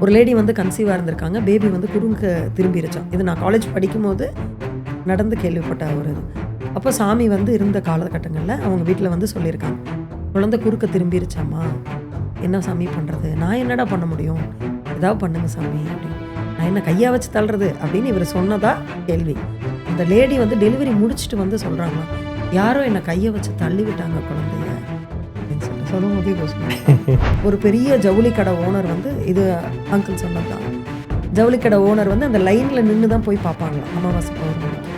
ஒரு லேடி வந்து கன்சீவாக இருந்திருக்காங்க. பேபி வந்து குறுக்க திரும்பிருச்சாம். இது நான் காலேஜ் படிக்கும்போது நடந்து கேள்விப்பட்ட ஒரு இது. அப்போ சாமி வந்து இருந்த காலகட்டங்கள்ல அவங்க வீட்டில் வந்து சொல்லியிருக்காங்க. குழந்தை குறுக்க திரும்பிருச்சாம்மா. என்ன சாமி பண்ணுறது? நான் என்னடா பண்ண முடியும்? ஏதாவது பண்ணுங்க சாமி அப்படின்னு. நான் என்ன கையா வச்சு தள்ளுறது அப்படின்னு இவர் சொன்னதா கேள்வி. அந்த லேடி வந்து டெலிவரி முடிச்சுட்டு வந்து சொல்கிறாங்க, யாரோ என்னை கையை வச்சு தள்ளி விட்டாங்க குழந்தைய அப்படின்னு சொல்லி சொல்லும் போதே ஒரு பெரிய ஜவுளி கடை ஓனர் வந்து இது அங்கிள் சொன்னது தான். ஜவுளி கடை ஓனர் வந்து அந்த லைனில் நின்று தான் போய் பார்ப்பாங்களாம் அமாவாசை பௌர்ணமிக்கு.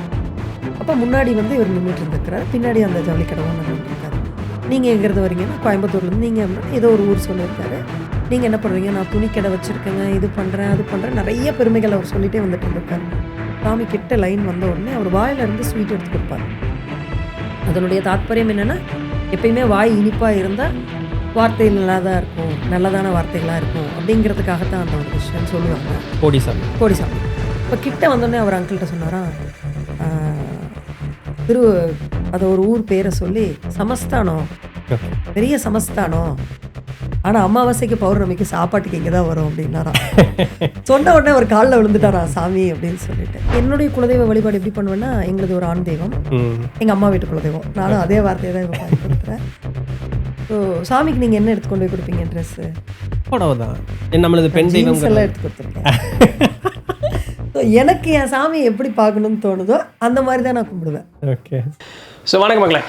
அப்போ முன்னாடி வந்து இவர் நின்றுட்டு இருந்திருக்கிறார், பின்னாடி அந்த ஜவுளி கடை ஓனர் இருந்திருக்காரு. நீங்கள் எங்கிறது வரீங்கன்னா கோயம்புத்தூர்லேருந்து, நீங்கள் ஏதோ ஒரு ஊர் சொல்லியிருக்காரு. நீங்கள் என்ன பண்ணுறீங்க? நான் துணி கடை வச்சுருக்கேங்க, இது பண்ணுறேன் அது பண்ணுறேன், நிறைய பெருமைகள் அவர் சொல்லிகிட்டே வந்துட்டு இருந்திருக்காரு. சாமி கிட்ட லைன் வந்த உடனே அவர் வாயிலிருந்து ஸ்வீட் எடுத்து கொடுப்பார். அதனுடைய தாத்பரியம் என்னென்னா, எப்பயுமே வாய் இனிப்பாக இருந்தால் வார்த்தைகள் நல்லா தான் இருக்கும், நல்லதான வார்த்தைகளாக இருக்கும் அப்படிங்கிறதுக்காகத்தான் அந்த ஒரு விஷயம் சொல்லுவாங்க. கோடிசாமி இப்போ கிட்ட வந்தோடனே அவர் அங்கிள்கிட்ட சொன்னாரா, அது ஒரு ஊர் பேரை சொல்லி சமஸ்தானம், பெரிய சமஸ்தானம், ஆனால் அமாவாசைக்கு பௌர்ணமிக்கு சாப்பாட்டுக்கு இங்கே தான் வரும் அப்படின்னாரா. சொன்ன உடனே ஒரு காலில் விழுந்துட்டாரா சாமி அப்படின்னு சொல்லிட்டு. என்னுடைய குலதெய்வ வழிபாடு எப்படி பண்ணுவேன்னா, எங்களது ஒரு ஆண் தெய்வம், எங்கள் அம்மா வீட்டு குலதெய்வம். நானும் அதே வார்த்தையை தான் இப்போ பயன்படுத்துகிறேன். ஸோ சாமிக்கு நீங்கள் என்ன எடுத்து கொண்டு போய் கொடுப்பீங்க? ட்ரெஸ்ஸு தான் நம்மளது பெண் தெய்வம் எல்லாம் எடுத்து கொடுத்துருக்கேன். ஸோ எனக்கு என் சாமியை எப்படி பார்க்கணும்னு தோணுதோ அந்த மாதிரி தான் நான் கும்பிடுவேன். ஓகே. ஸோ வணக்கம் மக்களே,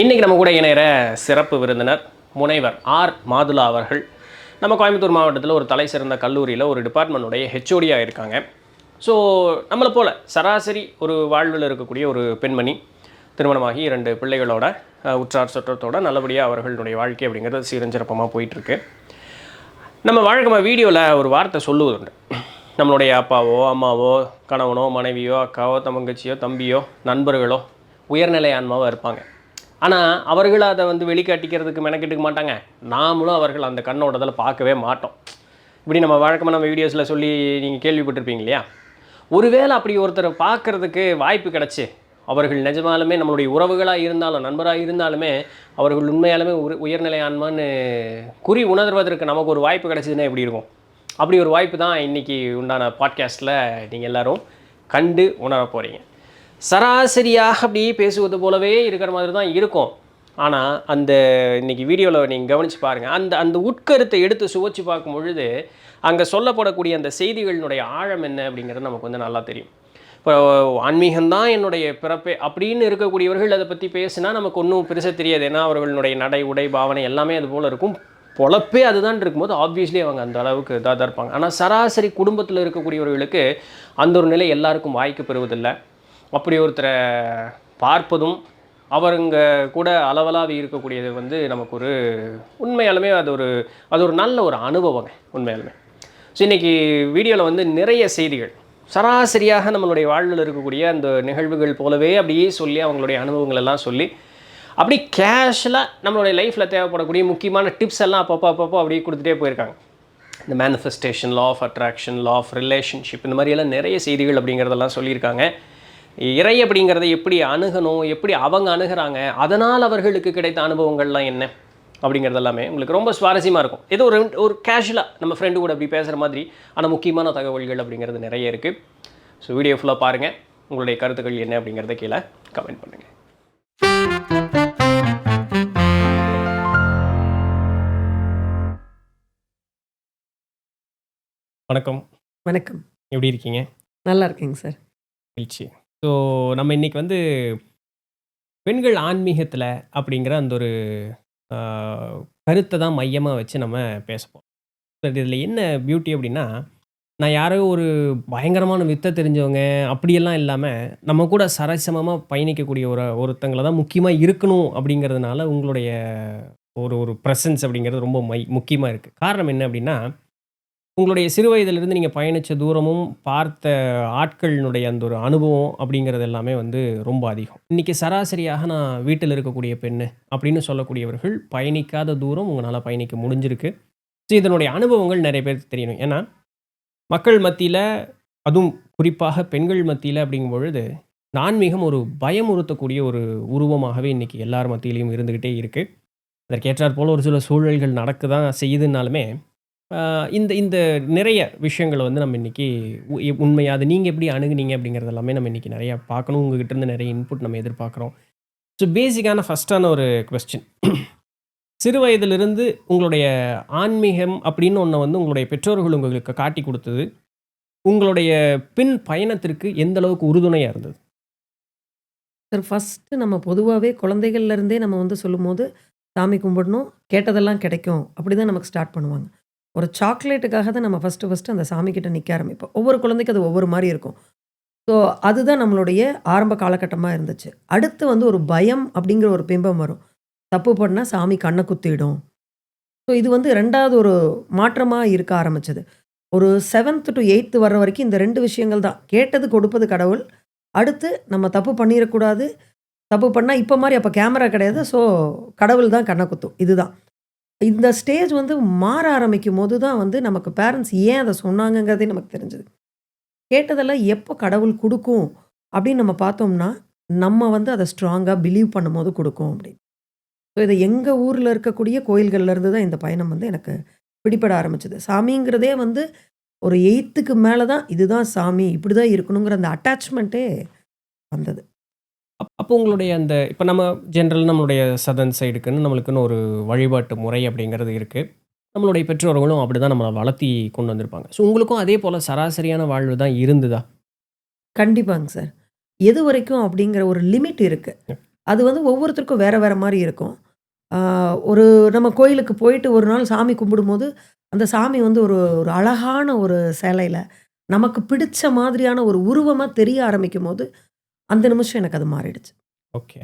இன்றைக்கி நம்ம கூட இணைகிற சிறப்பு விருந்தினர் முனைவர் ஆர் மாதுளா அவர்கள். நம்ம கோயம்புத்தூர் மாவட்டத்தில் ஒரு தலை சிறந்த கல்லூரியில் ஒரு டிபார்ட்மெண்ட்டுடைய ஹெச்ஓடியாக இருக்காங்க. ஸோ நம்மளை போல் சராசரி ஒரு வாழ்வில் இருக்கக்கூடிய ஒரு பெண்மணி, திருமணமாகி 2 பிள்ளைகளோட உற்றார் சுற்றத்தோட நல்லபடியாக அவர்களுடைய வாழ்க்கை அப்படிங்கிறது சீரஞ்சிறப்பமாக போயிட்டுருக்கு. நம்ம வழக்கமாக வீடியோவில் ஒரு வார்த்தை சொல்லுவதுண்டு. நம்மளுடைய அப்பாவோ அம்மாவோ கணவனோ மனைவியோ அக்காவோ தங்கச்சியோ தம்பியோ நண்பர்களோ உயர்நிலை ஆன்மாவோ இருப்பாங்க. ஆனால் அவர்கள் அதை வந்து வெளிக்காட்டிக்கிறதுக்கு மெனக்கிட்டுக்க மாட்டாங்க. நாமளும் அவர்கள் அந்த கண்ணோட்டத்தில் பார்க்கவே மாட்டோம். இப்படி நம்ம வழக்கமாக நம்ம வீடியோஸில் சொல்லி நீங்கள் கேள்விப்பட்டிருப்பீங்க இல்லையா? ஒருவேளை அப்படி ஒருத்தரை பார்க்குறதுக்கு வாய்ப்பு கிடச்சி அவர்கள் நிஜமாலுமே நம்மளுடைய உறவுகளாக இருந்தாலும் நண்பராக இருந்தாலுமே அவர்கள் உண்மையாலுமே உயர்நிலை ஆன்மான்னு குறி உணர்வதற்கு நமக்கு ஒரு வாய்ப்பு கிடச்சிதுன்னா எப்படி இருக்கும்? அப்படி ஒரு வாய்ப்பு தான் இன்றைக்கி உண்டான பாட்காஸ்ட்டில் நீங்கள் எல்லோரும் கண்டு உணர போகிறீங்க. சராசரியாக அப்படி பேசுவது போலவே இருக்கிற மாதிரி தான் இருக்கும். ஆனால் அந்த இன்றைக்கி வீடியோவில் நீங்கள் கவனித்து பாருங்கள். அந்த உட்கருத்தை எடுத்து சுவைச்சு பார்க்கும் பொழுது அங்கே சொல்லப்படக்கூடிய அந்த செய்திகளினுடைய ஆழம் என்ன அப்படிங்கிறது நமக்கு வந்து நல்லா தெரியும். இப்போ ஆன்மீகம்தான் என்னுடைய பிறப்பே அப்படின்னு இருக்கக்கூடியவர்கள் அதை பற்றி பேசினா நமக்கு ஒன்றும் பெருசாக தெரியாது. ஏன்னா அவர்களுடைய நடை உடை பாவனை எல்லாமே அது போல் இருக்கும். பொழப்பே அதுதான் இருக்கும்போது ஆப்வியஸ்லி அவங்க அந்த அளவுக்கு இதாக தான் இருப்பாங்க. ஆனால் சராசரி குடும்பத்தில் இருக்கக்கூடியவர்களுக்கு அந்த ஒரு நிலை எல்லாருக்கும் வாய்க்கு பெறுவதில்லை. அப்படி ஒருத்தரை பார்ப்பதும் அவருங்க கூட அளவலாவி இருக்கக்கூடியது வந்து நமக்கு ஒரு உண்மையாலுமே அது ஒரு நல்ல ஒரு அனுபவங்க உண்மையாலுமே. ஸோ இன்றைக்கி வீடியோவில் வந்து நிறைய செய்திகள் சராசரியாக நம்மளுடைய வாழ்வில் இருக்கக்கூடிய அந்த நிகழ்வுகள் போலவே அப்படியே சொல்லி அவங்களுடைய அனுபவங்கள் எல்லாம் சொல்லி அப்படி கேஷுவலாக நம்மளுடைய லைஃப்பில் தேவைப்படக்கூடிய முக்கியமான டிப்ஸ் எல்லாம் அப்பப்போ அப்படியே கொடுத்துட்டே போயிருக்காங்க. இந்த manifestation, law of attraction, law of relationship, இந்த மாதிரியெல்லாம் நிறைய செய்திகள் அப்படிங்கிறதெல்லாம் சொல்லியிருக்காங்க. இறை அப்படிங்கிறத எப்படி அணுகணும், எப்படி அவங்க அணுகிறாங்க, அதனால் அவர்களுக்கு கிடைத்த அனுபவங்கள்லாம் என்ன அப்படிங்கிறது எல்லாமே உங்களுக்கு ரொம்ப சுவாரஸ்யமாக இருக்கும். ஏதோ ஒரு கேஷுவலாக நம்ம ஃப்ரெண்டு கூட அப்படி பேசுகிற மாதிரி ஆனால் முக்கியமான தகவல்கள் அப்படிங்கிறது நிறைய இருக்குது. ஸோ வீடியோ ஃபுல்லாக பாருங்கள். உங்களுடைய கருத்துக்கள் என்ன அப்படிங்கிறத கீழே கமெண்ட் பண்ணுங்கள். வணக்கம். வணக்கம். எப்படி இருக்கீங்க? நல்லா இருக்கீங்க சார். மகிழ்ச்சி. ஸோ நம்ம இன்றைக்கி வந்து பெண்கள் ஆன்மீகத்தில் அப்படிங்கிற அந்த ஒரு கருத்தை தான் மையமாக வச்சு நம்ம பேசப்போம். இதில் என்ன பியூட்டி அப்படின்னா, நான் யாரோ ஒரு பயங்கரமான வித்தை தெரிஞ்சவங்க அப்படியெல்லாம் இல்லாமல் நம்ம கூட சரசமமாக பயணிக்கக்கூடிய ஒருத்தங்களை தான் முக்கியமாக இருக்கணும் அப்படிங்கிறதுனால உங்களுடைய ஒரு ப்ரெசன்ஸ் அப்படிங்கிறது ரொம்ப முக்கியமாக இருக்குது. காரணம் என்ன அப்படின்னா, உங்களுடைய சிறு வயதிலிருந்து நீங்கள் பயணித்த தூரமும் பார்த்த ஆட்களினுடைய அந்த ஒரு அனுபவம் அப்படிங்கிறது எல்லாமே வந்து ரொம்ப அதிகம். இன்றைக்கி சராசரியாக நான் வீட்டில் இருக்கக்கூடிய பெண்ணு அப்படின்னு சொல்லக்கூடியவர்கள் பயணிக்காத தூரம் உங்களால் பயணிக்க முடிஞ்சிருக்கு. ஸோ இதனுடைய அனுபவங்கள் நிறைய பேருக்கு தெரியணும். ஏன்னா மக்கள் மத்தியில், அதுவும் குறிப்பாக பெண்கள் மத்தியில் அப்படிங்கும் பொழுது ஆன்மீகம் ஒரு பயமுறுத்தக்கூடிய ஒரு உருவமாகவே இன்றைக்கி எல்லார் மத்தியிலையும் இருந்துக்கிட்டே இருக்குது. அதற்கேற்றாற் போல் ஒரு சில சூழல்கள் நடக்க தான் செய்யுதுனாலுமே இந்த இந்த நிறைய விஷயங்கள வந்து நம்ம இன்னைக்கு உண்மையா அது நீங்க எப்படி அணுகுனீங்க அப்படிங்கிறது எல்லாமே நம்ம இன்னைக்கு நெறையா பார்க்கணும். உங்ககிட்ட இருந்து நெறைய இன்புட் நம்ம எதிர்பார்க்குறோம். ஸோ பேசிக்கான ஃபர்ஸ்ட்டான ஒரு கொஸ்டின். சிறு வயதிலிருந்து உங்களுடைய ஆன்மீகம் அப்படின்னு ஒண்ண வந்து உங்களுடைய பெற்றோர்கள் உங்களுக்கு காட்டிக் குடுத்தது, உங்களுடைய பின் பயணத்திற்கு எந்த அளவுக்கு உறுதுணையா இருந்தது? சார் ஃபர்ஸ்ட்டு நம்ம பொதுவாவே குழந்தைகள்ல இருந்தே நம்ம வந்து சொல்லும்போது, சாமி கும்பிடணும், கேட்டதெல்லாம் கிடைக்கும். அப்படிதான் நமக்கு ஸ்டார்ட் பண்ணுவாங்க. ஒரு சாக்லேட்டுக்காக தான் நம்ம ஃபர்ஸ்ட்டு அந்த சாமி கிட்ட நிக்க ஆரம்பிப்போம். ஒவ்வொரு குழந்தைக்கும் அது ஒவ்வொரு மாரி இருக்கும். ஸோ அதுதான் நம்மளுடைய ஆரம்ப காலகட்டமா இருந்துச்சு. அடுத்து வந்து ஒரு பயம் அப்படிங்கிற ஒரு பிம்பம் வரும். தப்பு பண்ணா சாமி கண்ண குத்திடும். ஸோ இது வந்து 2வது ஒரு மாற்றமா இருக்க ஆரம்பிச்சது. ஒரு 7த் டூ 8த் வர்ற வரைக்கும் இந்த 2 விஷயங்கள் தான். கேட்டது கொடுப்பது கடவுள். அடுத்து நம்ம தப்பு பண்ணிறக்கூடாது. தப்பு பண்ணா இப்ப மாரி அப்ப கேமரா கிடையாது. ஸோ கடவுள் தான் கண்ண குத்தும். இதுதான். இந்த ஸ்டேஜ் வந்து மாற ஆரம்பிக்கும்போது தான் வந்து நமக்கு பேரண்ட்ஸ் ஏன் அத சொன்னாங்கங்கிறதே நமக்கு தெரிஞ்சது. கேட்டதெல்லாம் எப்போ கடவுள் குடுக்கும் அப்படின்னு நம்ம பார்த்தோம்னா, நம்ம வந்து அத ஸ்ட்ராங்கா பிலீவ் பண்ணும்போது குடுக்கும் அப்படின்னு. ஸோ இத எங்க ஊர்ல இருக்கக்கூடிய கோயில்கள்ல இருந்து தான் இந்த பயணம் வந்து எனக்கு பிடிபட ஆரம்பிச்சது. சாமிங்கிறதே வந்து ஒரு 8த்துக்கு மேல தான் இதுதான் சாமி, இப்படிதான் இருக்கணுங்கிற அந்த அட்டாச்மென்ட்டே வந்தது. அப்போ உங்களுடைய அந்த இப்ப நம்ம ஜென்ரல் நம்மளுடைய சதர்ன் சைடுக்குன்னு நம்மளுக்குன்னு ஒரு வழிபாட்டு முறை அப்படிங்கிறது இருக்கு. நம்மளுடைய பெற்றோர்களும் அப்படிதான் நம்மள வளர்த்தி கொண்டு வந்திருப்பாங்க. ஸோ உங்களுக்கும் அதே போல சராசரியான வாழ்வு தான் இருந்ததா? கண்டிப்பாங்க சார். எதுவரைக்கும் அப்படிங்கிற ஒரு லிமிட் இருக்கு. அது வந்து ஒவ்வொருத்தருக்கும் வேற வேற மாரி இருக்கும். ஆ ஒரு நம்ம கோயிலுக்கு போயிட்டு ஒரு நாள் சாமி கும்பிடும்போது, அந்த சாமி வந்து ஒரு ஒரு அழகான ஒரு சேலையில, நமக்கு பிடிச்ச மாதிரியான ஒரு உருவமா தெரிய ஆரம்பிக்கும்போது, அந்த நிமிஷம் எனக்கு அது மாறிடுச்சு. ஓகே.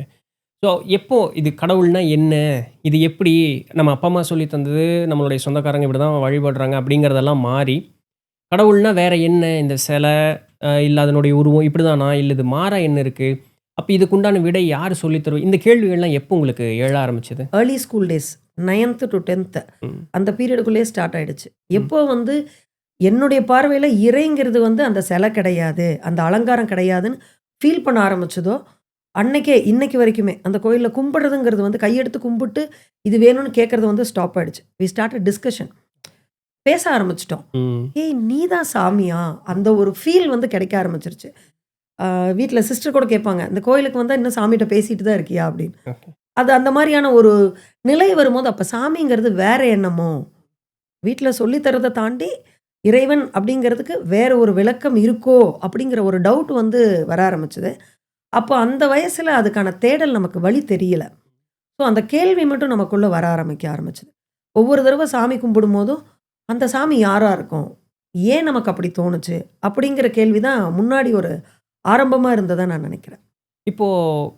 ஸோ எப்போ இது கடவுள்னா என்ன? இது எப்படி? நம்ம அப்பா, அம்மா சொல்லி தந்தது, நம்மளுடைய சொந்தக்காரங்க இப்படி தான் வழிபடுறாங்க அப்படிங்கிறதெல்லாம் மாறி, கடவுள்னா வேற என்ன? இந்த சிலை, இல்ல அதனுடைய உருவம் இப்படிதானா? இல்ல இது மாறா என்ன இருக்கு? அப்ப இதுக்குண்டான விடை யார் சொல்லி தருவா? இந்த கேள்விகள்லாம் எப்போ உங்களுக்கு எழ ஆரம்பிச்சது? ஏர்லி ஸ்கூல் டேஸ் 9த் டூ 10த் ம். அந்த பீரியடுக்குள்ளேயே ஸ்டார்ட் ஆயிடுச்சு. ம். எப்போ வந்து என்னுடைய பார்வையில இறைங்கிறது வந்து அந்த சிலை கிடையாது, அந்த அலங்காரம் கிடையாதுன்னு ஃபீல் பண்ண ஆரம்பிச்சதோ, அன்னைக்கே இன்னைக்கு வரைக்குமே அந்த கோயில்ல கும்பிடுறதுங்கிறது வந்து கையெடுத்து கும்பிட்டு, இது வேணும்னு கேட்கறது வந்து ஸ்டாப் ஆயிடுச்சு. We started discussion. பேச ஆரம்பிச்சுட்டோம். ம். "ஏய்! நீ தான் சாமியா?" அந்த ஒரு ஃபீல் வந்து கிடைக்க ஆரம்பிச்சுருச்சு. வீட்ல சிஸ்டர் கூட கேட்பாங்க, "இந்த கோயிலுக்கு வந்தா இன்னும் சாமிட்ட பேசிட்டு தான் இருக்கியா?" அப்படின்னு. ஓகே. அது அந்த மாரியான ஒரு நிலை வரும்போது, அப்ப சாமிங்கிறது வேற என்னமோ! வீட்ல சொல்லி தர்றத தாண்டி, இறைவன் அப்படிங்கிறதுக்கு வேற ஒரு விளக்கம் இருக்கோ! அப்படிங்கிற ஒரு டவுட் வந்து வர ஆரம்பிச்சது. அப்போ அந்த வயசுல அதுக்கான தேடல் நமக்கு வழி தெரியல. ஸோ அந்த கேள்வி மட்டும் நமக்குள்ள வர ஆரம்பிச்சது. ஒவ்வொரு தடவ சாமி கும்பிடும்போதும், அந்த சாமி யாரா இருக்கும்? ஏன் நமக்கு அப்படி தோணுச்சு? அப்படிங்கிற கேள்வி தான் முன்னாடி ஒரு ஆரம்பமா இருந்ததா நான் நெனைக்கிறேன். இப்போ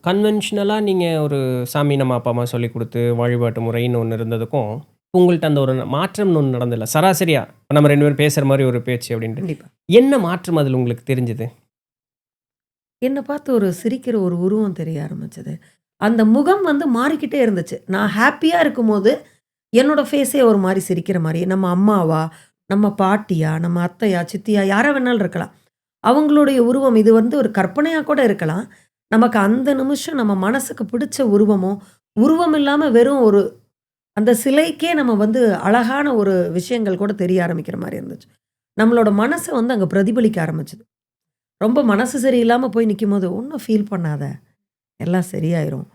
கன்வென்ஷனலா நீங்க ஒரு சாமி நம்ம அப்பா, அம்மா சொல்லிக் குடுத்து வழிபாட்டு முறைன்னு ஒண்ணு இருந்ததுக்கும், உங்கள்ட்ட அந்த ஒரு மாற்றம்னு ஒண்ணு நடந்ததுல்ல. சராசரியா நம்ம 2 பேரும் பேசுற மாரி ஒரு பேச்சு அப்படின்ட்டு. கண்டிப்பா. என்ன மாற்றம் அதுல உங்களுக்கு தெரிஞ்சது? என்ன பார்த்து ஒரு சிரிக்கிற ஒரு உருவம் தெரிய ஆரம்பிச்சது. அந்த முகம் வந்து மாறிக்கிட்டே இருந்துச்சு. நான் ஹேப்பியா இருக்கும்போது, என்னோட ஃபேஸே ஒரு மாரி சிரிக்கிற மாரி. நம்ம அம்மாவா, நம்ம பாட்டியா, நம்ம அத்தையா, சித்தியா யாரா வேணாலும் இருக்கலாம். அவங்களுடைய உருவம் இது வந்து ஒரு கற்பனையா கூட இருக்கலாம். நமக்கு அந்த நிமிஷம் நம்ம மனசுக்கு பிடிச்ச உருவமோ, உருவம் இல்லாம வெறும் ஒரு அந்த சிலைக்கே நம்ம வந்து அழகான ஒரு விஷயங்கள் கூட தெரிய ஆரம்பிக்கிற மாரி இருந்துச்சு. நம்மளோட மனச வந்து அங்க பிரதிபலிக்க ஆரம்பிச்சது. ரொம்ப மனசு சரியில்லாம போய் நிக்கும்போது, "ஒண்ணும் ஃபீல் பண்ணாத. எல்லாம் சரியாயிரும்."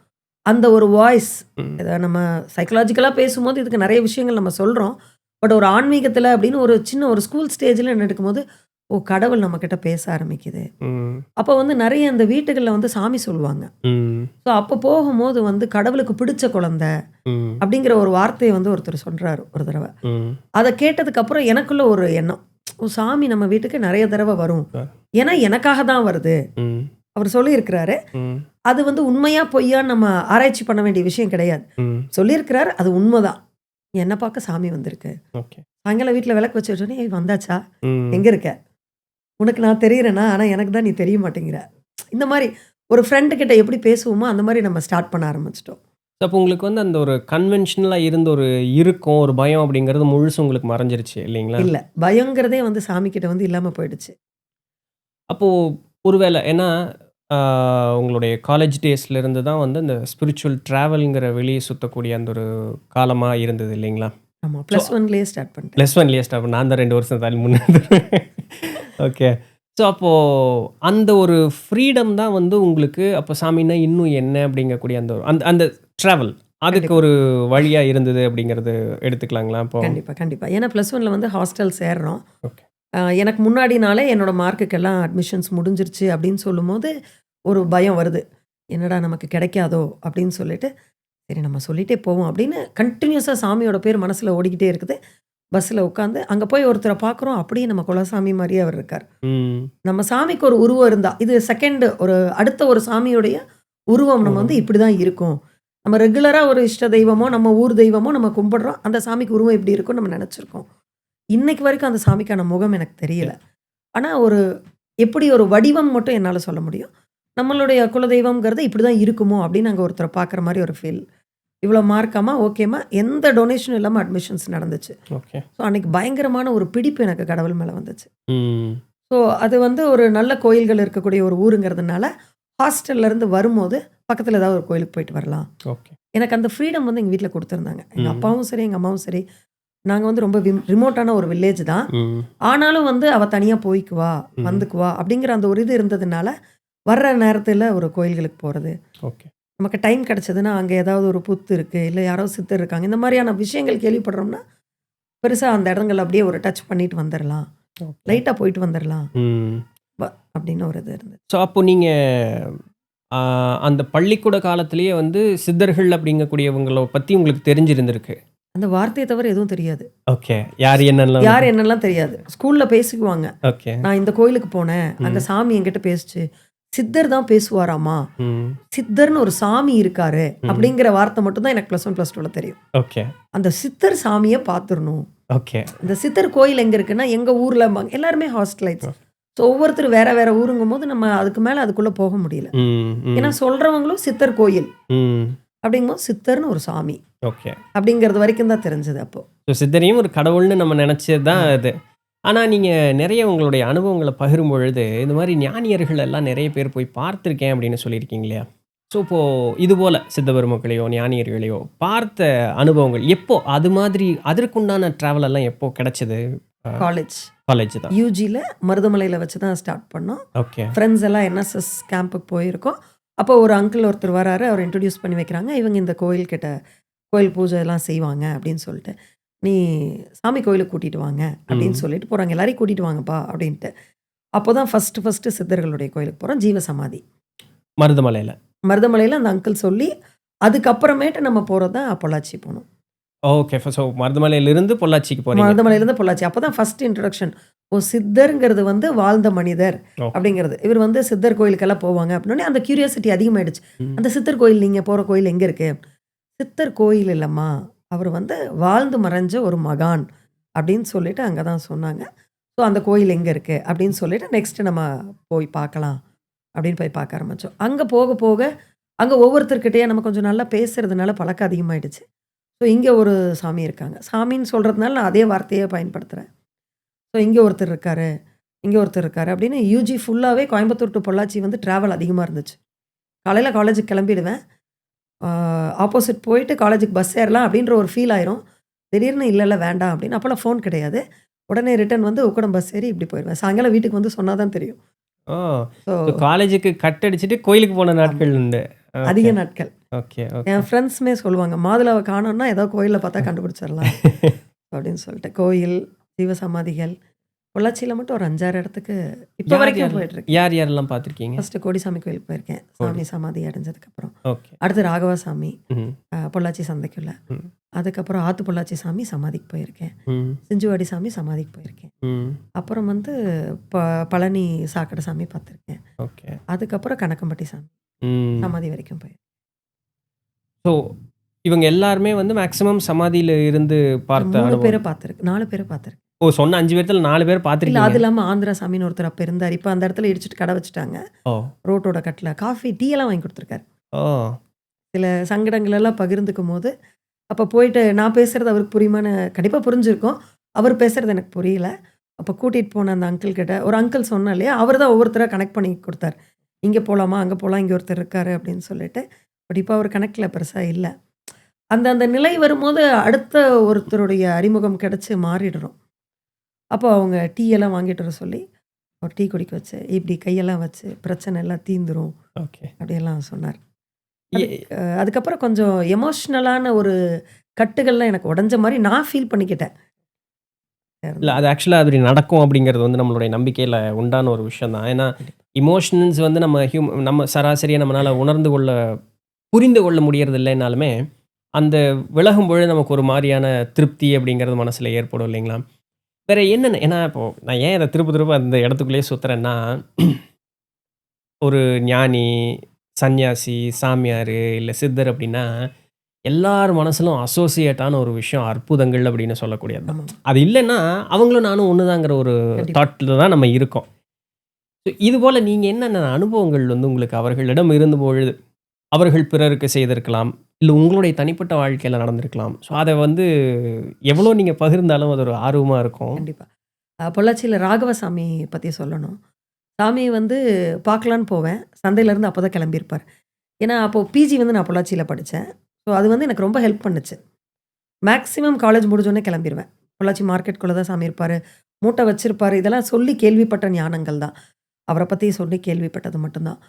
அந்த ஒரு வாய்ஸ் ம். இத நம்ம சைக்காலஜிக்கலா பேசும்போது இதுக்கு நெறைய விஷயங்கள் நம்ம சொல்றோம். பட் ஒரு ஆன்மீகத்தில அப்படின்னு ஒரு சின்ன ஒரு ஸ்கூல் ஸ்டேஜ்ல நடக்கும்போது, ஓ! கடவுள் நம்மகிட்ட பேச ஆரம்பிக்குது. ம். அப்ப வந்து நெறைய அந்த வீட்டுகள்ல வந்து சாமி சொல்லுவாங்க. ம். ஸோ அப்ப போகும்போது வந்து கடவுளுக்கு பிடிச்ச குழந்தை ம். அப்படிங்கிற ஒரு வார்த்தைய வந்து ஒருத்தர் சொல்றாரு ஒரு தடவ. ம். அத கேட்டதுக்கு அப்புறம் எனக்குள்ள ஒரு எண்ணம். ஓ! சாமி நம்ம வீட்டுக்கு நெறைய தடவ வரும். அ. ஏன்னா எனக்காக தான் வருது. ம். அவர் சொல்லியிருக்கிறாரு. ம். அது வந்து உண்மையா, பொய்யான்னு நம்ம ஆராய்ச்சி பண்ண வேண்டிய விஷயம் கிடையாது. ம். சொல்லியிருக்கிறார். அது உண்மதான். என்ன பார்க்க சாமி வந்திருக்கு. ஓகே. சாயங்காலம் வீட்ல விளக்கு வச்சு வச்சோனே, "ஏய் வந்தாச்சா? ம். எங்க இருக்க? உனக்கு நான் தெரியிறேனா? ஆனா எனக்கு தான் நீ தெரிய மாட்டேங்கிற." இந்த மாரி ஒரு ஃப்ரெண்ட் கிட்ட எப்படி பேசுவோமோ, அந்த மாரி நம்ம ஸ்டார்ட் பண்ண ஆரம்பிச்சுட்டோம். அப்போ உங்களுக்கு வந்து அந்த ஒரு கன்வென்ஷனலா இருந்த ஒரு இறுக்கம், ஒரு பயம் அப்படிங்கிறது முழுசும் உங்களுக்கு மறைஞ்சிருச்சு இல்லைங்களா? இல்ல. பயங்கிறதே வந்து சாமி கிட்ட வந்து இல்லாம போயிடுச்சு. அப்போ ஒருவேள ஏன்னா, ஆ உங்களுடைய காலேஜ் டேஸ்ல இருந்து தான் வந்து இந்த ஸ்பிரிச்சுவல் ட்ராவல்ங்கிற வெளிய சுத்தக்கூடிய அந்த ஒரு காலமா இருந்தது இல்லைங்களா? ஆமாம், +1 ஸ்டார்ட் பண்ணிட்டேன். +1 ஸ்டார்ட் நான் தான் 2 வருஷம் தள்ளி முன்னாடி. ஓகே. ஸோ அப்போது அந்த ஒரு ஃப்ரீடம் தான் வந்து உங்களுக்கு அப்போ சாமின்னா இன்னும் என்ன அப்படிங்கக்கூடிய அந்த அந்த அந்த ட்ராவல் அதுக்கு கண்டிப்பா. ஒரு வழியா இருந்தது அப்படிங்கிறது எடுத்துக்கலாங்களா அப்போ? கண்டிப்பா. ஏன்னா +1ல வந்து ஹாஸ்டல் சேர்றோம். ஓகே. எனக்கு முன்னாடினாலே என்னோட மார்க்குக்கெல்லாம் அட்மிஷன்ஸ் முடிஞ்சிருச்சு அப்படின்னு சொல்லும்போது, ஒரு பயம் வருது. என்னடா நமக்கு கிடைக்காதோ அப்படின்னு சொல்லிட்டு, சரி நம்ம சொல்லிட்டே போவோம் அப்படின்னு கன்டினியூஸா சாமியோட பேர் மனசுல ஓடிக்கிட்டே இருக்குது. பஸ்ஸில உட்காந்து அங்க போய் ஒருத்தர பார்க்குறோம். அப்படியே நம்ம குலசாமி மாரியே அவர் இருக்கார். ம். நம்ம சாமிக்கு ஒரு உருவம் இருந்தா, இது செகண்ட் அடுத்த ஒரு சாமியுடைய உருவம் நம்ம வந்து இப்படி தான் இருக்கும். நம்ம ரெகுலரா ஒரு இஷ்ட தெய்வமோ, நம்ம ஊர் தெய்வமோ நம்ம கும்பிடுறோம். அந்த சாமிக்கு உருவம் இப்படி இருக்கும்னு நம்ம நெனச்சிருக்கோம். இன்னைக்கு வரைக்கும் அந்த சாமிக்கான முகம் எனக்கு தெரியல. ஆனா எப்படி ஒரு வடிவம் மட்டும் என்னால சொல்ல முடியும். நம்மளுடைய குலதெய்வம்ங்கிறது இப்படி தான் இருக்குமோ அப்படின்னு அங்க ஒருத்தர பார்க்குற மாரி ஒரு ஃபீல். இவ்வளோ மார்க்காம்மா, ஓகேம்மா. எந்த டொனேஷனும் இல்லாம அட்மிஷன்ஸ் நடந்துச்சு. ஓகே. ஸோ அன்னைக்கு பயங்கரமான ஒரு பிடிப்பு எனக்கு கடவுள் மேல வந்துச்சு. ம். ஸோ அது வந்து ஒரு நல்ல கோயில்கள் இருக்கக்கூடிய ஒரு ஊருங்கிறதுனால, ஹாஸ்டல்லேருந்து வரும்போது பக்கத்துல ஏதாவது ஒரு கோயிலுக்கு போயிட்டு வரலாம். ஓகே. எனக்கு அந்த ஃப்ரீடம் வந்து எங்க வீட்ல குடுத்துருந்தாங்க. எங்க ம். அப்பாவும் சரி, எங்க அம்மாவும் சரி, நாங்க வந்து ரொம்ப ரிமோட்டான ஒரு வில்லேஜ் தான். ம். ஆனாலும் வந்து அவ தனியா போய்க்குவா, ம். வந்துக்குவா அப்படிங்கிற அந்த ஒரு இது இருந்ததுனால, வர்ற நேரத்துல ஒரு கோயில்களுக்கு போறது. ஓகே. நமக்கு டைம் கிடைச்சதுன்னா, அங்க ஏதாவது ஒரு புத்து இருக்கு, இல்ல யாரோ சித்தர் இருக்காங்க. இந்த மாரியான விஷயங்கள் கேள்விப்படுறோம்னா, பெருசா அந்த இடங்கள்ல அப்படியே ஒரு டச் பண்ணிட்டு வந்துரலாம். ஓகே. லைட்டா போயிட்டு வந்துரலாம். ம். அப்படின்னு ஒரு இது இருந்தது. ஸோ அப்போ நீங்க ஆ அந்த பள்ளிக்கூட காலத்திலேயே வந்து சித்தர்கள் அப்படிங்கக்கூடியவங்கள பத்தி உங்களுக்கு தெரிஞ்சிருந்திருக்கு. அந்த வார்த்தைய தவிர எதுவும் தெரியாது. ஓகே. யார் என்னலாம் யார் என்னலாம் தெரியாது. ஸ்கூல்ல பேசிக்குவாங்க. ஓகே. நான் இந்த கோயிலுக்கு போனேன். அங்க சாமி என்கிட்ட பேசுச்சு. சித்தர் தான் பேசுவாராமா. ம். சித்தர்ன்னு ஒரு சாமி இருக்காரு. அப்படிங்கிற வார்த்தை மட்டும் தான் எனக்கு +1, +2ல தெரியும். ஓகே. அந்த சித்தர் சாமிய பார்த்துறணும். ஓகே. அந்த சித்தர் கோயில் எங்க இருக்குன்னா, எங்க ஊர்ல எல்லாருமே ஹாஸ்டலைட்ஸ். ஸோ ஒவ்வொருத்தர் வேற வேற ஊருங்கும்போது நம்ம அதுக்கு மேல அதுக்குள்ள போக முடியல. ம். ம். ஏன்னா சொல்றவங்களும் சித்தர் கோயில். ம். அப்படிங்கும்போது சித்தர்ன்னு ஒரு சாமி. ஓகே. அப்படிங்கிறது வரைக்கும் தான் தெரிஞ்சது அப்போ. ஸோ சித்தரையும் ஒரு கடவுள்னு நம்ம நினச்சது தான் அது. ஆனா நீங்க நிறைய உங்களுடைய அனுபவங்கள பகிரும் பொழுது, இந்த மாரி ஞானியர்கள் எல்லாம் நிறைய பேர் போய் பார்த்துருக்கேன் அப்படின்னு சொல்லியிருக்கீங்க இல்லையா? ஸோ இப்போ இதுபோல சித்த பெருமக்களையோ, ஞானியர்களையோ பார்த்த அனுபவங்கள் எப்போ அது மாதிரி அதற்குண்டான ட்ராவல் எல்லாம் எப்போ கிடைச்சது? காலேஜ் தான். யூஜில மருதமலையில வச்சு தான் ஸ்டார்ட் பண்ணோம். ஓகே. ஃப்ரெண்ட்ஸ் எல்லாம் என்எஸ்எஸ் கேம்புக்கு போயிருக்கோம். அப்போ ஒரு அங்கிள் ஒருத்தர் வராரு. அவர் இன்ட்ரோடியூஸ் பண்ணி வைக்கிறாங்க. இவங்க இந்த கோயில் பூஜை எல்லாம் செய்வாங்க அப்படின்னு சொல்லிட்டு. நீ சாமி கோயிலுக்கு கூட்டிட்டு வாங்க அப்படின்னு சொல்லிட்டு போறாங்க. எல்லாரையும் கூட்டிட்டு வாங்கப்பா அப்படின்ட்டு. அப்போதான் ஃபர்ஸ்ட் சித்தர்களுடைய கோயிலுக்கு போறோம். ஜீவசமாதி. மருதமலையில அந்த அங்கிள் சொல்லி, அதுக்கப்புறமேட்டு நம்ம போறது தான் பொள்ளாச்சி போனோம். ஓகே. ஸோ மருதமலையிலிருந்து பொள்ளாச்சிக்கு போறீங்க. மருதமலையிலேருந்து பொள்ளாச்சி. அப்பதான் ஃபர்ஸ்ட் இன்ட்ரோடக்ஷன். சித்தர்ங்கிறது வந்து வாழ்ந்த மனிதர் ஓ. அப்படிங்கிறது. இவர் வந்து சித்தர் கோயிலுக்கெல்லாம் போவாங்க அப்படின்னோடனே அந்த கியூரியாசிட்டி அதிகமாயிடுச்சு. அந்த சித்தர் கோயில் நீங்க போற கோயில் எங்க இருக்கு? சித்தர் கோயில் இல்லம்மா. அவர் வந்து வாழ்ந்து மறைஞ்ச ஒரு மகான் அப்படின்னு சொல்லிட்டு அங்க தான் சொன்னாங்க. ஸோ அந்த கோயில் எங்க இருக்கு? அப்படின்னு சொல்லிட்டு நெக்ஸ்ட் நம்ம போய் பார்க்கலாம் அப்படின்னு போய் பார்க்க ஆரம்பிச்சோம். அங்க போக போக அங்க ஒவ்வொருத்தர்கிட்டயே நம்ம கொஞ்சம் நல்லா பேசுறதுனால பழக்கம் அதிகமாயிடுச்சு. ஸோ இங்க ஒரு சாமி இருக்காங்க. சாமின்னு சொல்றதுனால நான் அதே வார்த்தையே பயன்படுத்துறேன். ஸோ இங்க ஒருத்தர் இருக்காரு, இங்க ஒருத்தர் இருக்காரு அப்படின்னு யூஜி ஃபுல்லாவே கோயம்புத்தூர் டு பொள்ளாச்சி வந்து டிராவல் அதிகமா இருந்துச்சு. காலையில காலேஜுக்கு கிளம்பிடுவேன். ஆப்போசிட் போயிட்டு காலேஜுக்கு பஸ் ஏறலாம் அப்படின்ற ஒரு ஃபீல் ஆயிரும். திடீர்னு இல்ல வேண்டாம் அப்படின்னு. அப்போலாம் ஃபோன் கிடையாது. உடனே ரிட்டர்ன் வந்து உக்கடம் பஸ் ஏறி இப்படி போயிருவேன். சாயங்காலம் வீட்டுக்கு வந்து சொன்னா தான் தெரியும். ஓ! ஸோ ஸோ காலேஜுக்கு கட் அடிச்சுட்டு கோயிலுக்கு போன நாட்கள் உண்டு. அதிக நாட்கள். ஓகே. என் ஃப்ரெண்ட்ஸுமே சொல்லுவாங்க, மாதுளாவை காணோம்னா ஏதோ கோயில்ல பார்த்தா கண்டுபிடிச்சிடலாம் அப்படின்னு சொல்லிட்டு. கோயில், ஜீவசமாதிகள் பொள்ளாச்சியில மட்டும் ஒரு 5, 6 இடத்துக்கு இப்போ வரைக்கும் போயிட்டு இருக்கேன். யார் யாரெல்லாம் பார்த்துருக்கீங்க? ஃபர்ஸ்ட் கோடிசாமி கோயிலுக்கு போயிருக்கேன். சாமி சமாதி அடைஞ்சதுக்கு அப்புறம். ஓகே. அடுத்து ராகவா சாமி ம். பொள்ளாச்சி சந்தைக்குள்ள. ம். அதுக்கப்புறம் ஆத்து பொள்ளாச்சி சாமி சமாதிக்கு போயிருக்கேன். ம். சிஞ்சுவாடி சாமி சமாதிக்கு போயிருக்கேன். ம். அப்புறம் வந்து பழனி சாக்கடை சாமி பார்த்துருக்கேன். ஓகே. அதுக்கப்புறம் கணக்கம்பட்டி சாமி ம். சமாதி வரைக்கும் போயிருக்கேன். ஸோ இவங்க எல்லாருமே வந்து மேக்ஸிமம் சமாதியில இருந்து பார்த்த 3 அனுபவம். பேரை பார்த்துருக்கு, 4 பேரை பார்த்துருக்கு. ஓ! சொன்ன 5 பேர்த்துல 4 பேர் இல்ல பார்த்துருக்கீங்க. அது இல்லாம ஆந்திரா சாமின்னு ஒருத்தர் அப்ப இருந்தார். இப்ப அந்த இடத்துல இடிச்சிட்டு கடை வச்சுட்டாங்க. ஓ! ரோட்டோட கட்ல காஃபி, டீ எல்லாம் வாங்கி கொடுத்துருக்காரு. ஓ! சில சங்கடங்கள் எல்லாம் பகிர்ந்துக்கும் போது, அப்ப போயிட்டு நான் பேசுறது அவருக்கு புரியுமான்னு கண்டிப்பா புரிஞ்சிருக்கும். அவர் பேசுறது எனக்கு புரியல. அப்ப கூட்டிட்டு போன அந்த அங்கிள் கிட்ட ஒரு அங்கிள் சொன்னா இல்லையா, அவர் தான் ஒவ்வொருத்தரா கனெக்ட் பண்ணி கொடுத்தார். இங்க போலாமா, அங்க போலாம், இங்க ஒருத்தர் இருக்காரு அப்படின்னு சொல்லிட்டு. பட் இப்ப அவர் கனெக்ட்ல பெருசா இல்ல. அந்த அந்த நிலை வரும்போது அடுத்த ஒருத்தருடைய அறிமுகம் கிடைச்சு மாறிடுறோம். அப்போ அவங்க டீ எல்லாம் வாங்கிட்டு வர சொல்லி, ஒரு டீ குடிக்க வச்சு, இப்படி கையெல்லாம் வச்சு பிரச்சனை எல்லாம் தீந்துரும் ஓகே. அப்படியெல்லாம் சொன்னார். எ அதுக்கப்புறம் கொஞ்சம் எமோஷ்னலான ஒரு கட்டுகள்லாம் எனக்கு உடைஞ்ச மாரி நான் ஃபீல் பண்ணிக்கிட்டேன். இல்ல அது ஆக்சுவலா அப்படி நடக்கும் அப்படிங்கிறது வந்து நம்மளுடைய நம்பிக்கையில உண்டான ஒரு விஷயம் தான். ஏன்னா, எமோஷன்ஸ் வந்து நம்ம சராசரியா நம்மனால புரிந்து கொள்ள முடியறது இல்லைனாலுமே, அந்த விலகும் பொழுது நமக்கு ஒரு மாரியான திருப்தி அப்படிங்கிறது மனசுல ஏற்படும் இல்லைங்களா? வேற என்னென்ன ஏன்னா இப்போ நான் ஏன் இத திரும்ப திரும்ப அந்த இடத்துக்குள்ளேயே சுத்துறேன்னா, ஒரு ஞானி, சன்னியாசி, சாமியாரு, இல்ல சித்தர் அப்படின்னா, எல்லார் மனசுலும் அசோசியேட்டான ஒரு விஷயம் அற்புதங்கள் அப்படின்னு சொல்லக்கூடியது தான். ஆமாங்க. அது இல்லன்னா, அவங்களும் நானும் ஒண்ணுதாங்கிற ஒரு கண்டிப்பா. தாட்ல தான் நம்ம இருக்கோம். இதுபோல நீங்க என்னென்ன அனுபவங்கள் வந்து உங்களுக்கு அவர்களிடம் இருந்தபொழுது, அவர்கள் பிறருக்கு செய்திருக்கலாம். இல்ல உங்களுடைய தனிப்பட்ட வாழ்க்கையில நடந்திருக்கலாம். ஸோ அத வந்து எவ்வளோ நீங்க பகிர்ந்தாலும் அது ஒரு ஆர்வமா இருக்கும். கண்டிப்பா. பொள்ளாச்சியில ராகவசாமி பத்தி சொல்லணும். சாமி வந்து பார்க்கலான்னு போவேன். சந்தையிலேருந்து அப்போ தான் கிளம்பியிருப்பார். ஏன்னா, அப்போ பிஜி வந்து நான் பொள்ளாச்சியில படிச்சேன். ஸோ அது வந்து எனக்கு ரொம்ப ஹெல்ப் பண்ணுச்சு. மேக்ஸிமம் காலேஜ் முடிஞ்சோனே கிளம்பிருவேன். பொள்ளாச்சி மார்க்கெட்குள்ள தான் சாமி இருப்பாரு. மூட்டை வச்சிருப்பாரு. இதெல்லாம் சொல்லி கேள்விப்பட்ட ஞானங்கள் தான். அவர பத்தி சொல்லி கேள்விப்பட்டது மட்டும் தான்.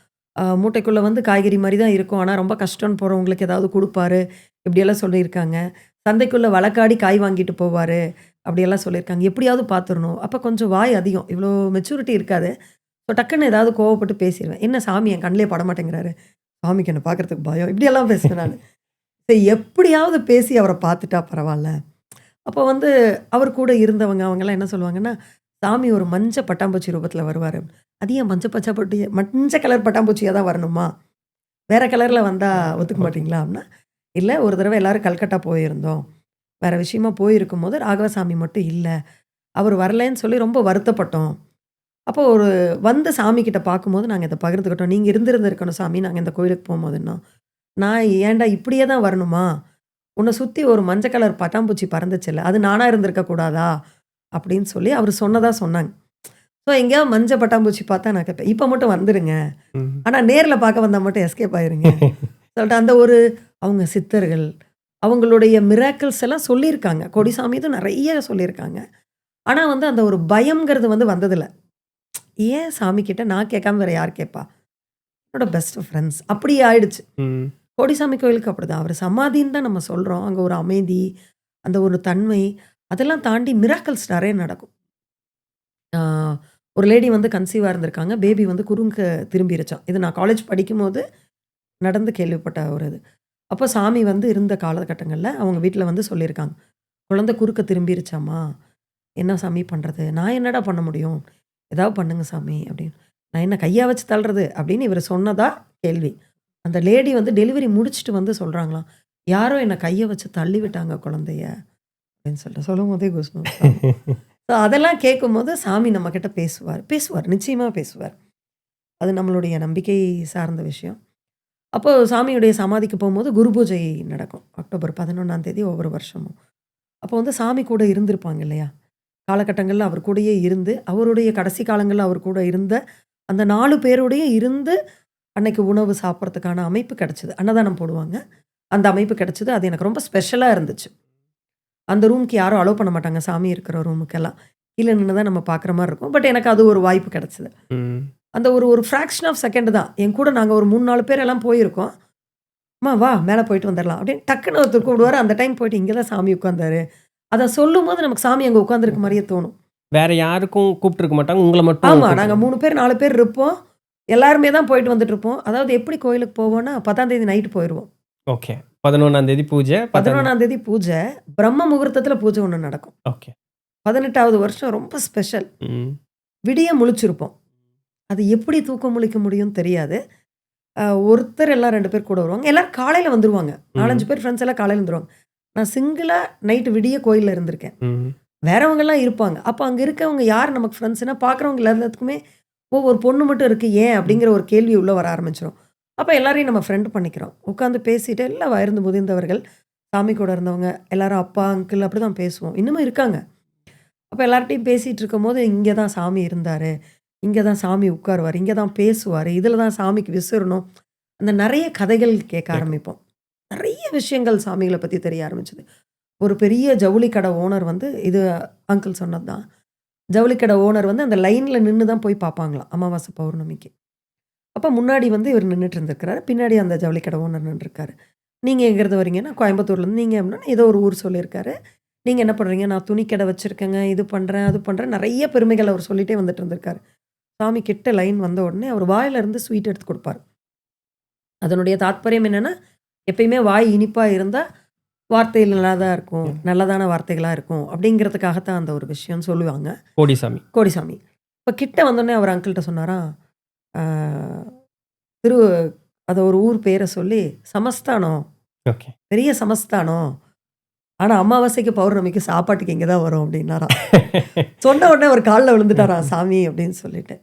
மூட்டைக்குள்ள வந்து காய்கறி மாரி தான் இருக்கும். ஆனா ரொம்ப கஷ்டம்னு போறவங்களுக்கு ஏதாவது குடுப்பாரு. இப்படியெல்லாம் சொல்லியிருக்காங்க. சந்தைக்குள்ள வழக்காடி காய் வாங்கிட்டு போவாரு. அப்படியெல்லாம் சொல்லியிருக்காங்க. எப்படியாவது பார்த்துரணும். அப்ப கொஞ்சம் வாய் அதிகம். இவ்வளோ மெச்சூரிட்டி இருக்காது. ஸோ டக்குன்னு ஏதாவது கோவப்பட்டு பேசிருவேன். என்ன சாமி என் கண்ணிலே படமாட்டேங்கிறாரு. சாமிக்கு என்ன பார்க்கறதுக்கு பயம். இப்படியெல்லாம் பேசுவேன் நானு. சரி எப்படியாவது பேசி அவர பார்த்துட்டா பரவால்ல. அப்போ வந்து அவர் கூட இருந்தவங்க அவங்கலாம் என்ன சொல்லுவாங்கன்னா, சாமி ஒரு மஞ்ச பட்டாம்பூச்சி ரூபத்தில வருவாரு. அது ஏன் மஞ்ச கலர் பட்டாம்பூச்சியா தான் வரணுமா? வேற கலர்ல வந்தா ஒத்துக்க மாட்டீங்களா? அப்படின்னா, இல்ல ஒரு தடவ எல்லாரும் கல்கட்டா போயிருந்தோம். வேற விஷயமா போயிருக்கும்போது ராகவசாமி மட்டும் இல்ல. அவர் வரலன்னு சொல்லி ரொம்ப வருத்தப்பட்டோம். அப்போ ஒரு வந்து சாமி கிட்ட பார்க்கும்போது நாங்க இத பகிர்ந்துக்கிட்டோம். நீங்க இருந்திருந்திருக்கணும் சாமி நாங்க இந்த கோயிலுக்கு போம்போதுன்னோம். நான் ஏன்டா இப்படியே தான் வரணுமா? உன்ன சுத்தி ஒரு மஞ்ச கலர் பட்டாம்பூச்சி பறந்துச்சுல்ல. அது நானா இருந்திருக்க கூடாதா? அப்படின்னு சொல்லி அவரு சொன்னதா சொன்னாங்க. ஸோ எங்கேயாவது மஞ்ச பட்டாம்பூச்சி பார்த்தா நான் கேட்பேன். இப்ப மட்டும் வந்துருங்க. ம். ஆனா நேர்ல பார்க்க வந்தா மட்டும் எஸ்கேப் ஆயிருங்க. சொல்லிட்டு அந்த ஒரு அவங்க சித்தர்கள், அவங்களுடைய மிராக்கிள்ஸ் எல்லாம் சொல்லியிருக்காங்க. கொடிசாமி இது நெறைய சொல்லியிருக்காங்க. ஆனா வந்து அந்த ஒரு பயம்ங்கிறது வந்து வந்ததில்ல. ஏன் சாமி கிட்ட நான் கேட்காம வேற யார் கேட்பா? என்னோட பெஸ்ட் ஃப்ரெண்ட்ஸ். அப்படி ஆயிடுச்சு. ம். கோடிசாமி கோயிலுக்கு அப்படிதான். அவரு சமாதின்னு தான் நம்ம சொல்றோம். அங்க ஒரு அமைதி, அந்த ஒரு தன்மை, அதெல்லாம் தாண்டி மிராக்கிள்ஸ் நெறைய நடக்கும். ஆ ஒரு லேடி வந்து கன்சீவா இருந்திருக்காங்க. பேபி வந்து குறுக்க திரும்பிருச்சாம். இது நான் காலேஜ் படிக்கும்போது நடந்து கேள்விப்பட்ட ஒரு இது. அப்போ சாமி வந்து இருந்த காலகட்டங்கள்ல அவங்க வீட்ல வந்து சொல்லியிருக்காங்க. "குழந்தை குறுக்க திரும்பிருச்சாம்மா. என்ன சாமி பண்றது? நான் என்னடா பண்ண முடியும்? ஏதாவது பண்ணுங்க சாமி" அப்படின்னு. நான் என்ன கையா வச்சு தள்ளுறது? அப்படின்னு இவரு சொன்னதா கேள்வி. அந்த லேடி வந்து டெலிவரி முடிச்சுட்டு வந்து சொல்றாங்களாம். "யாரோ என்ன கைய வச்சு தள்ளி விட்டாங்க குழந்தைய" அப்படின்னு சொல்லிட்டு சொல்லும்போதே கூஸ்பம்ப்ஸ் ஆகும். ஸோ அதெல்லாம் கேட்கும்போது சாமி நம்மகிட்ட பேசுவார். பேசுவார். நிச்சயமா பேசுவார். அது நம்மளுடைய நம்பிக்கை சார்ந்த விஷயம். அப்போ சாமியுடைய சமாதிக்கு போம்போது குரு பூஜை நடக்கும். அக்டோபர் 11ஆம் தேதி ஒவ்வொரு வருஷமும். அப்போ வந்து சாமி கூட இருந்திருப்பாங்க இல்லையா? காலகட்டங்கள்ல அவர் கூடயே இருந்து, அவருடைய கடைசி காலங்கள்ல அவர் கூட இருந்த அந்த 4 பேரோடயும் இருந்து, அன்னைக்கு உணவு சாப்பிடுறதுக்கான அமைப்பு கிடைச்சது. அன்னதானம் போடுவாங்க. அந்த அமைப்பு கிடைச்சது. அது எனக்கு ரொம்ப ஸ்பெஷலா இருந்துச்சு. அந்த ரூம்க்கு யாரும் அலோவ் பண்ண மாட்டாங்க. சாமி இருக்கிற ரூமுக்கெல்லாம். கீழ நின்னு தான் நம்ம பார்க்குற மாரி இருக்கும். பட் எனக்கு அது ஒரு வாய்ப்பு கிடைச்சது. ம். அந்த ஒரு ஒரு ஃபிராக்ஷன் ஆஃப் செகண்ட் தான். என் கூட நாங்க ஒரு 3, 4 பேர் எல்லாம் போயிருக்கோம். "அம்மா வா மேல போயிட்டு வந்துரலாம்." அப்படின்னு டக்குன்னு ஒருத்தர் கூப்பிடுவாரு. அந்த டைம் போயிட்டு இங்க தான் சாமி உட்கார்ந்தாரு. அத சொல்லும்போது நமக்கு சாமி அங்க உட்கார்ந்திருக்க மாரியே தோணும். வேற யாருக்கும் கூப்ட்டுருக்க மாட்டாங்க. உங்கள மட்டும் ஆமா. நாங்க கூப்ட்டுருவாங்க. 3 பேர், 4 பேர் இருப்போம். எல்லாருமே தான் போயிட்டு வந்துட்டுருப்போம். அதாவது எப்படி கோயிலுக்கு போவோம்னா, 10ஆம் தேதி நைட் போயிருவோம். ஓகே. 11ஆம் தேதி பூஜை. 11ஆம் தேதி பூஜை. பிரம்ம முகூர்த்தத்துல பூஜை ஒண்ணு நடக்கும். ஓகே. 18வது வருஷம் ரொம்ப ஸ்பெஷல். ம். விடிய முழிச்சிருப்போம். அது எப்படி தூக்கம் முழிக்க முடியும்னு தெரியாது. ஒருத்தர் எல்லாம் 2 பேர் கூட வருவாங்க. எல்லாரும் காலையில வந்துருவாங்க. 4, 5 ம். பேர் ஃப்ரெண்ட்ஸ் எல்லாம் காலையில வந்துருவாங்க. நான் சிங்கிளா நைட் விடிய கோயில்ல இருந்திருக்கேன். ம். வேறவங்கலாம் இருப்பாங்க. அப்ப அங்க இருக்கவங்க யார் நமக்கு ஃப்ரெண்ட்ஸ்ன்னா, பார்க்குறவங்க எல்லாத்துக்குமே, "ஓ! ஒரு பொண்ணு மட்டும் இருக்கு. ஏன்?" அப்படிங்கிற ஒரு கேள்வி உள்ள வர ஆரம்பிச்சுரும். அப்ப எல்லாரையும் நம்ம ஃப்ரெண்ட் பண்ணிக்கிறோம். உட்காந்து பேசிட்டு எல்லாம் வயர்ந்து முதிர்ந்தவர்கள், சாமி கூட இருந்தவங்க, எல்லாரும் அப்பா, அங்கிள் அப்படிதான் பேசுவோம். இன்னமும் இருக்காங்க. அப்ப எல்லார்ட்டயும் பேசிட்டு இருக்கும்போது, "இங்க தான் சாமி இருந்தாரு. இங்க தான் சாமி உட்காருவாரு. இங்க தான் பேசுவாரு. இதுல தான் சாமிக்கு விசிறணும்." அந்த நெறைய கதைகள் கேட்க கேட்கும். ஆரம்பிப்போம். நிறைய விஷயங்கள் சாமிகளை பற்றி தெரிய ஆரம்பிச்சது. ஒரு பெரிய ஜவுளி கடை ஓனர் வந்து இது அங்கிள் சொன்னது தான். ஜவுளி கடை ஓனர் வந்து அந்த லைனில் நின்று தான் போய் பார்ப்பாங்களாம் அமாவாசை பௌர்ணமிக்கு. அப்போ முன்னாடி வந்து இவர் நின்றுட்டு இருந்திருக்கிறாரு, பின்னாடி அந்த ஜவுளி கடை ஓனர் நின்றுருக்காரு. நீங்கள் எங்கேருந்து வரீங்கன்னா கோயம்புத்தூர்லேருந்து. நீங்கள் அப்படின்னா ஏதோ ஒரு ஊர் சொல்லியிருக்காரு. நீங்கள் என்ன பண்ணுறீங்க? நான் துணி கடை வச்சுருக்கேங்க, இது பண்ணுறேன் அது பண்ணுறேன், நிறைய பெருமைகள் அவர் சொல்லிகிட்டே வந்துட்டு இருந்திருக்காரு. சாமி கிட்ட லைன் வந்த உடனே அவர் வாயிலிருந்து ஸ்வீட் எடுத்து கொடுப்பார். அதனுடைய தாத்பரியம் என்னென்னா, எப்பயுமே வாய் இனிப்பாக இருந்தால் வார்த்தை நல்லதாக இருக்கும், நல்லதான வார்த்தைகளாக இருக்கும் அப்படிங்கிறதுக்காகத்தான் அந்த ஒரு விஷயம்னு சொல்லுவாங்க கோடிசாமி. இப்போ கிட்ட வந்தோடனே அவர் அங்கிள்கிட்ட சொன்னாராம், அதை ஒரு ஊர் பேரை சொல்லி சமஸ்தானம், பெரிய சமஸ்தானம், ஆனால் அமாவாசைக்கு பௌர்ணமிக்கு சாப்பாட்டுக்கு இங்கே தான் வரும் அப்படின்னாராம். சொன்ன உடனே அவர் காலில் விழுந்துட்டாராம் சாமி அப்படின்னு சொல்லிட்டு.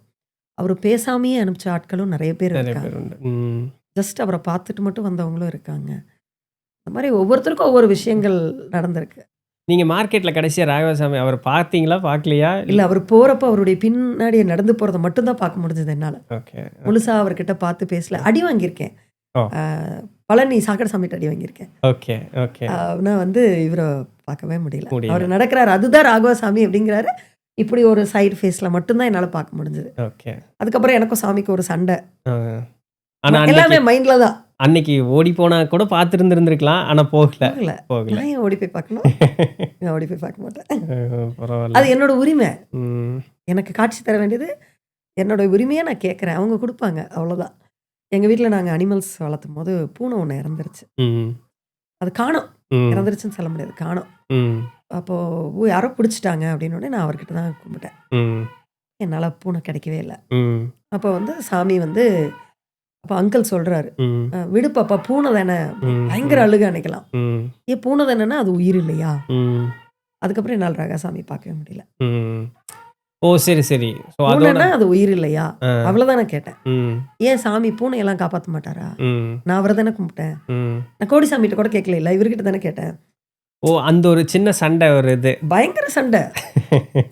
அவர் பேசாமையே அனுப்பிச்ச ஆட்களும் நிறைய பேர் இருக்காங்க. ஜஸ்ட் அவரை பார்த்துட்டு மட்டும் வந்தவங்களும் இருக்காங்க. இந்த மாதிரி ஒவ்வொருத்தருக்கும் ஒவ்வொரு விஷயங்கள் நடந்திருக்கு. நீங்கள் மார்க்கெட்டில் கடைசியாக ராகவசாமி அவர் பார்த்தீங்களா பார்க்கலையா? இல்லை, அவர் போகிறப்ப அவருடைய பின்னாடியே நடந்து போகிறத மட்டும்தான் பார்க்க முடிஞ்சது என்னால். முழுசாக அவர்கிட்ட பார்த்து பேசல. அடி வாங்கியிருக்கேன், பழனி சாக்கடை சாமிட்டு அடி வாங்கியிருக்கேன். ஆனால் வந்து இவரை பார்க்கவே முடியல. அவர் நடக்கிறாரு, அதுதான் ராகவசாமி அப்படிங்கிறாரு. இப்படி ஒரு சைடு ஃபேஸில் மட்டும்தான் என்னால் பார்க்க முடிஞ்சது. அதுக்கப்புறம் எனக்கும் சாமிக்கு ஒரு சண்டை. ஆனால் எல்லாமே மைண்டில் தான். அன்னைக்கு ஓடி போனா கூட பார்த்துருந்துருந்துருக்கலாம், ஆனால் போகல. நான் ஏன் ஓடி போய் பார்க்கணும்? நான் ஓடி போய் பார்க்க மாட்டேன். அது என்னோட உரிமை. எனக்கு காட்சி தர வேண்டியது என்னோட உரிமையை நான் கேட்குறேன், அவங்க கொடுப்பாங்க, அவ்வளோதான். எங்கள் வீட்டில் நாங்கள் அனிமல்ஸ் வளர்த்தும் போது பூனை ஒன்று இறந்துருச்சு. அது காணோம், இறந்துருச்சுன்னு சொல்ல முடியாது, காணோம். அப்போது யாரோ பிடிச்சிட்டாங்க அப்படின்னோடனே நான் அவர்கிட்ட தான் கும்பிட்டேன். என்னால் பூனை கிடைக்கவே இல்லை. அப்போ வந்து சாமி வந்து அப்போ அங்கிள் சொல்கிறாரு, விடு பாப்பா, பூனை தானே, பயங்கர அழுக அன்னைக்கலாம். ஏன் பூனை தானேன்னா அது உயிர் இல்லையா? அதுக்கப்புறம் என்னால் ராகசாமி பார்க்கவே முடியல. ஓ சரி சரி. பூனைன்னா அது உயிர் இல்லையா, அவ்வளோதான் நான் கேட்டேன். ஏன் சாமி பூனையெல்லாம் காப்பாற்ற மாட்டாரா? நான் அவரை தானே கும்பிட்டேன். நான் கோடிசாமிகிட்ட கூட கேட்கல, இல்லை இவர்கிட்ட தானே கேட்டேன். ஓ, அந்த ஒரு சின்ன சண்டை வருது, பயங்கர சண்டை.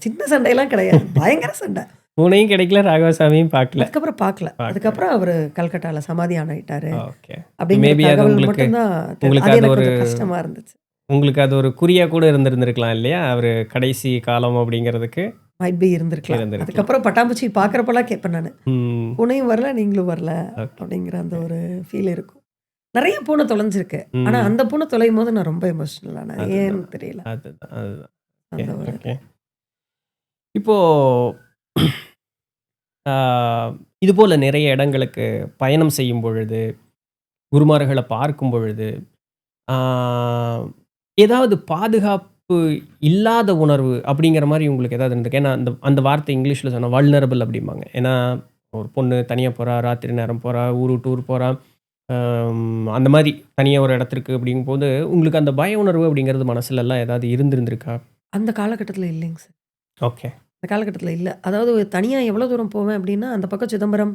சின்ன சண்டையெல்லாம் கிடையாது, பயங்கர சண்டை. பூனையும் கிடைக்கல, ராகவசாமியும் பார்க்கல. அதுக்கப்புறம் பார்க்கல. அதுக்கப்புறம் அவர் கல்கட்டாவில் சமாதி ஆனாயிட்டாரு. மேபி அது உங்களுக்கு ஒரு கஷ்டமா இருந்துச்சு. உங்களுக்கு அது ஒரு குறியா கூட இருந்திருக்கலாம் இல்லையா, அவர் கடைசி காலம் அப்படிங்கிறதுக்கு மைட் பி இருந்திருக்கலாம். அதுக்கப்புறம் பட்டாம்பூச்சி பார்க்குறப்பெல்லாம் கேட்பேன் நான், பூனையும் வரல நீங்களும் வரல அப்படிங்கிற அந்த ஒரு ஃபீல் இருக்கும். நிறைய பூனை தொலைஞ்சிருக்கு, ஆனால் அந்த பூனை தொலையும் போது நான் ரொம்ப எமோஷனல் ஆனேன், ஏன்னு தெரியல. அதுதான். இப்போ இதுபோல் நிறைய இடங்களுக்கு பயணம் செய்யும் பொழுது, குருமார்களை பார்க்கும் பொழுது, ஏதாவது பாதுகாப்பு இல்லாத உணர்வு அப்படிங்கிற மாதிரி உங்களுக்கு ஏதாவது இருந்திருக்கு? ஏன்னா அந்த வார்த்தை இங்கிலீஷில் சொன்னால் வல்னரபிள் அப்படிம்பாங்க. ஏன்னா ஒரு பொண்ணு தனியாக போகிறா, ராத்திரி நேரம் போகிறா, ஊர் டூர் போகிறா, அந்த மாதிரி தனியாக ஒரு இடத்துக்கு அப்படிங்கும்போது உங்களுக்கு அந்த பய உணர்வு அப்படிங்கிறது மனசுலலாம் ஏதாவது இருந்திருந்திருக்கா? அந்த காலகட்டத்தில் இல்லைங்க சார். ஓகே. அந்த காலகட்டத்தில் இல்லை. அதாவது தனியாக எவ்வளோ தூரம் போவேன் அப்படின்னா, அந்த பக்கம் சிதம்பரம்,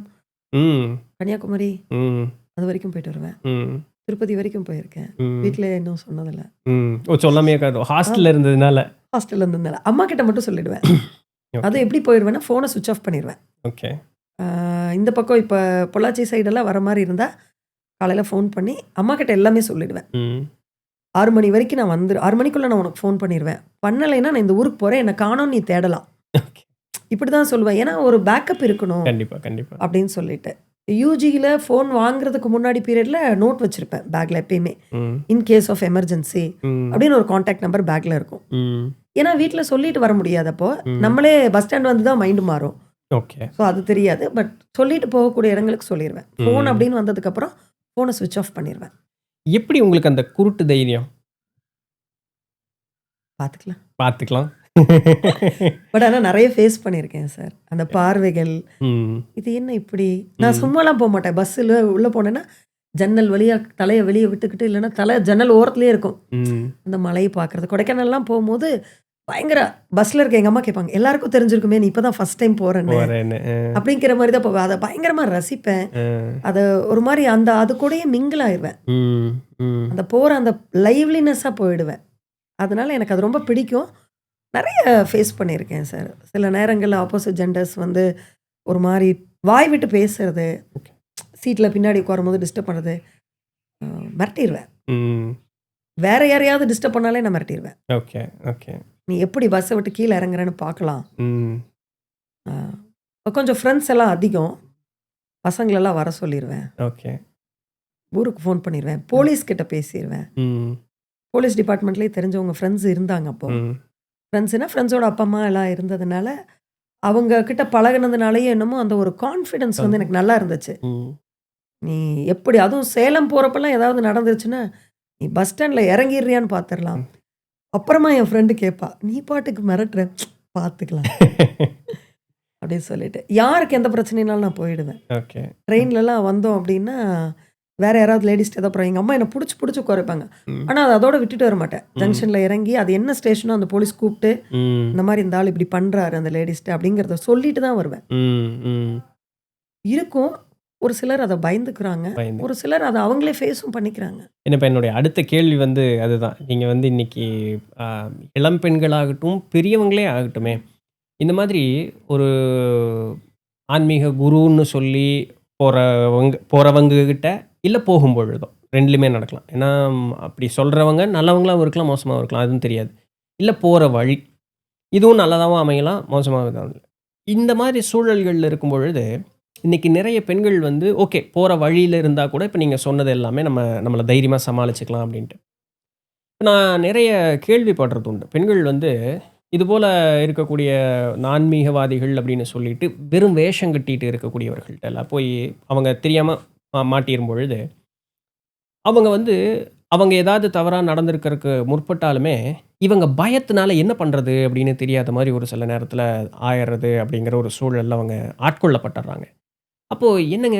கன்னியாகுமரி அது வரைக்கும் போயிட்டு வருவேன். திருப்பதி வரைக்கும் போயிருக்கேன். வீட்டில் இன்னும் சொன்னதில்லை. சொல்லாமே ஹாஸ்டலில் இருந்ததுனால. ஹாஸ்டலில் இருந்ததுனால அம்மா கிட்ட மட்டும் சொல்லிடுவேன். அது எப்படி போயிடுவேன்னா, ஃபோனை சுவிட்ச் ஆஃப் பண்ணிடுவேன். ஓகே. இந்த பக்கம் இப்போ பொள்ளாச்சி சைடெல்லாம் வர மாதிரி இருந்தால் காலையில் ஃபோன் பண்ணி அம்மா கிட்ட எல்லாமே சொல்லிடுவேன். 6 மணி வரைக்கும் நான் 6 மணிக்குள்ளே நான் உனக்கு ஃபோன் பண்ணிடுவேன். பண்ணலைன்னா நான் இந்த ஊருக்கு போகிறேன், என்னை காணோம், நீ தேடலாம். இப்படி தான் சொல்லுவேன். ஏன்னா ஒரு பேக்கப் இருக்கணும் அப்படின்னு சொல்லிட்டு. யூஜியில் ஃபோன் வாங்குறதுக்கு முன்னாடி பீரியடில் நோட் வச்சுருப்பேன் பேக்கில் எப்பயுமே. இன் கேஸ் ஆஃப் எமர்ஜென்சி அப்படின்னு ஒரு கான்டாக்ட் நம்பர் பேக்கில் இருக்கும். ஏன்னா வீட்டில் சொல்லிட்டு வர முடியாதப்போ நம்மளே பஸ் ஸ்டாண்ட் வந்து தான் மைண்டு மாறும். ஓகே. ஸோ அது தெரியாது. பட் சொல்லிட்டு போகக்கூடிய இடங்களுக்கு சொல்லிடுவேன். ஃபோன் அப்படின்னு வந்ததுக்கப்புறம் ஃபோனை சுவிட்ச் ஆஃப் பண்ணிடுவேன். எப்படி உங்களுக்கு அந்த குருட்டு தைரியம்? பார்த்துக்கலாம். பட் ஆனால் நிறைய ஃபேஸ் பண்ணியிருக்கேன் சார். அந்த பார்வைகள், இது என்ன இப்படி, நான் சும்மாலாம் போக மாட்டேன். பஸ்ஸில் உள்ளே போனேன்னா ஜன்னல் வழியாக தலையை வெளியே விட்டுக்கிட்டு, இல்லைன்னா தலை ஜன்னல் ஓரத்துலேயே இருக்கும். அந்த மலையை பார்க்குறது, கொடைக்கானல்லாம் போகும்போது பயங்கர பஸ்ஸில் இருக்க எங்கள் அம்மா கேட்பாங்க, எல்லாருக்கும் தெரிஞ்சிருக்குமே நீ இப்போ தான் ஃபஸ்ட் டைம் போகிறேன்னு அப்படிங்கிற மாதிரி தான் போவேன். அதை பயங்கரமாக ரசிப்பேன். அதை ஒரு மாதிரி அது கூடயே மிங்கிள் ஆயிடுவேன். அந்த போகிற அந்த லைவ்லினஸ்ஸாக போயிடுவேன். அதனால எனக்கு அது ரொம்ப பிடிக்கும். நிறைய ஃபேஸ் பண்ணியிருக்கேன் சார். சில நேரங்களில் ஆப்போசிட் ஜெண்டர்ஸ் வந்து ஒரு மாதிரி வாய் விட்டு பேசுறது, சீட்டில் பின்னாடி உட்காரும் போது டிஸ்டர்ப் பண்ணுறது, மிரட்டிடுவேன். ம். வேற யாரையாவது டிஸ்டர்ப் பண்ணாலே நான் மிரட்டிருவேன். Okay, okay. "நீ எப்படி பஸ்ஸ விட்டு கீழ இறங்குறன்னு பார்க்கலாம்." ம். கொஞ்சம் ஃப்ரெண்ட்ஸ் எல்லாம் அதிகம். பசங்களெல்லாம் வர சொல்லிருவேன். ஓகே. ஊருக்கு ஃபோன் பண்ணிருவேன். போலீஸ் கிட்ட பேசிருவேன். ம். போலீஸ் டிபார்ட்மெண்ட்லயே தெரிஞ்சவங்க ஃப்ரெண்ட்ஸ் இருந்தாங்க அப்போ. ம். ஃப்ரெண்ட்ஸ்னா ஃப்ரெண்ட்ஸோட அப்பா, அம்மா எல்லாம் இருந்ததுனால, அவங்க கிட்ட பழகுனதுனாலயே என்னமோ அந்த ஒரு கான்ஃபிடன்ஸ் வந்து எனக்கு நல்லா இருந்துச்சு. ம். நீ எப்படி அதுவும் சேலம் போறப்பலாம் ஏதாவது நடந்துருச்சுன்னா, நீ பஸ் ஸ்டாண்ட்ல இறங்கிர்றியான்னு பார்த்துரலாம். அப்புறமா என் ஃப்ரெண்டு கேட்பா, "நீ பாட்டுக்கு மிரட்டுற, பார்த்துக்கலாம்." அப்படின்னு சொல்லிட்டு. யாருக்கு எந்த பிரச்சனைனாலும் நான் போயிடுவேன். ஓகே. ட்ரெயின்லலாம் வந்தோம் அப்படின்னா, வேற யாராவது லேடீஸ்ட்ட ஏதோ அப்புறம் எங்க அம்மா என்ன புடிச்சு புடிச்சு உட்கார வைப்பாங்க. ம். ஆனா அத அதோட விட்டுட்டு வர மாட்டேன். ஜங்ஷன்ல இறங்கி அது என்ன ஸ்டேஷனோ அந்த போலீஸ் கூப்ட்டு, ம். இந்த மாரி இந்த ஆள் இப்படி பண்றாரு அந்த லேடீஸ்ட்ட அப்படிங்கிறத சொல்லிட்டு தான் வருவேன். ம். ம். இருக்கும். ஒரு சிலர் அத பயந்துக்கிறாங்க. பயந்து. ஒரு சிலர் அத அவங்களே ஃபேஸும் பண்ணிக்கிறாங்க. என்ன இப்ப என்னுடைய அடுத்த கேள்வி வந்து அதுதான். நீங்க வந்து இன்னைக்கு அ இளம் பெண்களாகட்டும், பெரியவங்களே ஆகட்டுமே, இந்த மாதிரி ஒரு ஆன்மீக குருன்னு சொல்லி போறவங்க கிட்ட, இல்ல போகும்பொழுதும் 2லயுமே நடக்கலாம். ஏன்னா அப்படி சொல்றவங்க நல்லவங்களாவும் இருக்கலாம், மோசமாவும் இருக்கலாம். அதுவும் தெரியாது. இல்ல போற வழி. இதுவும் நல்லதாவும் அமையலாம், மோசமாவும். இந்த மாதிரி சூழல்கள்ல இருக்கும் பொழுது, இன்னைக்கு நிறைய பெண்கள் வந்து ஓகே போற வழியில இருந்தா கூட, இப்ப நீங்க சொன்னது எல்லாமே நம்மள தைரியமா சமாளிச்சுக்கலாம் அப்படின்ட்டு. நான் நிறைய கேள்விப்படுறது உண்டு. பெண்கள் வந்து இதுபோல இருக்கக்கூடிய ஆன்மீகவாதிகள் அப்படின்னு சொல்லிட்டு, வெறும் வேஷம் கட்டிட்டு இருக்கக்கூடியவர்கள்ட்டலாம் போய் அவங்க தெரியாம மாட்டிரும் பொழுது, அவங்க வந்து அவங்க ஏதாவது தவறா நடந்திருக்கறக்கு முற்பட்டாலுமே, இவங்க பயத்தினால என்ன பண்றது அப்படின்னு தெரியாத மாரி ஒரு சில நேரத்தில ஆயிர்றது அப்படிங்கிற ஒரு சூழல்ல அவங்க ஆட்கொள்ளப்பட்டுர்றாங்க. அப்போ என்னங்க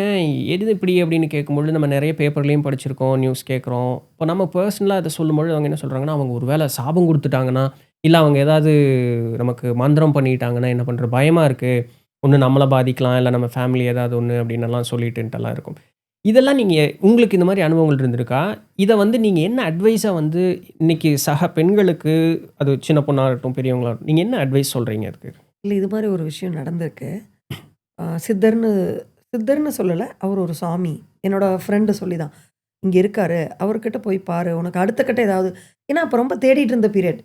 எது இப்படி அப்படின்னு கேட்கும்பொழுது, நம்ம நெறைய பேப்பர்லயும் படிச்சிருக்கோம், நியூஸ் கேட்குறோம். இப்போ நம்ம பெர்சனலா அத சொல்லும்பொழுது அவங்க என்ன சொல்றாங்கன்னா, அவங்க ஒரு வேள சாபம் குடுத்துட்டாங்கன்னா, இல்ல அவங்க ஏதாவது நமக்கு மந்திரம் பண்ணிட்டாங்கன்னா என்ன பண்றது? பயமா இருக்கு. ஒண்ணு நம்மள பாதிக்கலாம், இல்ல நம்ம ஃபேமிலி ஏதாவது ஒண்ணு அப்படின்னெல்லாம் சொல்லிட்டுன்ட்டெல்லாம் இருக்கும். இதெல்லாம் நீங்க உங்களுக்கு இந்த மாரி அனுபவங்கள் இருந்திருக்கா? இத வந்து நீங்க என்ன அட்வைஸா வந்து இன்னைக்கு சக பெண்களுக்கு, அது சின்ன பொண்ணாகட்டும், பெரியவங்களாகட்டும், நீங்க என்ன அட்வைஸ் சொல்றீங்க அதுக்கு? இல்ல இது மாரி ஒரு விஷயம் நடந்திருக்கு. சித்தர்ன்னு சித்தர்ன்னு சொல்லல. அவர் ஒரு சாமி. என்னோட ஃப்ரெண்டு சொல்லி தான். "இங்க இருக்காரு. அவர்கிட்ட போய் பாரு. உனக்கு அடுத்த கட்ட ஏதாவது." ஏன்னா அப்ப ரொம்ப தேடிட்டு இருந்த பீரியட்.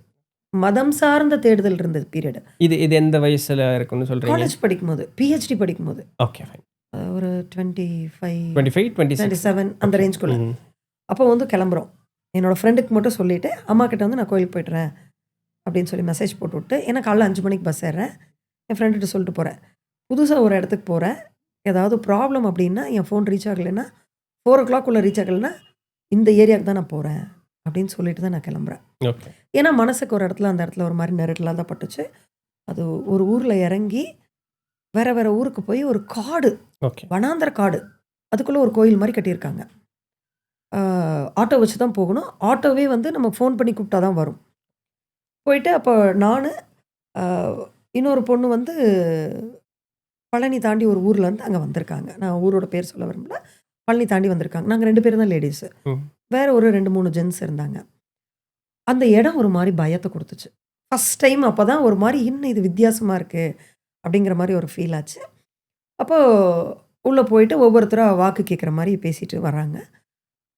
மதம் சார்ந்த தேடுதல் இருந்த பீரியட். இது இது எந்த வயசுல இருக்குன்னு சொல்றீங்க? காலேஜ் படிக்கும்போது, பிஹெச்டி படிக்கும்போது. Okay fine. ஒரு 25, 25, 26. 27 அந்த ஓகே. ரேஞ்சுக்குள்ள. ம். அப்போ வந்து கிளம்புறோம். என்னோட ஃப்ரெண்டுக்கு மட்டும் சொல்லிட்டு, அம்மா கிட்ட வந்து நான் கோயிலுக்கு போயிட்டுறேன் அப்படின்னு சொல்லி மெசேஜ் போட்டுவிட்டு, ஏன்னா காலைல 5 மணிக்கு பஸ் ஏறுறேன். என் ஃப்ரெண்டுட்ட சொல்லிட்டு போறேன். புதுசா ஒரு இடத்துக்கு போறேன். ஏதாவது ப்ராப்ளம் அப்படின்னா, என் ஃபோன் ரீச் ஆகலைன்னா, 4:00 ரீச் ஆகலைன்னா, இந்த ஏரியாவுக்கு தான் நான் போறேன் அப்படின்னு சொல்லிட்டு தான் நான் கிளம்புறேன். ஓகே. ஏன்னா மனசுக்கு ஒரு இடத்துல அந்த இடத்துல ஒரு மாரி நெருடலா தான் பட்டுச்சு. அது ஒரு ஊர்ல இறங்கி, வேற வேற ஊருக்கு போய் ஒரு காடு, ஓகே. வனாந்தர காடு. அதுக்குள்ள ஒரு கோயில் மாரி கட்டியிருக்காங்க. ஆட்டோ வச்சு தான் போகணும். ஆட்டோவே வந்து நம்ம ஃபோன் பண்ணி கூப்பிட்டா தான் வரும். போயிட்டு அப்போ நானு, அ இன்னொரு பொண்ணு வந்து பழனி தாண்டி ஒரு ஊர்லேருந்து அங்க வந்திருக்காங்க. நான் ஊரோட பேர் சொல்ல விரும்பல. பழனி தாண்டி வந்திருக்காங்க. நாங்க 2 பேரும் தான் லேடீஸு. ம். வேற ஒரு 2, 3 ஜென்ட்ஸ் இருந்தாங்க. அந்த இடம் ஒரு மாரி பயத்த குடுத்துச்சு. ஃபர்ஸ்ட் டைம் அப்பதான் ஒரு மாரி என்ன இது வித்தியாசமா இருக்கு, அப்படிங்கிற மாரி ஒரு ஃபீல் ஆச்சு. அப்போ உள்ள போயிட்டு ஒவ்வொருத்தரா வாக்கு கேட்குற மாரி பேசிட்டு வர்றாங்க.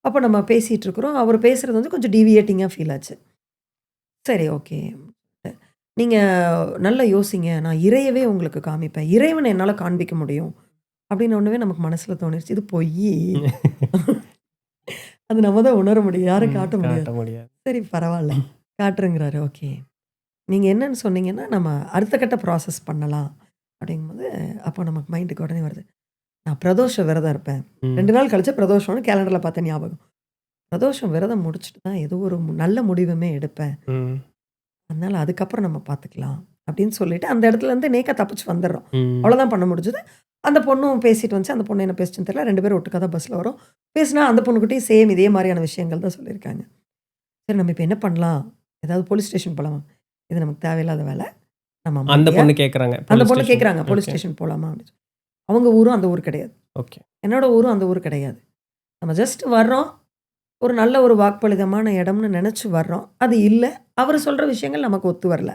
அப்போ நம்ம பேசிட்டு இருக்கிறோம். அவர் பேசுறது வந்து கொஞ்சம் டீவியேட்டிங்கா ஃபீல் ஆச்சு. சரி ஓகே. நீங்க நல்லா யோசிங்க. நான் இறையவே உங்களுக்கு காமிப்பேன். இறைவன என்னால காண்பிக்க முடியும். அப்படின்னு ஒண்ணவே நமக்கு மனசுல தோணிருச்சு. இது பொய்யி. அது நம்ம தான் உணர முடியும். யாரும் காட்ட முடியாது. காட்ட முடியாது. சரி பரவால்ல. காட்டுறேங்கிறாரு. ஓகே. நீங்க என்னன்னு சொன்னீங்கன்னா, நம்ம அடுத்த கட்ட ப்ராசஸ் பண்ணலாம். அப்படிங்கும்போது, அப்போ நமக்கு மைண்டுக்கு உடனே வருது. நான் பிரதோஷ விரதம் இருப்பேன். ம். 2 நாள் கழிச்சு பிரதோஷம்னு கேலண்டர்ல பார்த்த ஞாபகம். பிரதோஷம் விரதம் முடிச்சுட்டு தான் ஏதோ ஒரு நல்ல முடிவுமே எடுப்பேன். ம். அதனால அதுக்கப்புறம் நம்ம பார்த்துக்கலாம். அப்படின்னு சொல்லிட்டு அந்த இடத்துலேருந்து நேக்கா தப்பிச்சு வந்துடுறோம். ம். அவ்வளோதான் பண்ண முடிஞ்சது. அந்த பொண்ணும் பேசிட்டு வந்துச்சு. அந்த பொண்ணு என்ன பேசுச்சுன்னு தெரியல. 2 பேரும் ஒட்டுக்கா தான் பஸ்ல வரோம். பேசினா அந்த பொண்ணுகிட்டயும் சேம் இதே மாரியான விஷயங்கள் தான் சொல்லியிருக்காங்க. சரி நம்ம இப்ப என்ன பண்ணலாம்? ஏதாவது போலீஸ் ஸ்டேஷன் போலாமா? இது நமக்கு தேவையில்லாத வேலை. நம்ம அந்த அமைதியா பொண்ணு கேட்குறாங்க. அந்த போலீஸ் பொண்ணு ஸ்டேஷன். கேட்குறாங்க. Police okay. ஸ்டேஷன் போலாமா? அப்படின்னு. அவங்க ஊரும் அந்த ஊர் கிடையாது. ஓகே. என்னோட ஊரும் அந்த ஊர் கிடையாது. நம்ம ஜஸ்ட் வர்றோம். ஒரு நல்ல ஒரு வாக்குப்பளிதமான இடம்னு நெனச்சு வர்றோம். அது இல்ல. அவரு சொல்ற விஷயங்கள் நமக்கு ஒத்து வரல.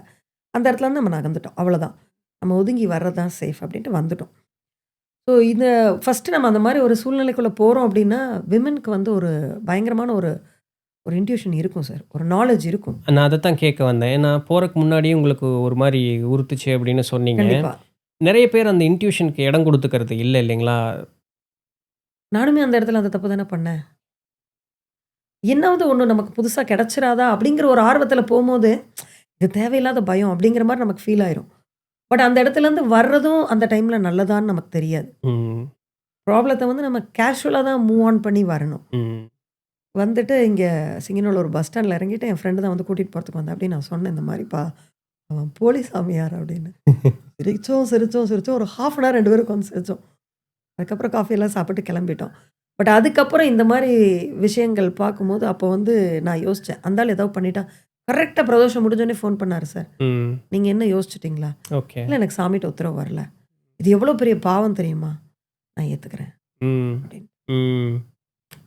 அந்த இடத்துலருந்து நம்ம நகர்ந்துட்டோம். அவ்வளோதான். நம்ம ஒதுங்கி வர்றது தான் சேஃப் அப்படின்ட்டு வந்துட்டோம். ஸோ இந்த ஃபர்ஸ்ட்டு நம்ம அந்த மாரி ஒரு சூழ்நிலைக்குள்ள போறோம் அப்படின்னா, விமென்க்கு வந்து ஒரு பயங்கரமான ஒரு ஒரு இன்ட்யூஷன் இருக்கும் சார். ஒரு நாலேட்ஜ் இருக்கும். நான் அதைத்தான் கேட்க வந்தேன். ஏன்னா போறக்கு முன்னாடியே உங்களுக்கு ஒரு மாதிரி உறுத்துச்சு அப்படின்னு சொன்னீங்க. கண்டிப்பா. நிறைய பேர் அந்த இன்ட்யூஷனுக்கு இடம் கொடுத்துக்கிறது இல்லை இல்லைங்களா? நானுமே அந்த இடத்துல அந்த தப்பு தானே பண்ணேன். என்னாவது ஒண்ணு நமக்கு புதுசா கிடைச்சிராதா அப்படிங்கிற ஒரு ஆர்வத்துல போம்போது, இது தேவையில்லாத பயம் அப்படிங்கிற மாரி நமக்கு ஃபீல் ஆயிரும். பட் அந்த இடத்துலருந்து வர்றதும் அந்த டைம்ல நல்லதான்னு நமக்கு தெரியாது. ம். ப்ராப்ளத்த வந்து நம்ம கேஷுவலா தான் மூவ் ஆன் பண்ணி வரணும். ம். வந்துட்டு இங்க சிங்கனூர்ல ஒரு பஸ் ஸ்டாண்ட்ல இறங்கிட்டு என் ஃப்ரெண்ட் தான் வந்து கூட்டிட்டு போறதுக்கு வந்தா. அப்படின்னு நான் சொன்னேன், இந்த மாரிப்பா அவன் போலி சாமியார் அப்படின்னு. சிரிச்சோம். ஒரு 1/2 அன் ஹவர் 2 பேரும் உட்காந்து சிரிச்சோம். அதுக்கப்புறம் காஃபி எல்லாம் சாப்பிட்டு கிளம்பிட்டோம். பட் அதுக்கப்புறம் இந்த மாரி விஷயங்கள் பார்க்கும்போது, அப்போ வந்து நான் யோசிச்சேன். அந்த ஆள் ஏதாவது பண்ணிட்டா கரெக்ட்டா பிரதோஷம் முடிஞ்சோனே ஃபோன் பண்ணாரு சார். ம். நீங்க என்ன யோசிச்சுட்டீங்களா? ஓகே. இல்ல எனக்கு சாமிட்ட உத்தரவு வரல. இது எவ்வளோ பெரிய பாவம் தெரியுமா? நான் ஏத்துக்கிறேன் ம். அப்படின்னு. ம்.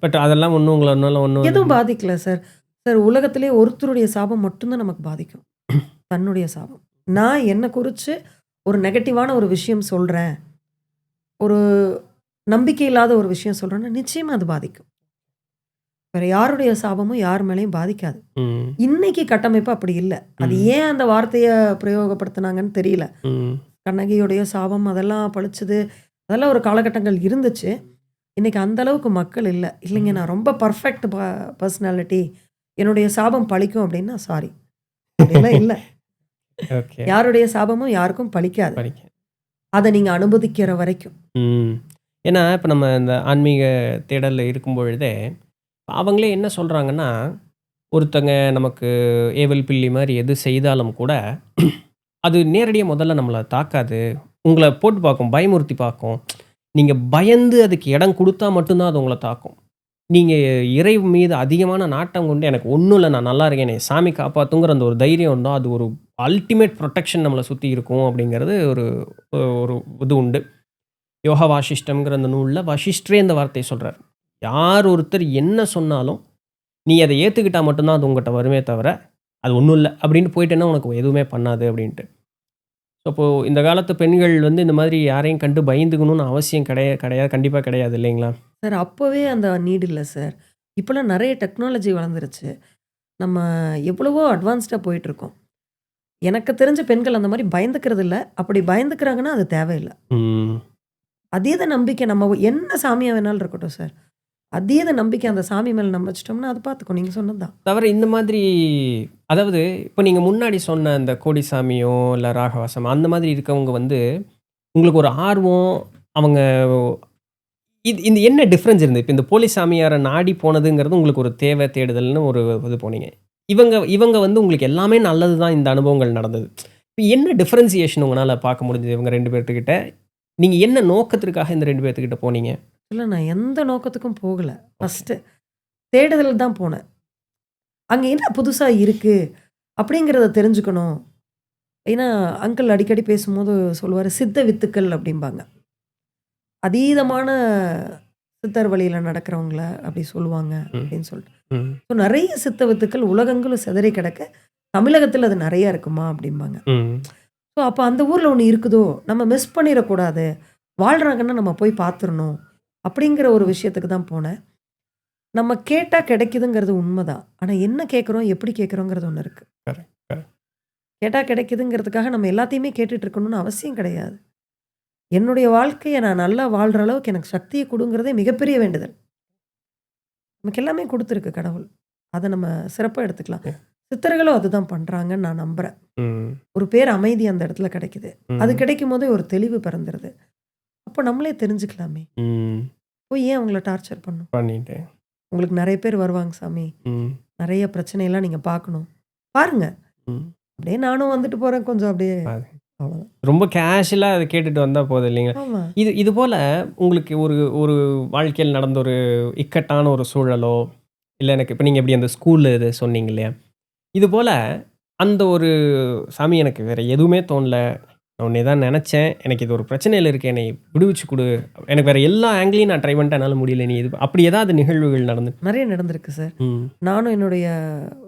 பட் அதெல்லாம் ஒண்ணும் உங்களால ஒண்ணும் எதுவும் பாதிக்கல சார். சார் உலகத்திலேயே ஒருத்தருடைய சாபம் மட்டும் தான் நமக்கு பாதிக்கும். தன்னுடைய சாபம். நான் என்ன குறிச்சு ஒரு நெகட்டிவான ஒரு விஷயம் சொல்றேன். ஒரு நம்பிக்கை இல்லாத ஒரு விஷயம் சொல்றேன்னா, நிச்சயமா அது பாதிக்கும். வேற யாருடைய சாபமும் யார் மேலயும் பாதிக்காது. ம். இன்னைக்கு கட்டமைப்பு அப்படி இல்ல. அது ம். ஏன் அந்த வார்த்தைய பிரயோகப்படுத்துனாங்கன்னு தெரியல. ம். கண்ணகியுடைய சாபம் அதெல்லாம் பளிச்சுது. அதெல்லாம் ஒரு காலகட்டங்கள் இருந்துச்சு. இன்னைக்கு அந்த அளவுக்கு மக்கள் இல்ல. இல்லைங்க நான் ரொம்ப பெர்ஃபெக்ட் பர்சனாலிட்டி. என்னுடைய சாபம் பளிக்கும் அப்படின்னா, சாரி. அப்படிலாம் இல்ல. ஓகே. யாருடைய சாபமும் யாருக்கும் பளிக்காது. படிக்க. அத நீங்க அனுமதிக்கிற வரைக்கும். ம். ஏன்னா, இப்ப நம்ம இந்த ஆன்மீக தேடல்ல இருக்கும் பொழுதே, அவங்களே என்ன சொல்றாங்கன்னா, ஒருத்தங்க நமக்கு ஏவல் பில்லி மாரி எது செய்தாலும் கூட, அது நேரடியா முதல்ல நம்மள தாக்காது. உங்கள போட்டு பார்க்கும், பயமுறுத்தி பார்க்கும். நீங்க பயந்து அதுக்கு இடம் குடுத்தா மட்டும் தான் அது உங்கள தாக்கும். நீங்க இறை மீது அதிகமான நாட்டம் கொண்டு, எனக்கு ஒண்ணும் இல்ல நான் நல்லா இருக்கேன். என்னைய சாமி காப்பாத்துங்கிற அந்த ஒரு தைரியம் இருந்தா, அது ஒரு அல்டிமேட் புரொடெக்ஷன் நம்மள சுத்தி இருக்கும் அப்படிங்கிறது ஒரு ஒரு இது உண்டு. யோகா வாசிஷ்டம்ங்கிற அந்த நூல்ல வசிஷ்டரே இந்த வார்த்தைய சொல்றாரு. யார் ஒருத்தர் என்ன சொன்னாலும், நீ அத ஏத்துக்கிட்டா மட்டும் தான் அது உங்கிட்ட வருமே தவிர, அது ஒண்ணும் இல்ல அப்படின்னு போயிட்டேன்னா உனக்கு எதுவுமே பண்ணாது அப்படின்ட்டு. அப்போ இந்த காலத்து பெண்கள் வந்து இந்த மாதிரி யாரையும் கண்டு பயந்துக்கணும்னு அவசியம் கிடையாது. கண்டிப்பா கிடையாது இல்லைங்களா? சார் அப்பவே அந்த நீட் இல்ல சார். இப்பலாம் நெறைய டெக்னாலஜி வளர்ந்துருச்சு. நம்ம எவ்வளவோ அட்வான்ஸ்டா போயிட்டுருக்கோம். எனக்கு தெரிஞ்ச பெண்கள் அந்த மாரி பயந்துக்கிறது இல்ல. அப்படி பயந்துக்கிறாங்கன்னா அது தேவையில்ல. ம். அதீத நம்பிக்கை நம்ம என்ன சாமியா வேணாலும் இருக்கட்டும் சார். அதீத நம்பிக்கை அந்த சாமி மேல நம்ம வச்சுட்டோம்னா, அது பார்த்துக்கும். நீங்க சொன்னது தான். தவிர இந்த மாதிரி அதாவது இப்ப நீங்க முன்னாடி சொன்ன அந்த கோடிசாமியோ, இல்ல ராகவாசம் அந்த மாதிரி இருக்கவங்க வந்து, உங்களுக்கு ஒரு ஆர்வம், அவங்க இந்த என்ன டிஃபரன்ஸ் இருந்தது? இப்ப இந்த போலி சாமியார நாடி போனதுங்கிறது உங்களுக்கு ஒரு தேவை, தேடுதல்னு ஒரு இது போனீங்க. இவங்க இவங்க வந்து உங்களுக்கு எல்லாமே நல்லது தான் இந்த அனுபவங்கள் நடந்தது. இப்ப என்ன டிஃபரன்சியேஷன் உங்கனால பார்க்க முடிஞ்சது இவங்க 2 பேத்துக்கிட்ட? நீங்க என்ன நோக்கத்திற்காக இந்த 2 பேத்துக்கிட்ட போனீங்க? இல்ல நான் எந்த நோக்கத்துக்கும் போகல. ஓகே. ஃபர்ஸ்ட்டு தேடுதல் தான் போனேன். அங்க என்ன புதுசா இருக்கு? அப்படிங்கிறத தெரிஞ்சுக்கணும். ஏன்னா, அங்கிள் அடிக்கடி பேசும்போது சொல்லுவாரு, "சித்த வித்துக்கள்" அப்படிம்பாங்க. அதீதமான சித்தர் வழியில நடக்கிறவங்கள அப்படி சொல்லுவாங்க ம். அப்படின்னு சொல்லிட்டு. ம். ஸோ நெறைய சித்த வித்துக்கள் உலகெங்கிலும் சிதறி கிடக்க, தமிழகத்தில அது நெறைய இருக்குமா அப்படிம்பாங்க. ம். ஸோ அப்ப அந்த ஊர்ல ஒண்ணு இருக்குதோ, நம்ம மிஸ் பண்ணிறக்கூடாது. வாழ்றாங்கன்னா நம்ம போய் பார்த்துறணும். அப்படிங்கிற ஒரு விஷயத்துக்கு தான் போனேன். நம்ம கேட்டா கிடைக்குதுங்கிறது உண்மதான். ஆனா என்ன கேட்கிறோம், எப்படி கேட்கிறோங்கிறது ஒண்ணு இருக்கு. Correct, correct. கேட்டா கிடைக்குதுங்கிறதுக்காக நம்ம எல்லாத்தையுமே கேட்டுட்டு இருக்கணும்னு அவசியம் கிடையாது. என்னுடைய வாழ்க்கைய நான் நல்லா வாழ்ற அளவுக்கு எனக்கு சக்திய குடுங்கிறதே மிகப்பெரிய வேண்டுதல். நமக்கு எல்லாமே குடுத்துருக்கு கடவுள். அத நம்ம சிறப்பா எடுத்துக்கலாம். சித்தர்களும் அதுதான் பண்றாங்கன்னு நான் நம்புறேன். ம். ஒரு பேர் அமைதி அந்த இடத்துல கிடைக்குது. அது ம். கிடைக்கும்போதே ஒரு தெளிவு பிறந்துருது. அப்போ நம்மளே தெரிஞ்சுக்கலாமே. ம். போய் ஏன் அவங்கள டார்ச்சர் பண்ணணும்? பண்ணிட்டு. உங்களுக்கு நெறைய பேர் வருவாங்க சாமி. ம். நெறைய பிரச்சனையெல்லாம் நீங்க பார்க்கணும். பாருங்க. ம். அப்படியே நானும் வந்துட்டு போறேன் கொஞ்சம் அப்படியே. அது அவ்வளோதான். ரொம்ப கேஷுவலா அத கேட்டுட்டு வந்தா போதும் இல்லைங்களா? ஆமா. இது போல உங்களுக்கு ஒரு ஒரு வாழ்க்கையில் நடந்த ஒரு இக்கட்டான ஒரு சூழலோ, இல்ல எனக்கு இப்ப நீங்க எப்படி அந்த ஸ்கூல்ல இது சொன்னீங்க இல்லையா? இது போல அந்த ஒரு சாமி எனக்கு வேற எதுவுமே தோணல. நான் உன்னைய தான் நெனச்சேன். எனக்கு இது ஒரு பிரச்சனையில இருக்கு. என்னை விடுவிச்சு குடு. எனக்கு வேற எல்லா ஆங்கில்லயும் நான் ட்ரை பண்ணிட்டேன். என்னால முடியல. நீ இது அப்படி ஏதாவது நிகழ்வுகள் நடந்து நெறைய நடந்திருக்கு சார். ம். நானும் என்னுடைய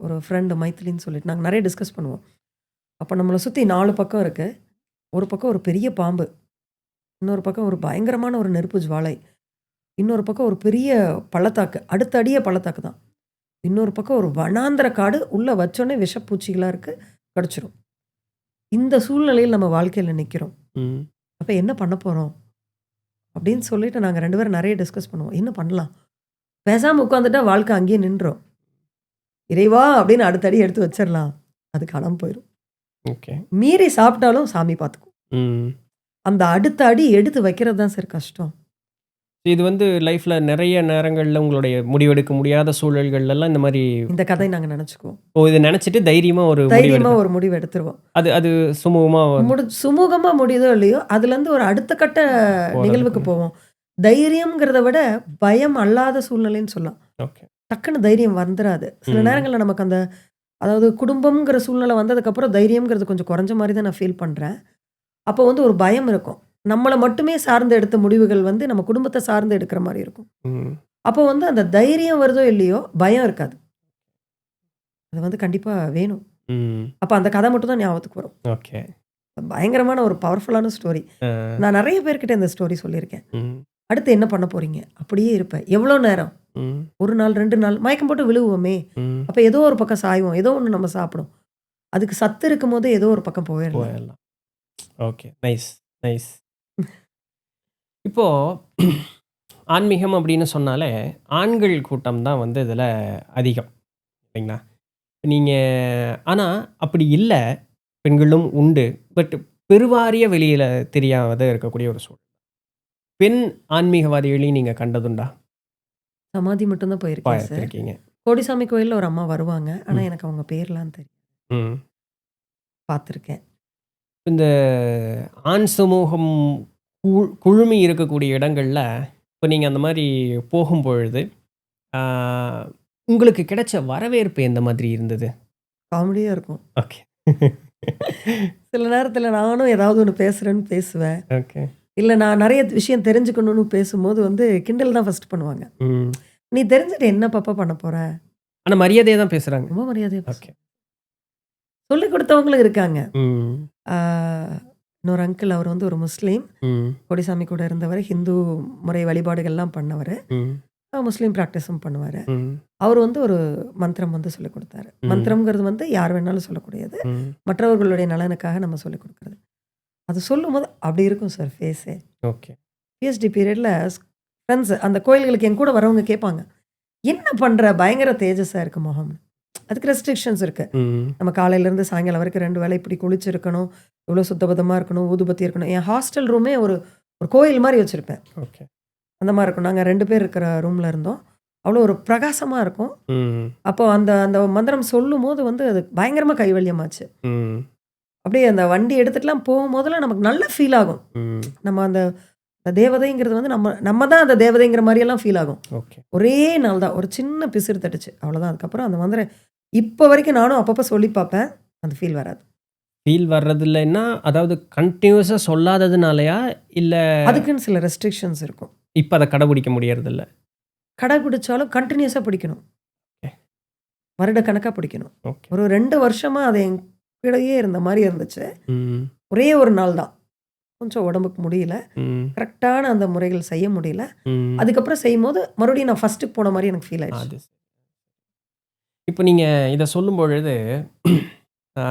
ஒரு ஃப்ரெண்ட் மைதிலின்னு சொல்லிட்டு நாங்க நெறைய டிஸ்கஸ் பண்ணுவோம். அப்ப நம்மள சுத்தி 4 பக்கம் இருக்கு. ஒரு பக்கம் ஒரு பெரிய பாம்பு. இன்னொரு பக்கம் ஒரு பயங்கரமான ஒரு நெருப்பு ஜுவாலை. இன்னொரு பக்கம் ஒரு பெரிய பள்ளத்தாக்கு. அடுத்த அடியே பள்ளத்தாக்கு தான். இன்னொரு பக்கம் ஒரு வனாந்திர காடு, உள்ள வச்சோனே விஷப்பூச்சிகளா இருக்கு, கடிச்சிரும். இந்த சூழ்நிலையில் நம்ம வாழ்க்கையில நிக்கிறோம். ம். அப்ப என்ன பண்ண போறோம்? அப்படின்னு சொல்லிட்டு நாங்க 2 பேரும் நெறைய டிஸ்கஸ் பண்ணுவோம். என்ன பண்ணலாம்? பேசாம உட்காந்துட்டா வாழ்க்கை அங்கேயே நின்றும். இறைவா! அப்படின்னு அடுத்த அடி எடுத்து வச்சிரலாம். அது காணாம போயிரும். ஓகே. மீறி சாப்பிட்டாலும் சாமி பார்த்துக்கும். ம். அந்த அடுத்த அடி எடுத்து வைக்கிறது தான் சார் கஷ்டம். இது வந்து லைஃப்ல நெறைய நேரங்கள்ல உங்களுடைய முடிவெடுக்க முடியாத சூழல்கள்லாம் இந்த மாரி இந்த கதை நாங்க நெனச்சுக்குவோம். இத நெனச்சுட்டு தைரியமா ஒரு முடிவு தைரியமா ஒரு முடிவு எடுத்துருவோம். அது சுமூகமா சுமூகமா முடியுதோ இல்லையோ, அதுலேருந்து ஒரு அடுத்த கட்ட நிகழ்வுக்கு போவோம். தைரியம்ங்கிறத விட பயம் அல்லாத சூழ்நிலைன்னு சொல்லலாம். ஓகே. டக்குன்னு தைரியம் வந்துராது. சில நேரங்கள்ல நமக்கு அந்த அதாவது குடும்பம்ங்கிற சூழ்நிலை வந்ததுக்கப்புறம் தைரியம்ங்கிறது கொஞ்சம் குறைஞ்ச மாரி தான் நான் ஃபீல் பண்றேன். அப்போ வந்து ஒரு பயம் இருக்கும். நம்மள மட்டுமே சார்ந்து எடுத்த முடிவுகள் வந்து நம்ம குடும்பத்த சார்ந்து எடுக்கிற மாரி இருக்கும். ம். அப்போ வந்து அந்த தைரியம் வருதோ இல்லையோ, பயம் இருக்காது. அது வந்து கண்டிப்பா வேணும். ம். அப்ப அந்த கதை மட்டும் தான் ஞாபகத்துக்கு வரும். ஓகே. பயங்கரமான ஒரு பவர்ஃபுல்லான ஸ்டோரி. ஆ. நான் நெறைய பேர்கிட்ட இந்த ஸ்டோரி சொல்லியிருக்கேன். ம். அடுத்து என்ன பண்ண போறீங்க? அப்படியே இருப்பேன். எவ்வளோ நேரம்? ம். 1 நாள், 2 நாள் மயக்கம் போட்டு விழுவுவோமே! ம். அப்ப ஏதோ ஒரு பக்கம் சாய்வோம். ஏதோ ஒண்ணு நம்ம சாப்பிடும். அதுக்கு சத்து இருக்கும்போது ஏதோ ஒரு பக்கம் போயிரலாம். போயிடலாம். ஓகே. Nice, nice. இப்போ ஆன்மீகம் அப்படின்னு சொன்னாலே, ஆண்கள் கூட்டம் தான் வந்து இதில அதிகம். இல்லைங்களா? நீங்க ஆனா அப்படி இல்ல. பெண்களும் உண்டு. பட் பெருவாரிய வெளியில தெரியாத இருக்கக்கூடிய ஒரு சூழல். பெண் ஆன்மீகவாதிகளையும் நீங்க கண்டதுண்டா? சமாதி மட்டும் தான் போயிருக்கேன் சார். பார்த்துருக்கீங்க. கோடிசாமி கோயில்ல ஒரு அம்மா வருவாங்க. ஆனா ம். எனக்கு அவங்க பேர்லாம் தெரியாது. ம். பார்த்துருக்கேன். இந்த ஆண் சமூகம் குழுமி இருக்கக்கூடிய இடங்கள்ல, இப்போ நீங்க அந்த மாரி போகும்பொழுது, ஆ உங்களுக்கு கிடைச்ச வரவேற்பு எந்த மாதிரி இருந்தது? காமெடியா இருக்கும். ஓகே. சில நேரத்துல நானும் ஏதாவது ஒண்ணு பேசுறேன்னு பேசுவேன். ஓகே. இல்ல நான் நெறைய விஷயம் தெரிஞ்சுக்கணும்னு பேசும்போது வந்து கிண்டல் தான் ஃபர்ஸ்ட் பண்ணுவாங்க. ம். "நீ தெரிஞ்சுட்டு என்ன பாப்பா பண்ண போற?" ஆனா மரியாதையா தான் பேசுறாங்க. ரொம்ப மரியாதையா பேசு. ஓகே. சொல்லிக் குடுத்தவங்களும் இருக்காங்க. ம். ஆ இன்னொரு அங்கிள் அவர் வந்து ஒரு முஸ்லீம். ம். கொடிசாமி கூட இருந்தவர். ஹிந்து முறை வழிபாடுகள்லாம் பண்ணவரு. ம். முஸ்லீம் பிராக்டிஸும் பண்ணுவாரு. ம். அவர் வந்து ஒரு மந்திரம் வந்து சொல்லிக் குடுத்தாரு. ம். மந்திரம்ங்கிறது வந்து யார் வேணாலும் சொல்லக்கூடியது. ம். மற்றவர்களுடைய நலனுக்காக நம்ம சொல்லிக் குடுக்குறது. அது சொல்லும்போது அப்படி இருக்கும் சார் ஃபேஸே. ஓகே. பிஎச்டி பீரியட்ல ஃப்ரெண்ட்ஸ் அந்த கோயில்களுக்கு என் கூட வரவங்க கேட்பாங்க. "என்ன பண்ற? பயங்கர தேஜஸா இருக்கு முகம்னு." அதுக்கு ரெஸ்ட்ரிக்ஷன்ஸ் இருக்கு. ம். நம்ம காலையிலேருந்து சாயங்காலம் வரைக்கும் 2 வேளை இப்படி குளிச்சிருக்கணும். இவ்வளோ சுத்தபத்தமா இருக்கணும். ஊதுபத்தி இருக்கணும். என் ஹாஸ்டல் ரூமே ஒரு ஒரு கோயில் மாரி வச்சிருப்பேன். ஓகே. அந்த மாரி இருக்கும். நாங்க 2 பேர் இருக்கிற ரூம்ல இருந்தோம். அவ்வளோ ஒரு பிரகாசமா இருக்கும். ம். அப்போ அந்த அந்த மந்திரம் சொல்லும்போது வந்து அது பயங்கரமா கைவல்யமாச்சு. ம். அப்படியே அந்த வண்டி எடுத்துட்டுலாம் போகும்போதெல்லாம் நமக்கு நல்ல ஃபீல் ஆகும். ம். நம்ம அந்த தேவதைங்கிறது வந்து நம்ம தான் அந்த தேவதைங்கிற மாரியெல்லாம் ஃபீல் ஆகும். ஓகே. ஒரே நாள் தான். ஒரு சின்ன பிசிறு தட்டுச்சு. அவ்வளோதான். அதுக்கப்புறம் அந்த மந்திரம் இப்போ வரைக்கும் நானும் அப்பப்போ சொல்லி பார்ப்பேன். அந்த ஃபீல் வராது. ஃபீல் வர்றதில்லைன்னா, அதாவது கன்டினியூஸா சொல்லாததுனாலயா? இல்ல அதுக்குன்னு சில ரெஸ்ட்ரிக்ஷன்ஸ் இருக்கும். இப்ப அத கடைபிடிக்க முடியறதில்ல? கடைபிடிச்சாலும் கன்டினியூஸா பிடிக்கணும். ஓகே. வருடக்கணக்கா பிடிக்கணும். ஓகே. ஒரு 2 வருஷமா அது என் கூடயே இருந்த மாரி இருந்துச்சு. ம். ஒரே ஒரு நாள் தான். கொஞ்சம் உடம்புக்கு முடியல. ம். கரெக்டான அந்த முறைகள் செய்ய முடியல. ம். அதுக்கப்புறம் செய்யும்போது மறுபடியும் நான் ஃபர்ஸ்ட்டுக்கு போன மாரி எனக்கு ஃபீல் ஆயிடுச்சு. அது சரி. இப்ப நீங்க இத சொல்லும்பொழுது, ஆ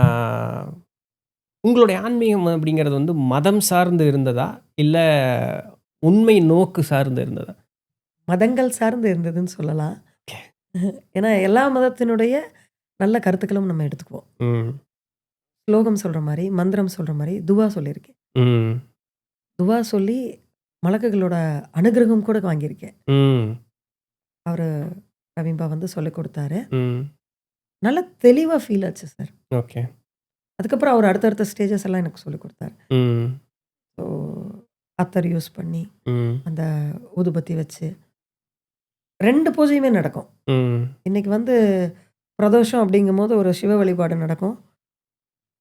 உங்களுடைய ஆன்மீகம் அப்படிங்கிறது வந்து மதம் சார்ந்து இருந்ததா? இல்ல உண்மை நோக்கு சார்ந்து இருந்ததா? மதங்கள் சார்ந்து இருந்ததுன்னு சொல்லலாம். ஏன்னா எல்லா மதத்தினுடைய நல்ல கருத்துக்களும் நம்ம எடுத்துக்குவோம். ம். ஸ்லோகம் சொல்ற மாரி, மந்திரம் சொல்ற மாரி, துவா சொல்லியிருக்கேன். ம். துவா சொல்லி மலக்குகளோட அனுகிரகம் கூட வாங்கியிருக்கேன். ம். அவரு ரவீம்பா வந்து சொல்லிக் குடுத்தாரு. ம். நல்ல தெளிவா ஃபீல் ஆச்சு சார். ஓகே. அதுக்கப்புறம் அவர் அடுத்தடுத்த ஸ்டேஜஸ் எல்லாம் எனக்கு சொல்லிக் குடுத்தாரு. ம். ஸோ அத்தர் யூஸ் பண்ணி, ம். அந்த ஊதுபத்தி வச்சு 2 பூஜையுமே நடக்கும். ம். இன்னைக்கு வந்து பிரதோஷம் அப்படிங்கும்போது ஒரு சிவ வழிபாடு நடக்கும்.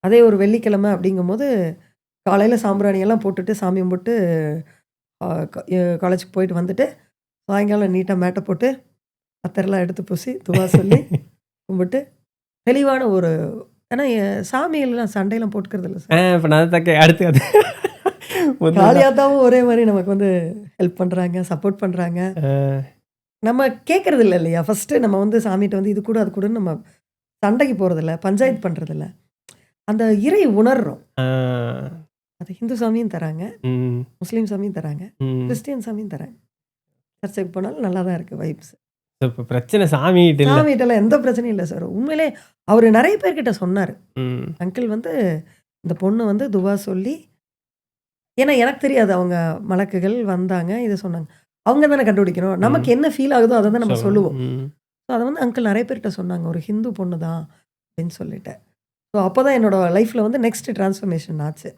அதே ஒரு வெள்ளிக்கிழமை அப்படிங்கும்போது, காலையில சாம்பிராணி எல்லாம் போட்டுட்டு, சாமி கும்பிட்டு அ க காலேஜுக்கு போயிட்டு வந்துட்டு, சாயங்காலம் நீட்டா மேட்ட போட்டு, அத்தர்லாம் எடுத்து பூசி, துவா சொல்லி கும்பிட்டு, தெளிவான ஒரு ஏன்னா சாமிகள்லாம் சண்டைலாம் போட்டுக்கிறது இல்ல சார். இப்ப நான் தான் அடுத்து அது காளியாத்தாவும் ஒரே மாரி நமக்கு வந்து ஹெல்ப் பண்றாங்க, சப்போர்ட் பண்றாங்க. நம்ம கேட்கறது இல்ல இல்லையா? ஃபர்ஸ்ட்டு நம்ம வந்து சாமிட்ட வந்து இது கூட, அது கூடன்னு நம்ம சண்டைக்கு போறதில்ல, பஞ்சாயத்து பண்றதில்ல. அந்த இறை உணர்றோம். ஆ. அது ஹிந்து சாமியும் தராங்க, ம். முஸ்லீம் சாமியும் தராங்க, ம். கிறிஸ்டியன் சாமியும் தராங்க. சர்ச்சுக்கு போனாலும் நல்லா தான் இருக்கு வைப்ஸ். இப்ப பிரச்சனை சாமிகிட்ட இல்ல. சாமிகிட்டலாம் எந்த பிரச்சனையும் இல்ல சார். உண்மையிலே அவரு நெறைய பேர்கிட்ட சொன்னாரு. ம். அங்கிள் வந்து இந்த பொண்ணு வந்து துவா சொல்லி ஏன்னா எனக்கு தெரியாது அவங்க மலக்குகள் வந்தாங்க, இத சொன்னாங்க. அவங்க தானே கண்டுபிடிக்கணும். நமக்கு என்ன ஃபீல் ஆகுதோ அத தான் நம்ம சொல்லுவோம். ம். ஸோ அத வந்து அங்கிள் நெறைய பேர்ட்ட சொன்னாங்க. ஒரு ஹிந்து பொண்ணு தான் அப்படின்னு சொல்லிட்டு. ஸோ அப்பதான் என்னோட லைஃப்ல வந்து நெக்ஸ்ட் டிரான்ஸ்ஃபர்மேஷன் ஆச்சு.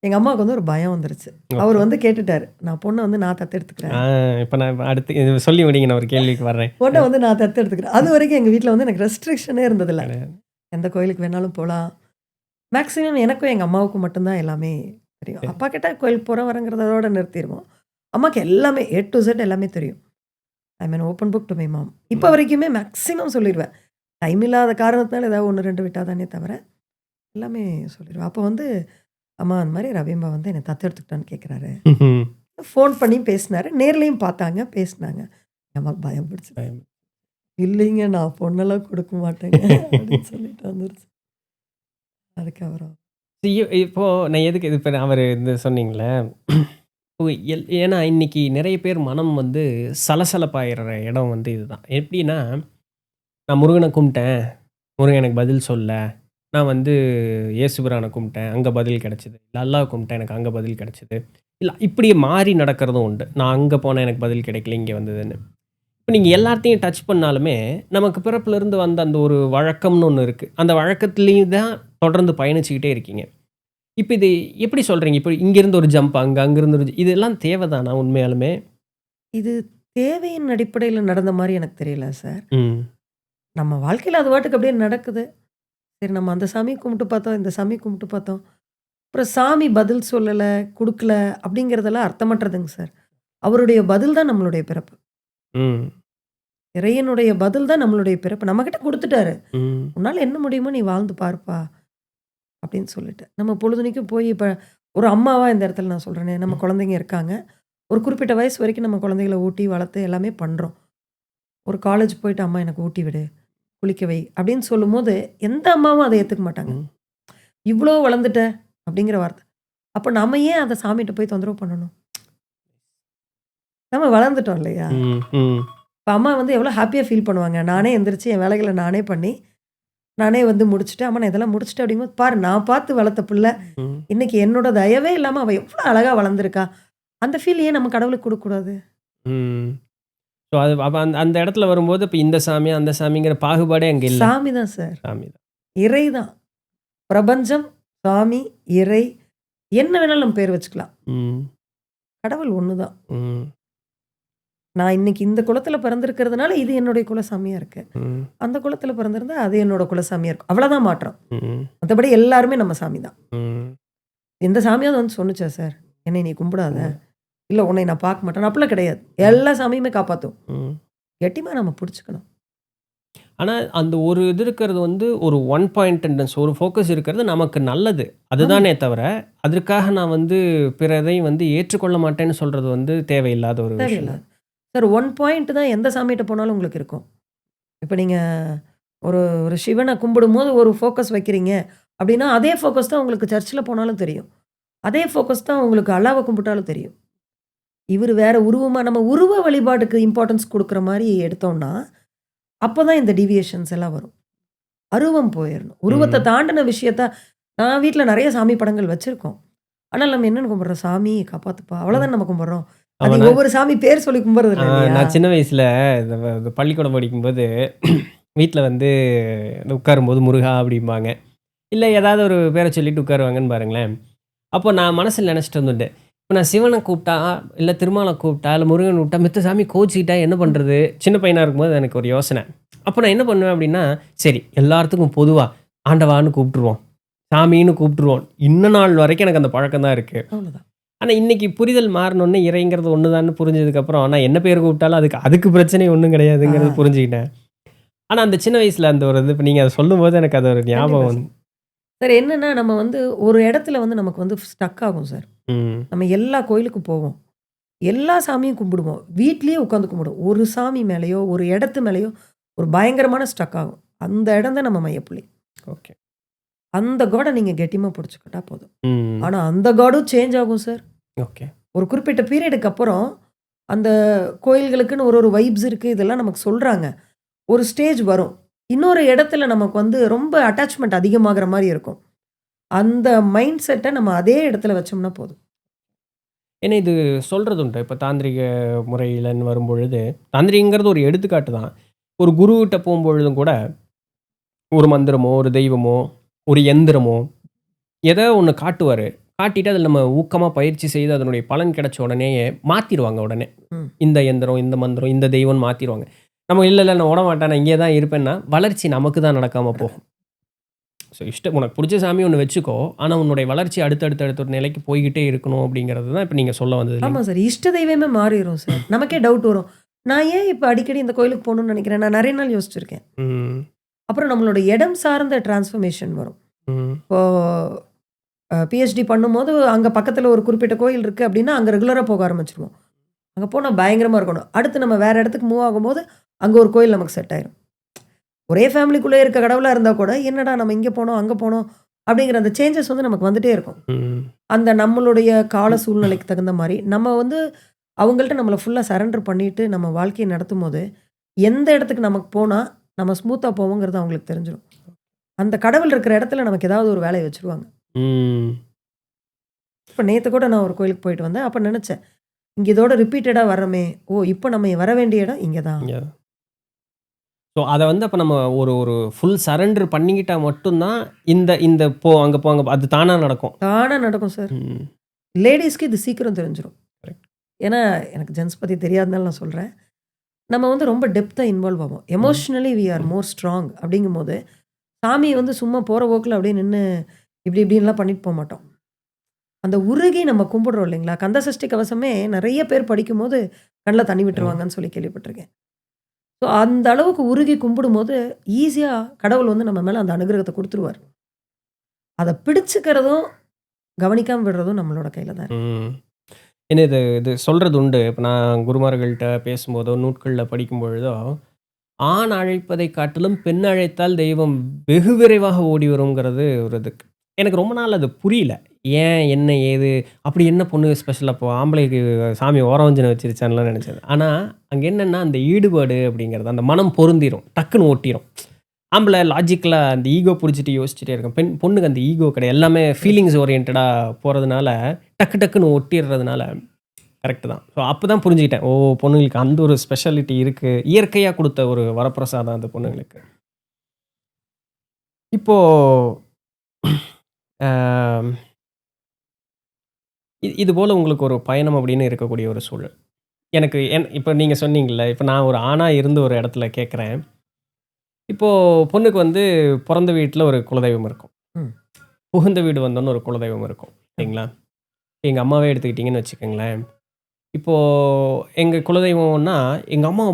எங்க அம்மாவுக்கு வந்து ஒரு பயம் வந்துருச்சு. அவர் வந்து கேட்டுட்டாரு. நான் பொண்ண வந்து நான் தத்தெடுத்துக்கிறேன். ஆ, இப்ப நான் அடுத்து இது சொல்லி முடிங்க. நான் ஒரு கேள்விக்கு வர்றேன். பொண்ண வந்து நான் தத்தெடுத்துக்கிறேன். அதுவரைக்கும் எங்க வீட்ல வந்து எனக்கு ரெஸ்ட்ரிக்ஷனே இருந்ததில்ல. எந்த கோயிலுக்கு வேணாலும் போலாம். மேக்ஸிமம் எனக்கும் எங்க அம்மாவுக்கும் மட்டும் தான் எல்லாமே தெரியும். அப்பா கிட்ட கோயிலுக்கு போறோம் வரங்கிறதோட நிறுத்திருவோம். அம்மாக்கு எல்லாமே ஏ டூ இசட் எல்லாமே தெரியும். I mean open book to my mom. இப்ப வரைக்குமே மேக்ஸிமம் சொல்லிருவேன். டைம் இல்லாத காரணத்தினால ஏதாவது 1, 2 விட்டா தானே தவிர, எல்லாமே சொல்லிருவேன். அப்போ வந்து அம்மா அந்த மாரி ரவீம்பா வந்து என்ன தத்தெடுத்துக்கிட்டான்னு கேட்குறாரு. ஃபோன் பண்ணி பேசினாரு. நேர்லயும் பார்த்தாங்க, பேசினாங்க. என் அம்மாவுக்கு பயம் பிடிச்சுது. இல்லைங்க நான் பொண்ணெல்லாம் கொடுக்க மாட்டேங்க அப்படின்னு சொல்லிட்டு வந்துருச்சு. அதுக்கப்புறம் இப்போ நான் எதுக்கு இது இப்ப அவரு இந்த சொன்னீங்கல்ல. ஏன்னா இன்னைக்கு நெறைய பேர் மனம் வந்து சலசலப்பாயிற இடம் வந்து இதுதான். எப்படின்னா, நான் முருகன கும்பிட்டேன். முருகன் எனக்கு பதில் சொல்லல. நான் வந்து இயேசுபிரான கும்பிட்டேன். அங்க பதில் கிடைச்சது. இல்ல அல்லாஹ் கும்பிட்டேன். எனக்கு அங்க பதில் கிடைச்சது. இல்ல இப்படி மாறி நடக்கிறதும் உண்டு. நான் அங்க போனேன் எனக்கு பதில் கிடைக்கல. இங்க வந்ததுன்னு. இப்ப நீங்க எல்லாத்தையும் டச் பண்ணாலுமே, நமக்கு பிறப்பிலிருந்து வந்த அந்த ஒரு வழக்கம்னு ஒண்ணு இருக்கு. அந்த வழக்கத்திலேயும் தான் தொடர்ந்து பயணிச்சுக்கிட்டே இருக்கீங்க. இப்ப இது எப்படி சொல்றீங்க? இப்ப இங்கிருந்து ஒரு ஜம்ப் அங்கிருந்து ஒரு இதெல்லாம் தேவைதானா உண்மையாலுமே? இது தேவையின் அடிப்படையில நடந்த மாரி எனக்கு தெரியல சார். ம். நம்ம வாழ்க்கையில அது பாட்டுக்கு அப்படியே நடக்குது. சரி நம்ம அந்த சாமிய கும்பிட்டு பார்த்தோம், இந்த சாமிய கும்பிட்டு பார்த்தோம். அப்புறம் சாமி பதில் சொல்லல, குடுக்கல அப்படிங்கிறதெல்லாம் அர்த்தமற்றதுங்க சார். அவருடைய பதில் தான் நம்மளுடைய பிறப்பு. ம். இறைவனுடைய பதில் தான் நம்மளுடைய பிறப்பு. நம்மகிட்ட குடுத்துட்டாரு. ம். உன்னால என்ன முடியுமோ நீ வாழ்ந்து பாருப்பா அப்படின்னு சொல்லிட்டு. நம்ம பொழுதன்னைக்கும் போய் இப்ப ஒரு அம்மாவா இந்த இடத்துல நான் சொல்றேனே, நம்ம குழந்தைங்க இருக்காங்க. ஒரு குறிப்பிட்ட வயசு வரைக்கும் நம்ம குழந்தைகள ஊட்டி, வளர்த்து எல்லாமே பண்றோம். ஒரு காலேஜ் போயிட்டு அம்மா எனக்கு ஊட்டி விடு, குளிக்க வை அப்படின்னு சொல்லும்போது, எந்த அம்மாவும் அத ஏத்துக்க மாட்டாங்க. ம். இவ்ளோ வளர்ந்துட்ட அப்படிங்கிற வார்த்தை. அப்ப நம்ம ஏன் அத சாமிட்ட போய் தொந்தரவு பண்ணணும்? நம்ம வளர்ந்துட்டோம் இல்லையா? ம். ம். இப்ப அம்மா வந்து எவ்வளோ ஹேப்பியா ஃபீல் பண்ணுவாங்க. நானே எந்திரிச்சு என் வேலைகள நானே பண்ணி, நானே வந்து முடிச்சுட்டு, அம்மா நான் இதெல்லாம் முடிச்சுட்டேன் அப்படிங்கும்போது, பாரு நான் பார்த்து வளர்த்த பிள்ளை, ம். இன்னைக்கு என்னோட தயவே இல்லாம அவ எவ்வளோ அழகா வளர்ந்துருக்கா. அந்த ஃபீல் ஏன் நம்ம கடவுளுக்கு குடுக்கக்கூடாது? ம். ஸோ அது அப்ப அந்த அந்த இடத்துல வரும்போது, இப்ப இந்த சாமி, அந்த சாமிங்கிற பாகுபாடே அங்க இல்ல. சாமி தான் சார். சாமி தான். இறை தான். பிரபஞ்சம், சாமி, இறை என்ன வேணாலும் நம்ம பேர் வச்சுக்கலாம். ம். கடவுள் ஒண்ணு தான். ம். நான் இன்னைக்கு இந்த குலத்துல பிறந்திருக்கிறதுனால இது என்னுடைய குலசாமியா இருக்கு. ம். அந்த குலத்துல பிறந்திருந்தா அது என்னோட குலசாமியா இருக்கும். அவ்வளோதான் மாற்றம். ம். மத்தபடி எல்லாருமே நம்ம சாமி தான். ம். எந்த சாமியாவது வந்து சொன்னுச்சா சார்? என்னை நீ கும்பிடாத. இல்ல உன்னை நான் பார்க்க மாட்டேன். அப்படிலாம் கிடையாது. எல்லா சாமியுமே காப்பாத்தும். ம். கெட்டிமா நம்ம புடிச்சுக்கணும். ஆனா, அந்த ஒரு இது இருக்கிறது வந்து ஒரு ஒன் பாயிண்டட்னஸ் ஒரு ஃபோக்கஸ் இருக்கிறது நமக்கு நல்லது. அதுதானே தவிர, அதற்காக நான் வந்து பிற எதையும் வந்து ஏற்றுக்கொள்ள மாட்டேன்னு சொல்றது வந்து தேவையில்லாத ஒரு விஷயம். தேவையில்ல. சார் ஒன் பாயிண்ட் தான் எந்த சாமிகிட்ட போனாலும் உங்களுக்கு இருக்கும். இப்ப நீங்க ஒரு ஒரு சிவன கும்பிடும்போது ஒரு ஃபோக்கஸ் வைக்கிறீங்க அப்படின்னா, அதே ஃபோக்கஸ் தான் உங்களுக்கு சர்ச்சில போனாலும் தெரியும். அதே ஃபோக்கஸ் தான் உங்களுக்கு அல்லாஹ்வ கும்பிட்டாலும் தெரியும். இவரு வேற உருவமா நம்ம உருவ வழிபாட்டுக்கு இம்பார்ட்டன்ஸ் குடுக்குற மாரி எடுத்தோம்னா, அப்பதான் இந்த டீவியேஷன்ஸ் எல்லாம் வரும். அருவம் போயிரணும். உருவத்த தாண்டின விஷயத்த நான் வீட்ல நெறைய சாமி படங்கள் வச்சிருக்கோம். ஆனால் நம்ம என்னன்னு கும்பிடுறோம்? சாமி காப்பாத்துப்பா. அவ்வளோதான் நம்ம கும்பிடுறோம். அது ஆமா, ஒவ்வொரு சாமி பேர் சொல்லி கும்பிடுறது இல்ல இல்லையா? நான் சின்ன வயசுல இந்த பள்ளிக்கூடம் படிக்கும்போது, வீட்ல வந்து உட்காரும்போது முருகா அப்படிம்பாங்க. இல்ல ஏதாவது ஒரு பேர சொல்லிட்டு உட்காருவாங்கன்னு பாருங்களேன். அப்போ நான் மனசுல நெனச்சுட்டு இருந்துட்டேன். இப்ப நான் சிவன கூப்பிட்டா, இல்ல திருமால கூப்பிட்டா, இல்ல முருகன் கூப்பிட்டா, மித்த சாமி கோச்சிக்கிட்டா என்ன பண்றது? சின்ன பையனா இருக்கும்போது எனக்கு ஒரு யோசனை. அப்ப நான் என்ன பண்ணுவேன் அப்படின்னா, சரி எல்லாத்துக்கும் பொதுவா ஆண்டவான்னு கூப்பிட்டுருவோம். சாமின்னு கூப்பிட்டுருவோம். இன்ன நாள் வரைக்கும் எனக்கு அந்த பழக்கம் தான் இருக்கு. அவ்வளோதான். ஆனா இன்னைக்கு புரிதல் மாறினோனே இறைங்கிறது ஒண்ணுதான்னு புரிஞ்சதுக்கப்புறம், ஆனா என்ன பேர் கூப்பிட்டாலும் அதுக்கு பிரச்சனை ஒண்ணும் கிடையாதுங்கிறது புரிஞ்சுக்கிட்டேன். ஆனா அந்த சின்ன வயசுல அந்த ஒரு இது இப்ப நீங்க அத சொல்லும்போது எனக்கு அது ஒரு ஞாபகம் வந்து சார் என்னன்னா, நம்ம வந்து ஒரு இடத்துல வந்து நமக்கு வந்து ஸ்டக் ஆகும் சார். ம். நம்ம எல்லா கோயிலுக்கும் போவோம். எல்லா சாமியும் கும்பிடுவோம். வீட்லயே உட்காந்து கும்பிடுவோம். ஒரு சாமி மேலயோ, ஒரு இடத்து மேலயோ ஒரு பயங்கரமான ஸ்ட்ரக் ஆகும். அந்த இடம் தான் நம்ம மையப்புள்ளி. ஓகே. அந்த காட நீங்க கெட்டியமா புடிச்சுக்கிட்டா போதும். ம். ஆனா அந்த காடும் சேஞ்ச் ஆகும் சார். ஓகே. ஒரு குறிப்பிட்ட பீரியடுக்கு அப்புறம், அந்த கோயில்களுக்குன்னு ஒரு வைப்ஸ் இருக்கு. இதெல்லாம் நமக்கு சொல்றாங்க. ஒரு ஸ்டேஜ் வரும். இன்னொரு இடத்துல நமக்கு வந்து ரொம்ப அட்டாச்மெண்ட் அதிகமாகுற மாரி இருக்கும். அந்த மைண்ட் செட்ட நம்ம அதே இடத்துல வச்சோம்னா போதும். ஏன்னா இது சொல்றது உண்டு. இப்ப தாந்திரீக முறையிலன்னு வரும்பொழுது, தாந்திரீகங்கிறது ஒரு எடுத்துக்காட்டு தான். ஒரு குருவிட்ட போம்பொழுதும் கூட, ஒரு மந்திரமோ, ஒரு தெய்வமோ, ஒரு எந்திரமோ, ஏதோ ஒண்ணு காட்டுவாரு. காட்டிட்டு அதில நம்ம ஊக்கமா பயிற்சி செய்து அதனுடைய பலன் கிடைச்ச உடனேயே மாத்திருவாங்க உடனே. ம். இந்த எந்திரம், இந்த மந்திரம், இந்த தெய்வம்னு மாத்திருவாங்க. நம்ம இல்ல, இல்ல நான் விடமாட்டேன். நான் இங்கேயே தான் இருப்பேன்னா, வளர்ச்சி நமக்கு தான் நடக்காம போகும். ஸோ உனக்கு புடிச்ச சாமி ஒண்ணு வச்சுக்கோ. ஆனா உன்னுடைய வளர்ச்சி அடுத்த ஒரு நிலைக்கு போய்க்கிட்டே இருக்கணும் அப்படிங்கிறது தான் இப்ப நீங்க சொல்ல வந்தது ஆமா இல்லைங்க? சார். இஷ்ட தெய்வமே மாறிரும் சார். நமக்கே டவுட் வரும். நான் ஏன் இப்ப அடிக்கடி இந்த கோயிலுக்கு போணும்னு நெனைக்கிறேன்? நான் நெறைய நாள் யோசிச்சிருக்கேன். ம். அப்புறம் நம்மளோட இடம் சார்ந்த டிரான்ஸ்ஃபர்மேஷன் வரும். ம். இப்போ பிஹெச்டி பண்ணும்போது, அங்க பக்கத்துல ஒரு குறிப்பிட்ட கோயில் இருக்கு அப்டின்னா, அங்க ரெகுலரா போக ஆரம்பிச்சுருவோம். அங்க போனா பயங்கரமா இருக்கணும். அடுத்து நம்ம வேற இடத்துக்கு மூவ் ஆகும்போது, அங்க ஒரு கோயில் நமக்கு செட் ஆயிரும். ஒரே ஃபேமிலிக்குள்ளே இருக்க கடவுளா இருந்தா கூட, என்னடா நம்ம இங்க போனோம், அங்க போனோம் அப்டிங்கிற அந்த சேஞ்சஸ் வந்து நமக்கு வந்துட்டே இருக்கும். ம். அந்த நம்மளுடைய கால சூழ்நிலைக்கு தகுந்த மாரி, நம்ம வந்து அவங்கள்ட்ட நம்மள ஃபுல்லா சரண்டர் பண்ணிட்டு நம்ம வாழ்க்கைய நடத்தும்போது, எந்த இடத்துக்கு நமக்கு போனா, நம்ம ஸ்மூத்தா போவோங்கிறது அவங்களுக்கு தெரிஞ்சிரும். அந்த கடவுள் இருக்கிற இடத்துல நமக்கு ஏதாவது ஒரு வேலைய வச்சுருவாங்க. ம். இப்ப நேத்து கூட நான் ஒரு கோயிலுக்கு போயிட்டு வந்தேன். அப்ப நெனச்சேன், இங்க இதோட ரிப்பீட்டடா வர்றோமே! ஓ! இப்ப நம்ம வர வேண்டிய இடம் இங்க தான். யா. ஸோ அத வந்து அப்ப நம்ம ஒரு ஒரு ஃபுல் சரண்டர் பண்ணிக்கிட்டா மட்டும் தான், இந்த இந்த அங்க போ, அது தானா நடக்கும். தானா நடக்கும் சார். ம். லேடீஸ்க்கு இது சீக்கிரம் தெரிஞ்சிரும். கரெக்ட். ஏன்னா, எனக்கு ஜென்ட்ஸ் பத்தி தெரியாதனால நான் சொல்றேன். நம்ம வந்து ரொம்ப டெப்த்தா இன்வால்வ் ஆவோம். ம். Emotionally we are more strong அப்படிங்கும்போது, சாமி வந்து சும்மா போற போக்குல அப்படியே நின்னு இப்டி இப்டின்லாம் பண்ணிட்டு போமாட்டோம். அந்த உருகி நம்ம கும்பிடுறோம் இல்லைங்களா? கந்த சஷ்டி கவசமே நெறைய பேர் படிக்கும்போது கண்ல தண்ணி ம். விட்டுருவாங்கன்னு சொல்லி கேள்விப்பட்டுருக்கேன். ஸோ அந்த அளவுக்கு உருகி கும்பிடும்போது, ஈஸியா கடவுள் வந்து நம்ம மேல அந்த அனுகிரகத்த குடுத்துருவாரு. அத பிடிச்சுக்கிறதும், கவனிக்காம விடுறதும் நம்மளோட கையில தான் இருக்கு. ம். ஏன்னா இது இது சொல்றது உண்டு. இப்ப நான் குருமார்கள்ட்ட பேசும்போதோ, நூட்கள்ல படிக்கும்பொழுதோ, ஆண் அழைப்பதைக் காட்டிலும் பெண் அழைத்தால் தெய்வம் வெகு விரைவாக ஓடி வருங்கிறது ஒரு இது. எனக்கு ரொம்ப நாள் அது புரியல. ஏன்? என்ன? ஏது? அப்படி என்ன பொண்ணு ஸ்பெஷல் அப்போ? ஆம்பளைக்கு சாமி ஓரவஞ்சன வச்சிருச்சான்லாம் நெனச்சேன். ஆனா, அங்க என்னன்னா அந்த ஈடுபாடு அப்படிங்கிறது, அந்த மனம் பொருந்திரும். டக்குன்னு ஒட்டிரும். ஆம்பள லாஜிக்கலா அந்த ஈகோ புடிச்சுட்டு யோசிச்சுட்டே இருக்கும். பொண்ணுக்கு அந்த ஈகோ கிடையாது. எல்லாமே ஃபீலிங்ஸ் ஓரியன்டடா போறதுனால, டக்கு டக்குன்னு ஒட்டிர்றதுனால கரெக்ட் தான். ஸோ அப்பதான் புரிஞ்சுக்கிட்டேன். ஓ! பொண்ணுங்களுக்கு அந்த ஒரு ஸ்பெஷாலிட்டி இருக்கு. இயற்கையா குடுத்த ஒரு வரப்பிரசாதம் அந்த பொண்ணுங்களுக்கு. இப்போ அ இது போல உங்களுக்கு ஒரு பயணம் அப்படின்னு இருக்கக்கூடிய ஒரு சூழல். எனக்கு இப்ப நீங்க சொன்னீங்கல்ல, இப்ப நான் ஒரு ஆணா இருந்து ஒரு இடத்துல கேட்கிறேன். இப்போ பொண்ணுக்கு வந்து பொறந்த வீட்ல ஒரு குலதெய்வம் இருக்கும். ம். புகுந்த வீடு வந்தோனே ஒரு குலதெய்வம் இருக்கும். ம். சரிங்களா? எங்க அம்மாவே எடுத்துக்கிட்டீங்கன்னு வச்சுக்கங்களேன். இப்போ எங்க குலதெய்வம்னா, எங்க அம்மா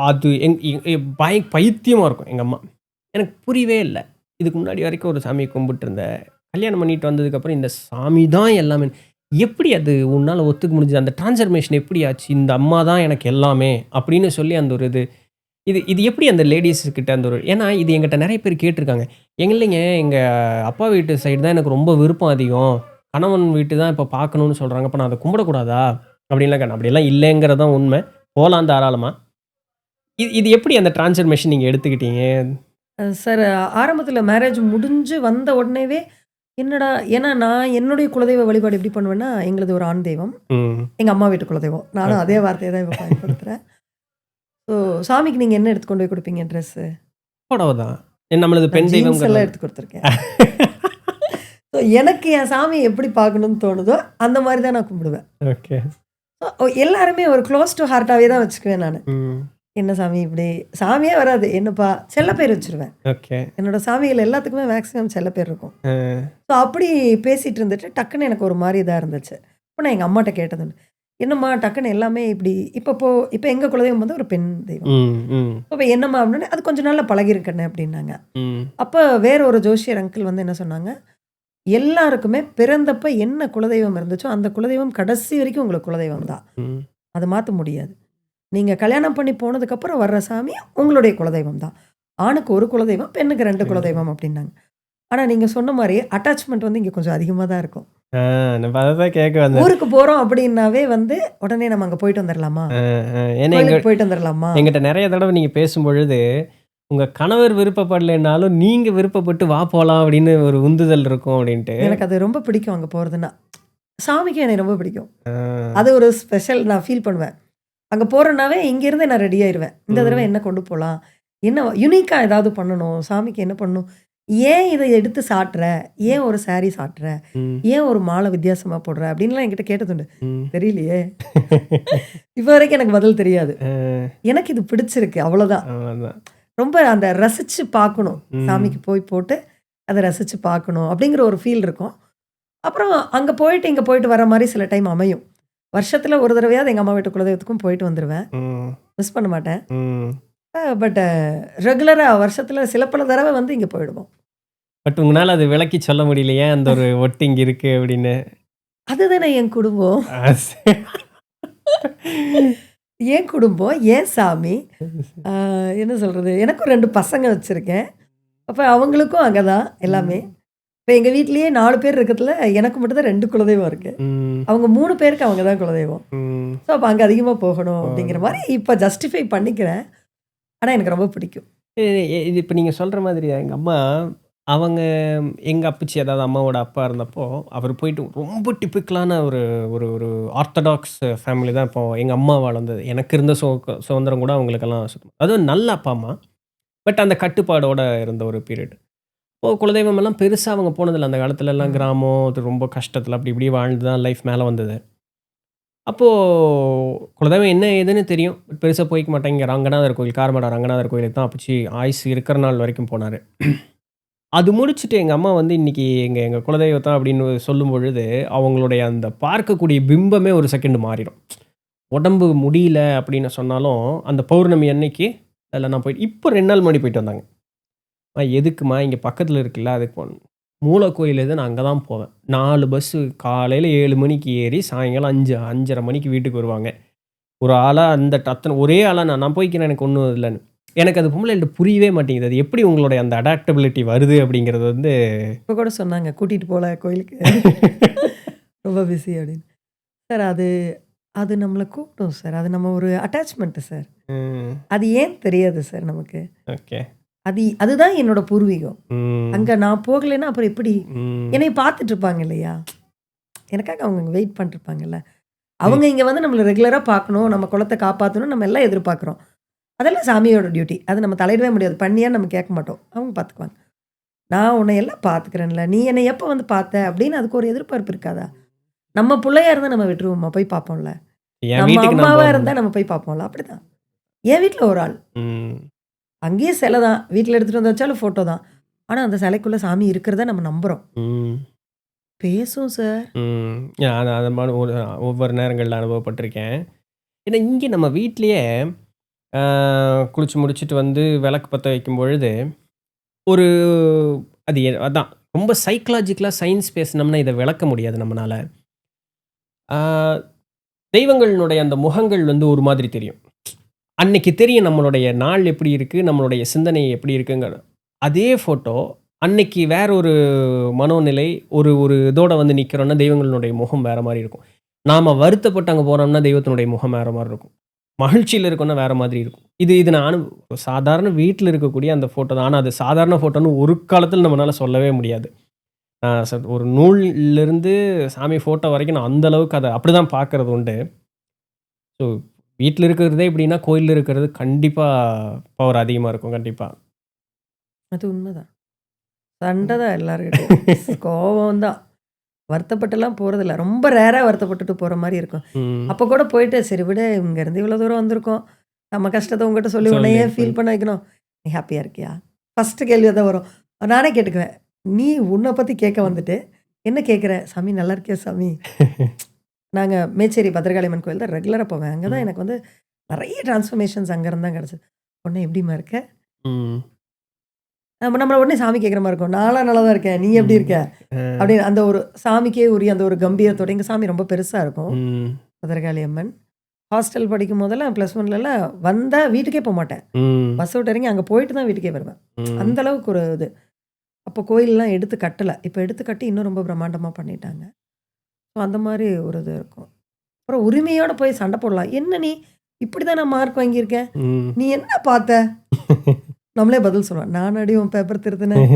அது எங் எ பய பைத்தியமா இருக்கும் எங்க அம்மா. எனக்கு புரியவே இல்ல. இதுக்கு முன்னாடி வரைக்கும் ஒரு சாமிய கும்பிட்டுருந்தேன். கல்யாணம் பண்ணிட்டு வந்ததுக்கப்புறம் இந்த சாமி தான் எல்லாமே. எப்படி அது உன்னால ஒத்துக்க முடிஞ்சது? அந்த ட்ரான்ஸ்ஃபர்மேஷன் எப்படி ஆச்சு? இந்த அம்மா தான் எனக்கு எல்லாமே அப்படின்னு சொல்லி அந்த ஒரு இது. இது இது எப்படி அந்த லேடீஸ் கிட்ட அந்த ஒரு ஏன்னா இது என்கிட்ட நெறைய பேர் கேட்டுருக்காங்க. இல்லைங்க எங்க அப்பா வீட்டு சைடு தான் எனக்கு ரொம்ப விருப்பம் அதிகம். கணவன் வீட்டு தான் இப்ப பார்க்கணும்னு சொல்றாங்க. அப்ப நான் அத கும்பிடக்கூடாதா? அப்படின்லாம் கேட்டேன். அப்படியெல்லாம் இல்லைங்கிறது தான் உண்மை. போலாம் தாராளமா. இது எப்படி அந்த ட்ரான்ஸ்ஃபர்மேஷன் நீங்க எடுத்துக்கிட்டீங்க? சார் ஆரம்பத்தில மேரேஜ் முடிஞ்சு வந்த உடனேவே, என்னடா ஏன்னா நான் என்னுடைய குலதெய்வ வழிபாடு எப்படி பண்ணுவேன்னா, எங்களுது ஒரு ஆண் தெய்வம். ம். எங்க அம்மா வீட்டு குலதெய்வம். நானும் அதே வார்த்தைய தான் இப்ப பயன்படுத்துறேன். ஸோ சாமிக்கு நீங்க என்ன எடுத்து கொண்டு போய் குடுப்பீங்க ட்ரெஸ்ஸு? புடவ தான். நம்மளது நான் பெண் ஜீன்ஸ் தெய்வம்ங்கிறது. எல்லாம் எடுத்து குடுத்துருக்கேன். ஸோ எனக்கு என் சாமிய எப்படி பார்க்கணும்னு தோணுதோ, அந்த மாரி தான் நான் கும்பிடுவேன். ஓகே. எல்லாருமே ஒரு க்ளோஸ் டூ ஹார்ட்டாவே தான் வச்சுக்குவேன் நானு. ம். என்ன சாமி இப்படி சாமியே வராது. என்னப்பா செல்ல பேர் வச்சுருவேன். ஓகே. என்னோட சாமிகள் எல்லாத்துக்குமே மேக்ஸிமம் செல்ல பேர் இருக்கும். அ. ஸோ அப்படி பேசிட்டு இருந்துட்டு, டக்குன்னு எனக்கு ஒரு மாரி இதா இருந்துச்சு. அப்ப நான் எங்க அம்மாட்ட கேட்டது உண்டு. என்னம்மா டக்குன்னு எல்லாமே இப்படி இப்ப எங்க குலதெய்வம் வந்து ஒரு பெண் தெய்வம். ம். ம். அப்ப என்னம்மா அப்படின்னா, அது கொஞ்ச நாள்ல பழகிருக்கண்ணே அப்படின்னாங்க. ம். அப்ப வேற ஒரு ஜோசியர் அங்கிள் வந்து என்ன சொன்னாங்க, எல்லாருக்குமே பிறந்தப்ப என்ன குலதெய்வம் இருந்துச்சோ, அந்த குலதெய்வம் கடைசி வரைக்கும் உங்களுக்கு குலதெய்வம் தான். ம். அதை மாற்ற முடியாது. நீங்கள் கல்யாணம் பண்ணி போனதுக்கப்புறம் வர்ற சாமி உங்களுடைய குலதெய்வம் தான். ஆணுக்கு ஒரு குலதெய்வம், பெண்ணுக்கு 2 குலதெய்வம் அப்படின்னாங்க. ஆனால் நீங்கள் சொன்ன மாதிரி அட்டாச்மெண்ட் வந்து இங்கே கொஞ்சம் அதிகமாக தான் இருக்கும். நம்ம அதை தான் கேட்க வந்தேன். ஊருக்கு போகிறோம் அப்படின்னாவே வந்து உடனே நம்ம அங்கே போயிட்டு வந்துடலாமா, ஏன்னா கோயிலுக்கு போயிட்டு வந்துடலாமா. எங்கிட்ட நிறைய தடவை நீங்கள் பேசும்பொழுது உங்கள் கணவர் விருப்பப்படலைன்னாலும் நீங்கள் விருப்பப்பட்டு வா போகலாம் அப்படின்னு ஒரு உந்துதல் இருக்கும் அப்படின்ட்டு. எனக்கு அது ரொம்ப பிடிக்கும் அங்கே போகிறதுனா. சாமிக்கு எனக்கு ரொம்ப பிடிக்கும். அது ஒரு ஸ்பெஷல் நான் ஃபீல் பண்ணுவேன். அங்கே போகிறேன்னாவே இங்கேருந்தே நான் ரெடி ஆயிடுவேன். இந்த தடவை என்ன கொண்டு போகலாம், என்ன யுனிக்காக ஏதாவது பண்ணணும், சாமிக்கு என்ன பண்ணணும், ஏன் இதை எடுத்து சாட்டுற, ஏன் ஒரு saree சாட்டுற, ஏன் ஒரு மாலை வித்தியாசமாக போடுற அப்படின்லாம் என்கிட்ட கேட்டதுண்டு. தெரியலையே, இப்போ வரைக்கும் எனக்கு பதில் தெரியாது. எனக்கு இது பிடிச்சிருக்கு, அவ்வளோதான். ரொம்ப அந்த ரசித்து பார்க்கணும், சாமிக்கு போய் போட்டு அதை ரசித்து பார்க்கணும் அப்படிங்கிற ஒரு ஃபீல் இருக்கும். அப்புறம் அங்கே போயிட்டு இங்கே போயிட்டு வர மாதிரி சில டைம் அமையும். வருஷத்தில் ஒரு தடவையாவது எங்கள் அம்மா வீட்டு குலதெய்வத்துக்கும் போயிட்டு வந்துடுவேன், மிஸ் பண்ண மாட்டேன். பட் ரெகுலராக வருஷத்தில் சில பல தடவை வந்து இங்கே போயிடுவோம். பட் உங்களால் அது விளக்கி சொல்ல முடியலையே அந்த ஒரு ஒட்டு இங்கே இருக்குது அப்படின்னு. அதுதானே என் குடும்பம், என் குடும்பம், ஏன் சாமி. என்ன சொல்கிறது, எனக்கும் 2 பசங்க வச்சுருக்கேன். அப்போ அவங்களுக்கும் அங்கே தான் எல்லாமே. இப்போ எங்கள் வீட்லேயே 4 பேர் இருக்கிறதுல எனக்கு மட்டும் தான் 2 குலதெய்வம் இருக்குது. அவங்க 3 பேருக்கு அவங்க தான் குலதெய்வம். ஸோ அப்போ அங்கே அதிகமாக போகணும் அப்படிங்கிற மாதிரி இப்போ ஜஸ்டிஃபை பண்ணிக்கிறேன். ஆனால் எனக்கு ரொம்ப பிடிக்கும். இது இப்போ நீங்கள் சொல்கிற மாதிரி எங்கள் அம்மா அவங்க எங்கள் அப்பச்சி, அதாவது அம்மாவோட அப்பா இருந்தப்போ அவர் போயிட்டு ரொம்ப டிப்பிக்கலான ஒரு ஒரு ஒரு ஆர்த்தடாக்ஸ் ஃபேமிலி தான் இப்போ எங்கள் அம்மா வளர்ந்தது. எனக்கு இருந்த சுதந்திரம் கூட அவங்களுக்கெல்லாம் சுத்தம், அதுவும் நல்ல அப்பா அம்மா, பட் அந்த கட்டுப்பாடோடு இருந்த ஒரு பீரியட். இப்போது குலதெய்வம் எல்லாம் பெருசாக அவங்க போனதில்லை. அந்த காலத்துலலாம் கிராமம், அது ரொம்ப கஷ்டத்தில் அப்படி இப்படி வாழ்ந்து தான் லைஃப் மேலே வந்தது. அப்போது குலதெய்வம் என்ன ஏதுன்னு தெரியும், பெருசாக போய்க்க மாட்டாங்க. ரங்கநாதர் கோயில், காரமடா ரங்கநாதர் கோயிலுக்கு தான் அப்பச்சி ஆயுசு இருக்கிற நாள் வரைக்கும் போனார். அது முடிச்சுட்டு எங்கள் அம்மா வந்து இன்றைக்கி எங்கள் குலதெய்வத்தான் அப்படின்னு சொல்லும் பொழுது அவங்களுடைய அந்த பார்க்கக்கூடிய பிம்பமே ஒரு செகண்ட் மாறிடும். உடம்பு முடியல அப்படின்னு சொன்னாலும் அந்த பௌர்ணமி அன்னைக்கு அதில் நான் போயிட்டு இப்போ 2 நாள் முன்னாடி போயிட்டு வந்தாங்க. எதுக்குமா, இங்கே பக்கத்தில் இருக்குல்ல, அதுக்கு போகணும். மூல கோயில் எது, நான் அங்கே தான் போவேன். 4 பஸ்ஸு காலையில் 7 மணிக்கு ஏறி சாயங்காலம் 5:30 மணிக்கு வீட்டுக்கு வருவாங்க. ஒரு ஆளாக அந்த அத்தனை ஒரே ஆளாக நான் போய்க்கிறேன், எனக்கு ஒன்றும் இல்லைன்னு. எனக்கு அது பொம்பளைகிட்ட புரியவே மாட்டேங்குது. அது எப்படி உங்களுடைய அந்த அடாப்டபிலிட்டி வருது அப்படிங்கிறது வந்து. இப்போ கூட சொன்னாங்க கூட்டிகிட்டு போகல கோயிலுக்கு, ரொம்ப பிஸி அப்படின்னு. சார் அது அது நம்மளை கூப்பிட்டோம் சார், அது நம்ம ஒரு அட்டாச்மெண்ட்டு சார். அது ஏன் தெரியாது சார் நமக்கு. ஓகே, அதுதான் என்னோட பூர்வீகம். அங்கே நான் போகலைன்னா அப்புறம் எப்படி என்னை பார்த்துட்டு இருப்பாங்க இல்லையா, எனக்காக அவங்க வெயிட் பண்ணிருப்பாங்கல்ல. அவங்க இங்கே வந்து நம்மளை ரெகுலராக பார்க்கணும், நம்ம குலத்தை காப்பாற்றணும், நம்ம எல்லாம் எதிர்பார்க்குறோம். அதெல்லாம் சாமியோட டியூட்டி, அது நம்ம தலையிடவே முடியாது. பண்ணியா நம்ம கேட்க மாட்டோம், அவங்க பார்த்துக்குவாங்க. நான் உன்னை எல்லாம் பார்த்துக்கிறேன்ல, நீ என்னை எப்போ வந்து பார்த்த அப்படின்னு அதுக்கு ஒரு எதிர்பார்ப்பு இருக்காதா? நம்ம பிள்ளையா இருந்தால் நம்ம விட்டுருவோமா, போய் பார்ப்போம்ல. நம்ம அம்மாவாக இருந்தால் நம்ம போய் பார்ப்போம்ல. அப்படிதான் என் வீட்டில் ஒரு ஆள், அங்கேயே சிலை தான், வீட்டில் எடுத்துகிட்டு வந்து வச்சாலும் ஃபோட்டோ தான். ஆனால் அந்த சிலைக்குள்ளே சாமி இருக்கிறத நம்ம நம்புகிறோம். பேசும் சார். அது மாதிரி ஒவ்வொரு நேரங்களில் அனுபவப்பட்டிருக்கேன். ஏன்னா இங்கே நம்ம வீட்லேயே குளிச்சு முடிச்சுட்டு வந்து விளக்கு பற்ற வைக்கும் பொழுது ஒரு அதான் ரொம்ப சைக்கலாஜிக்கலாக சயின்ஸ் பேசினோம்னா இதை விளக்க முடியாது நம்மளால். தெய்வங்களுடைய அந்த முகங்கள் வந்து ஒரு மாதிரி தெரியும். அன்னைக்கு தெரியும் நம்மளுடைய நாள் எப்படி இருக்குது, நம்மளுடைய சிந்தனை எப்படி இருக்குங்கிற. அதே ஃபோட்டோ அன்னைக்கு வேற ஒரு மனோநிலை, ஒரு ஒரு இதோட வந்து நிற்கிறோன்னா தெய்வங்களுடைய முகம் வேறு மாதிரி இருக்கும். நாம் வருத்தப்பட்டு அங்கே போனோம்னா தெய்வத்தினுடைய முகம் வேறு மாதிரி இருக்கும். மகிழ்ச்சியில் இருக்கோன்னா வேறு மாதிரி இருக்கும். இது நான் சாதாரண வீட்டில் இருக்கக்கூடிய அந்த ஃபோட்டோ தான். ஆனால் அது சாதாரண ஃபோட்டோன்னு ஒரு காலத்தில் நம்மளால் சொல்லவே முடியாது. ஒரு நூல்லேருந்து சாமி ஃபோட்டோ வரைக்கும் நான் அந்தளவுக்கு அதை அப்படி தான் பார்க்குறது உண்டு. ஸோ வீட்டில் இருக்கிறதே எப்படின்னா கோயிலில் இருக்கிறது கண்டிப்பாக பவர் அதிகமாக இருக்கும். கண்டிப்பாக அது உண்மைதான். சண்டை தான் எல்லாருக்கிட்டையும், கோபம் தான். வருத்தப்பட்டுலாம் போகிறதில்ல, ரொம்ப ரேராக வருத்தப்பட்டுட்டு போகிற மாதிரி இருக்கும். அப்போ கூட போயிட்டு சரி விட, இங்கேருந்து இவ்வளோ தூரம் வந்திருக்கோம், நம்ம கஷ்டத்தை உங்ககிட்ட சொல்லி உன்னையே ஃபீல் பண்ண வைக்கணும், நீ ஹாப்பியாக இருக்கியா, ஃபஸ்ட்டு கேள்வி தான் வரும். நானே கேட்டுக்குவேன், நீ உன்னை பற்றி கேட்க வந்துட்டு என்ன கேட்குற, சாமி நல்லா இருக்கியா சாமி. நாங்கள் மேச்சேரி பத்ரகாளியம்மன் கோயில் தான் ரெகுலராக போவேன். அங்கே தான் எனக்கு வந்து நிறைய டிரான்ஸ்ஃபர்மேஷன்ஸ் அங்கேருந்து தான் கிடச்சிது. உடனே எப்படிமா இருக்க, நம்மளை உடனே சாமி கேட்குற மாதிரி இருக்கும். நான்லாம் நல்லா தான் இருக்கேன், நீ எப்படி இருக்க அப்படின்னு. அந்த ஒரு சாமிக்கே உரிய அந்த ஒரு கம்பீரத்தோட. எங்கள் சாமி ரொம்ப பெருசாக இருக்கும், பத்ரகாளி அம்மன். ஹாஸ்டல் படிக்கும் போதெல்லாம் +1லலாம் வந்தா வீட்டுக்கே போமாட்டேன். ம். பஸ் விட்டு இறங்கி அங்க போயிட்டு தான் வீட்டுக்கே வருவேன். ம். அந்த அளவுக்கு ஒரு இது. அப்போ கோயில்லாம் எடுத்து கட்டல. இப்ப எடுத்து கட்டி இன்னும் ரொம்ப பிரம்மாண்டமா பண்ணிட்டாங்க. ஸோ அந்த மாரி ஒரு இது இருக்கும். அப்புறம் உரிமையோட போய் சண்டை போடலாம். "என்ன நீ இப்படி தான் நான் மார்க் வாங்கியிருக்கேன். ம். நீ என்ன பார்த்த?" நம்மளே பதில் சொல்லுவோம். "நானாடி உன் பேப்பர் திருத்துனேன்."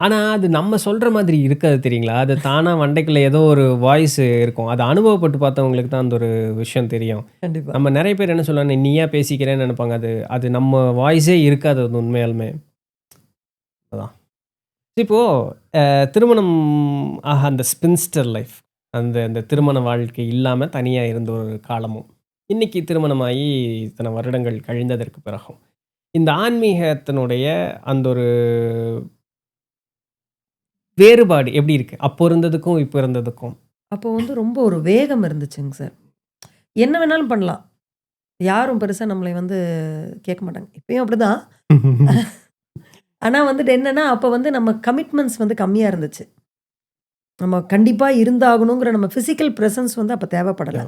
ஆனா, அது நம்ம சொல்ற மாதிரி இருக்காது தெரியுங்களா? அது தானா மண்டைக்குள்ள ஏதோ ஒரு வாய்ஸ் இருக்கும். அது அனுபவப்பட்டு பார்த்தவங்களுக்கு தான் அந்த ஒரு விஷயம் தெரியும். கண்டிப்பா. நம்ம நெறைய பேர் என்ன சொல்லுவாங்க, "நீயா பேசிக்கிறேன்னு" நெனைப்பாங்க. அது அது நம்ம வாய்ஸே இருக்காது அது உண்மையாலுமே. அதான். இப்போ திருமணம் அந்த ஸ்பின்ஸ்டர் லைஃப் அந்த அந்த திருமண வாழ்க்கை இல்லாம தனியா இருந்த ஒரு காலமும், இன்னைக்கு திருமணமாகி இத்தனை வருடங்கள் கழிந்ததற்கு பிறகும், இந்த ஆன்மீகத்தினுடைய அந்த ஒரு வேறுபாடு எப்படி இருக்கு? அப்போ இருந்ததுக்கும், இப்போ இருந்ததுக்கும்? அப்போ வந்து ரொம்ப ஒரு வேகம் இருந்துச்சுங்க சார். என்ன வேணாலும் பண்ணலாம். யாரும் பெருசா நம்மளை வந்து கேட்க மாட்டாங்க. இப்பயும் அப்படிதான். ஆனா வந்துட்டு என்னன்னா, அப்ப வந்து நம்ம கமிட்மெண்ட்ஸ் வந்து கம்மியா இருந்துச்சு. நம்ம கண்டிப்பா இருந்தாகணுங்கிற நம்ம பிசிக்கல் பிரசன்ஸ் வந்து அப்ப தேவைப்படல.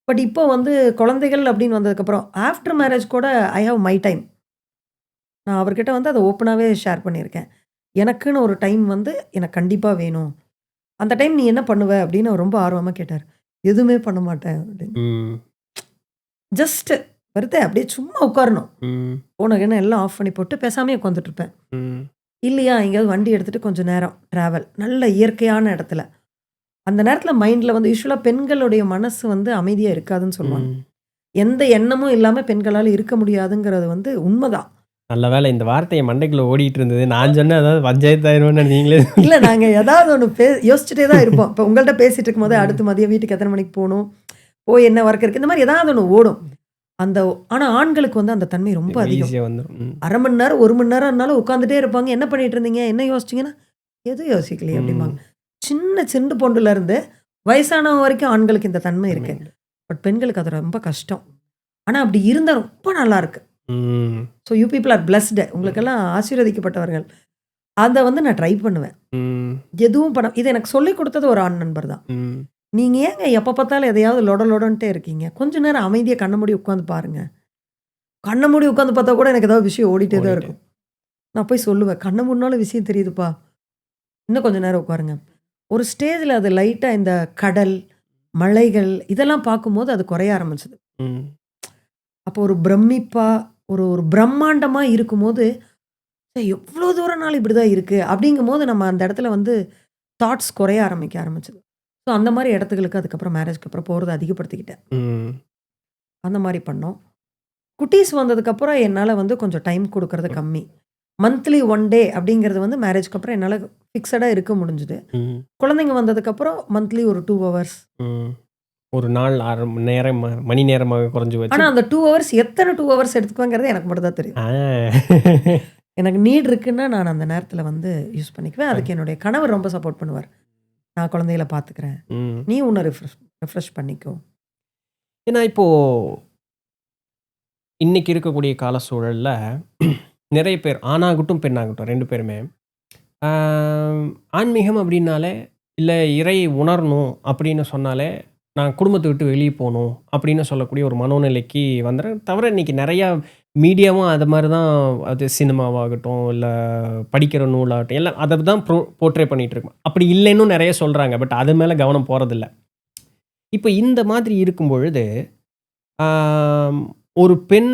பட் இப்போ வந்து குழந்தைகள் அப்படின்னு வந்ததுக்கப்புறம், ஆஃப்டர் மேரேஜ் கூட ஐ ஹேவ் மை டைம். நான் அவர்கிட்ட வந்து அத ஓப்பனாவே ஷேர் பண்ணியிருக்கேன். எனக்குன்னு ஒரு டைம் வந்து எனக்கு கண்டிப்பா வேணும். அந்த டைம் நீ என்ன பண்ணுவ? அப்படின்னு அவர் ரொம்ப ஆர்வமா கேட்டாரு. எதுவுமே பண்ண மாட்டேன் அப்படின்னு. ம். ஜஸ்ட் வருதேன் அப்படியே சும்மா உட்காரணும். ம். ஃபோன கீன எல்லாம் ஆஃப் பண்ணி போட்டு பேசாமயே உட்காந்துட்டு இருப்பேன். ம். இல்லையா எங்கேயாவது வண்டி எடுத்துட்டு கொஞ்சம் நேரம் டிராவல். நல்ல இயற்கையான இடத்துல. அந்த நேரத்துல மைண்ட்ல வந்து யூசுவலா பெண்களுடைய மனசு வந்து அமைதியா இருக்காதுன்னு சொல்லுவாங்க. ம். எந்த எண்ணமும் இல்லாம பெண்களால இருக்க முடியாதுங்கிறது வந்து உண்மதான். நல்ல வேளை இந்த வார்த்தை என் மண்டைக்குள்ள ஓடிட்டு இருந்தது. நான் சொன்னேன் ஏதாவது பஞ்சாயத்து ஆயிரும்னு நீங்களே இல்ல நாங்க ஏதாவது ஒண்ணு யோசிச்சுட்டே தான் இருப்போம். இப்ப உங்கள்ட்ட பேசிட்டு இருக்கும்போது அடுத்து மதியம் வீட்டுக்கு எத்தனை மணிக்கு போணும்? போய் என்ன ஒர்க் இருக்கு? இந்த மாரி ஏதாவது ஒண்ணு ஓடும். அந்த ஆனா ஆண்களுக்கு வந்து அந்த தன்மை ரொம்ப அதிகம். ஈஸியா வந்துரும். ம். 1/2 மணி நேரம், 1 மணி நேரம்னாலும் உட்காந்துட்டே இருப்பாங்க. என்ன பண்ணிட்டு இருந்தீங்க? என்ன யோசிச்சீங்கன்னா? எதுவும் யோசிக்கலையே அப்படிம்பாங்க. சின்ன சிண்டு பொண்டுல இருந்து வயசானவங்க வரைக்கும் ஆண்களுக்கு இந்த தன்மை இருக்கு. பட் பெண்களுக்கு அது ரொம்ப கஷ்டம். ஆனா அப்படி இருந்தா ரொம்ப நல்லா இருக்கு. ம். So you people are blessed. உங்களுக்கெல்லாம் ஆசீர்வதிக்கப்பட்டவர்கள். அத வந்து நான் ட்ரை பண்ணுவேன். ம். எதுவும் பண்ண இது எனக்கு சொல்லிக் குடுத்தது ஒரு ஆண் நண்பர் தான். ம். நீங்க ஏங்க எப்ப பார்த்தாலும் எதையாவது லொடன்ட்டே இருக்கீங்க? கொஞ்ச நேரம் அமைதியா கண்ண மூடி உட்காந்து பாருங்க. கண்ண மூடி உட்காந்து பார்த்தா கூட எனக்கு ஏதாவது விஷயம் ஓடிட்டே தான் இருக்கும். நான் போய் சொல்லுவேன். கண்ண மூடுனாலும் விஷயம் தெரியுதுப்பா. இன்னும் கொஞ்ச நேரம் உட்காருங்க. ஒரு ஸ்டேஜ்ல அது லைட்டா இந்த கடல், மலைகள் இதெல்லாம் பார்க்கும்போது அது குறைய ஆரம்பிச்சது. ம். அப்போ ஒரு பிரமிப்பா, ஒரு ஒரு பிரம்மாண்டமா இருக்கும்போது, எவ்ளோ தூரம்னாலும் இப்படிதான் இருக்கு. அப்படிங்கும்போது நம்ம அந்த இடத்துல வந்து தாட்ஸ் குறைய ஆரம்பிச்சது. ஸோ அந்த மாரி இடத்துகளுக்கு அதுக்கப்புறம் மேரேஜ்க்கு அப்புறம் போறத அதிகப்படுத்திக்கிட்டேன். ம். அந்த மாரி பண்ணோம். குட்டீஸ் வந்ததுக்கப்புறம் என்னால வந்து கொஞ்சம் டைம் குடுக்கறது கம்மி. மந்த்லி 1 டே அப்படிங்கிறது வந்து மேரேஜ்க்கு அப்புறம் என்னால ஃபிக்ஸடா இருக்க முடிஞ்சது. ம். குழந்தைங்க வந்ததுக்கப்புறம் மந்த்லி ஒரு 2 ஹவர்ஸ். ம். ஒரு நாள் 1/2 மணி நேரம் மணி நேரமாக குறைஞ்சு ஆனா வச்சு. அந்த 2 ஹவர்ஸ் எத்தன 2 ஹவர்ஸ் எடுத்துக்குவேங்கிறது எனக்கு மட்டும் தான் தெரியும். ஆ. எனக்கு நீட் இருக்குன்னா நான் அந்த நேரத்துல வந்து யூஸ் பண்ணிக்குவேன். அதுக்கு என்னுடைய கணவர் ரொம்ப சப்போர்ட் பண்ணுவார். நான் குழந்தைகள பார்த்துக்கிறேன். ம். நீ உன்ன ரிஃப்ரெஷ் பண்ணிக்கோ. ஏன்னா இப்போ இன்னைக்கு இருக்கக்கூடிய கால சூழல்ல நிறைய பேர் ஆணாகட்டும், பெண்ணாகட்டும் 2 பேருமே ஆன்மீகம் அப்படின்னாலே, இல்ல இறை உணரணும் அப்படின்னு சொன்னாலே, நான் குடும்பத்த விட்டு வெளிய போணும் அப்படின்னு சொல்லக்கூடிய ஒரு மனோநிலைக்கு வந்துறேன். தவிர இன்னைக்கு நெறையா மீடியாவும் அது மாரி தான். அது சினிமாவாகட்டும், இல்ல படிக்கிற நூலாகட்டும், எல்லாம் அத தான் போர்ட்ரே பண்ணிட்டு இருக்கோம். அப்படி இல்லைன்னும் நெறைய சொல்றாங்க. பட் அது மேல கவனம் போறதில்ல. இப்ப இந்த மாதிரி இருக்கும் பொழுது, ஆம், ஒரு பெண்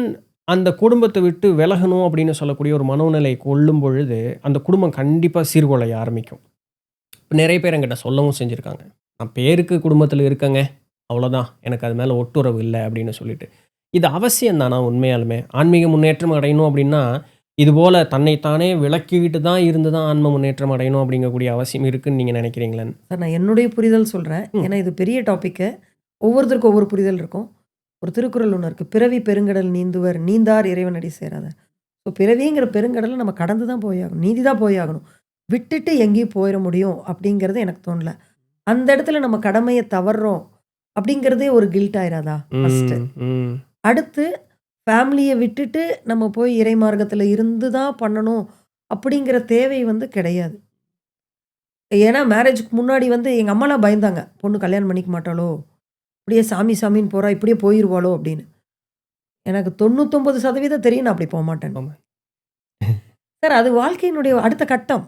அந்த குடும்பத்த விட்டு விலகணும் அப்படின்னு சொல்லக்கூடிய ஒரு மனோநிலை கொள்ளும் பொழுது, அந்த குடும்பம் கண்டிப்பா சீர்குலைய ஆரம்பிக்கும். நெறைய பேர் என்கிட்ட சொல்லவும் செஞ்சிருக்காங்க. நான் பேருக்கு குடும்பத்தில இருக்கேங்க. அவ்வளோதான். எனக்கு அது மேல ஒட்டுறவு இல்ல அப்படின்னு சொல்லிட்டு. இது அவசியம் தானா உண்மையாலுமே? ஆன்மீக முன்னேற்றம் அடையணும் அப்படின்னா, இதுபோல தன்னைத்தானே விலக்கிக்கிட்டு தான் இருந்து தான் ஆன்ம முன்னேற்றம் அடையணும் அப்படிங்கக்கூடிய அவசியம் இருக்குன்னு நீங்க நினைக்கிறீங்களான்னு? சார் நான் என்னுடைய புரிதல் சொல்றேன். ம். ஏன்னா இது பெரிய டாபிக்கு. ஒவ்வொருத்தருக்கும் ஒவ்வொரு புரிதல் இருக்கும். ஒரு திருக்குறள் ஒண்ணு இருக்கு. "பிறவி பெருங்கடல் நீந்துவர், நீந்தார் இறைவனடி சேராதார்." ஸோ பிறவிங்கிற பெருங்கடல நம்ம கடந்து தான் போயாகணும். நீந்தி தான் போயாகணும். விட்டுட்டு எங்கேயும் போயிற முடியும் அப்படிங்கிறது எனக்கு தோணல. அந்த இடத்துல நம்ம கடமைய தவறுறோம் அப்படிங்கிறதே ஒரு கில்ட் ஆயிராதா? ஃபர்ஸ்ட்டு. ம். ம். அடுத்து ஃபேமிலிய விட்டுட்டு நம்ம போய் இறை மார்க்கத்துல இருந்து தான் பண்ணணும் அப்படிங்கிற தேவை வந்து கிடையாது. ஏன்னா மேரேஜ்க்கு முன்னாடி வந்து எங்க அம்மாலாம் பயந்தாங்க. பொண்ணு கல்யாணம் பண்ணிக்க மாட்டாளோ? இப்படியே சாமி சாமின்னு போறா, இப்படியே போயிருவாளோ அப்படின்னு. எனக்கு 99% தெரியும் நான் அப்படி போமாட்டேன். ஆமா. சார் அது வாழ்க்கையினுடைய அடுத்த கட்டம்.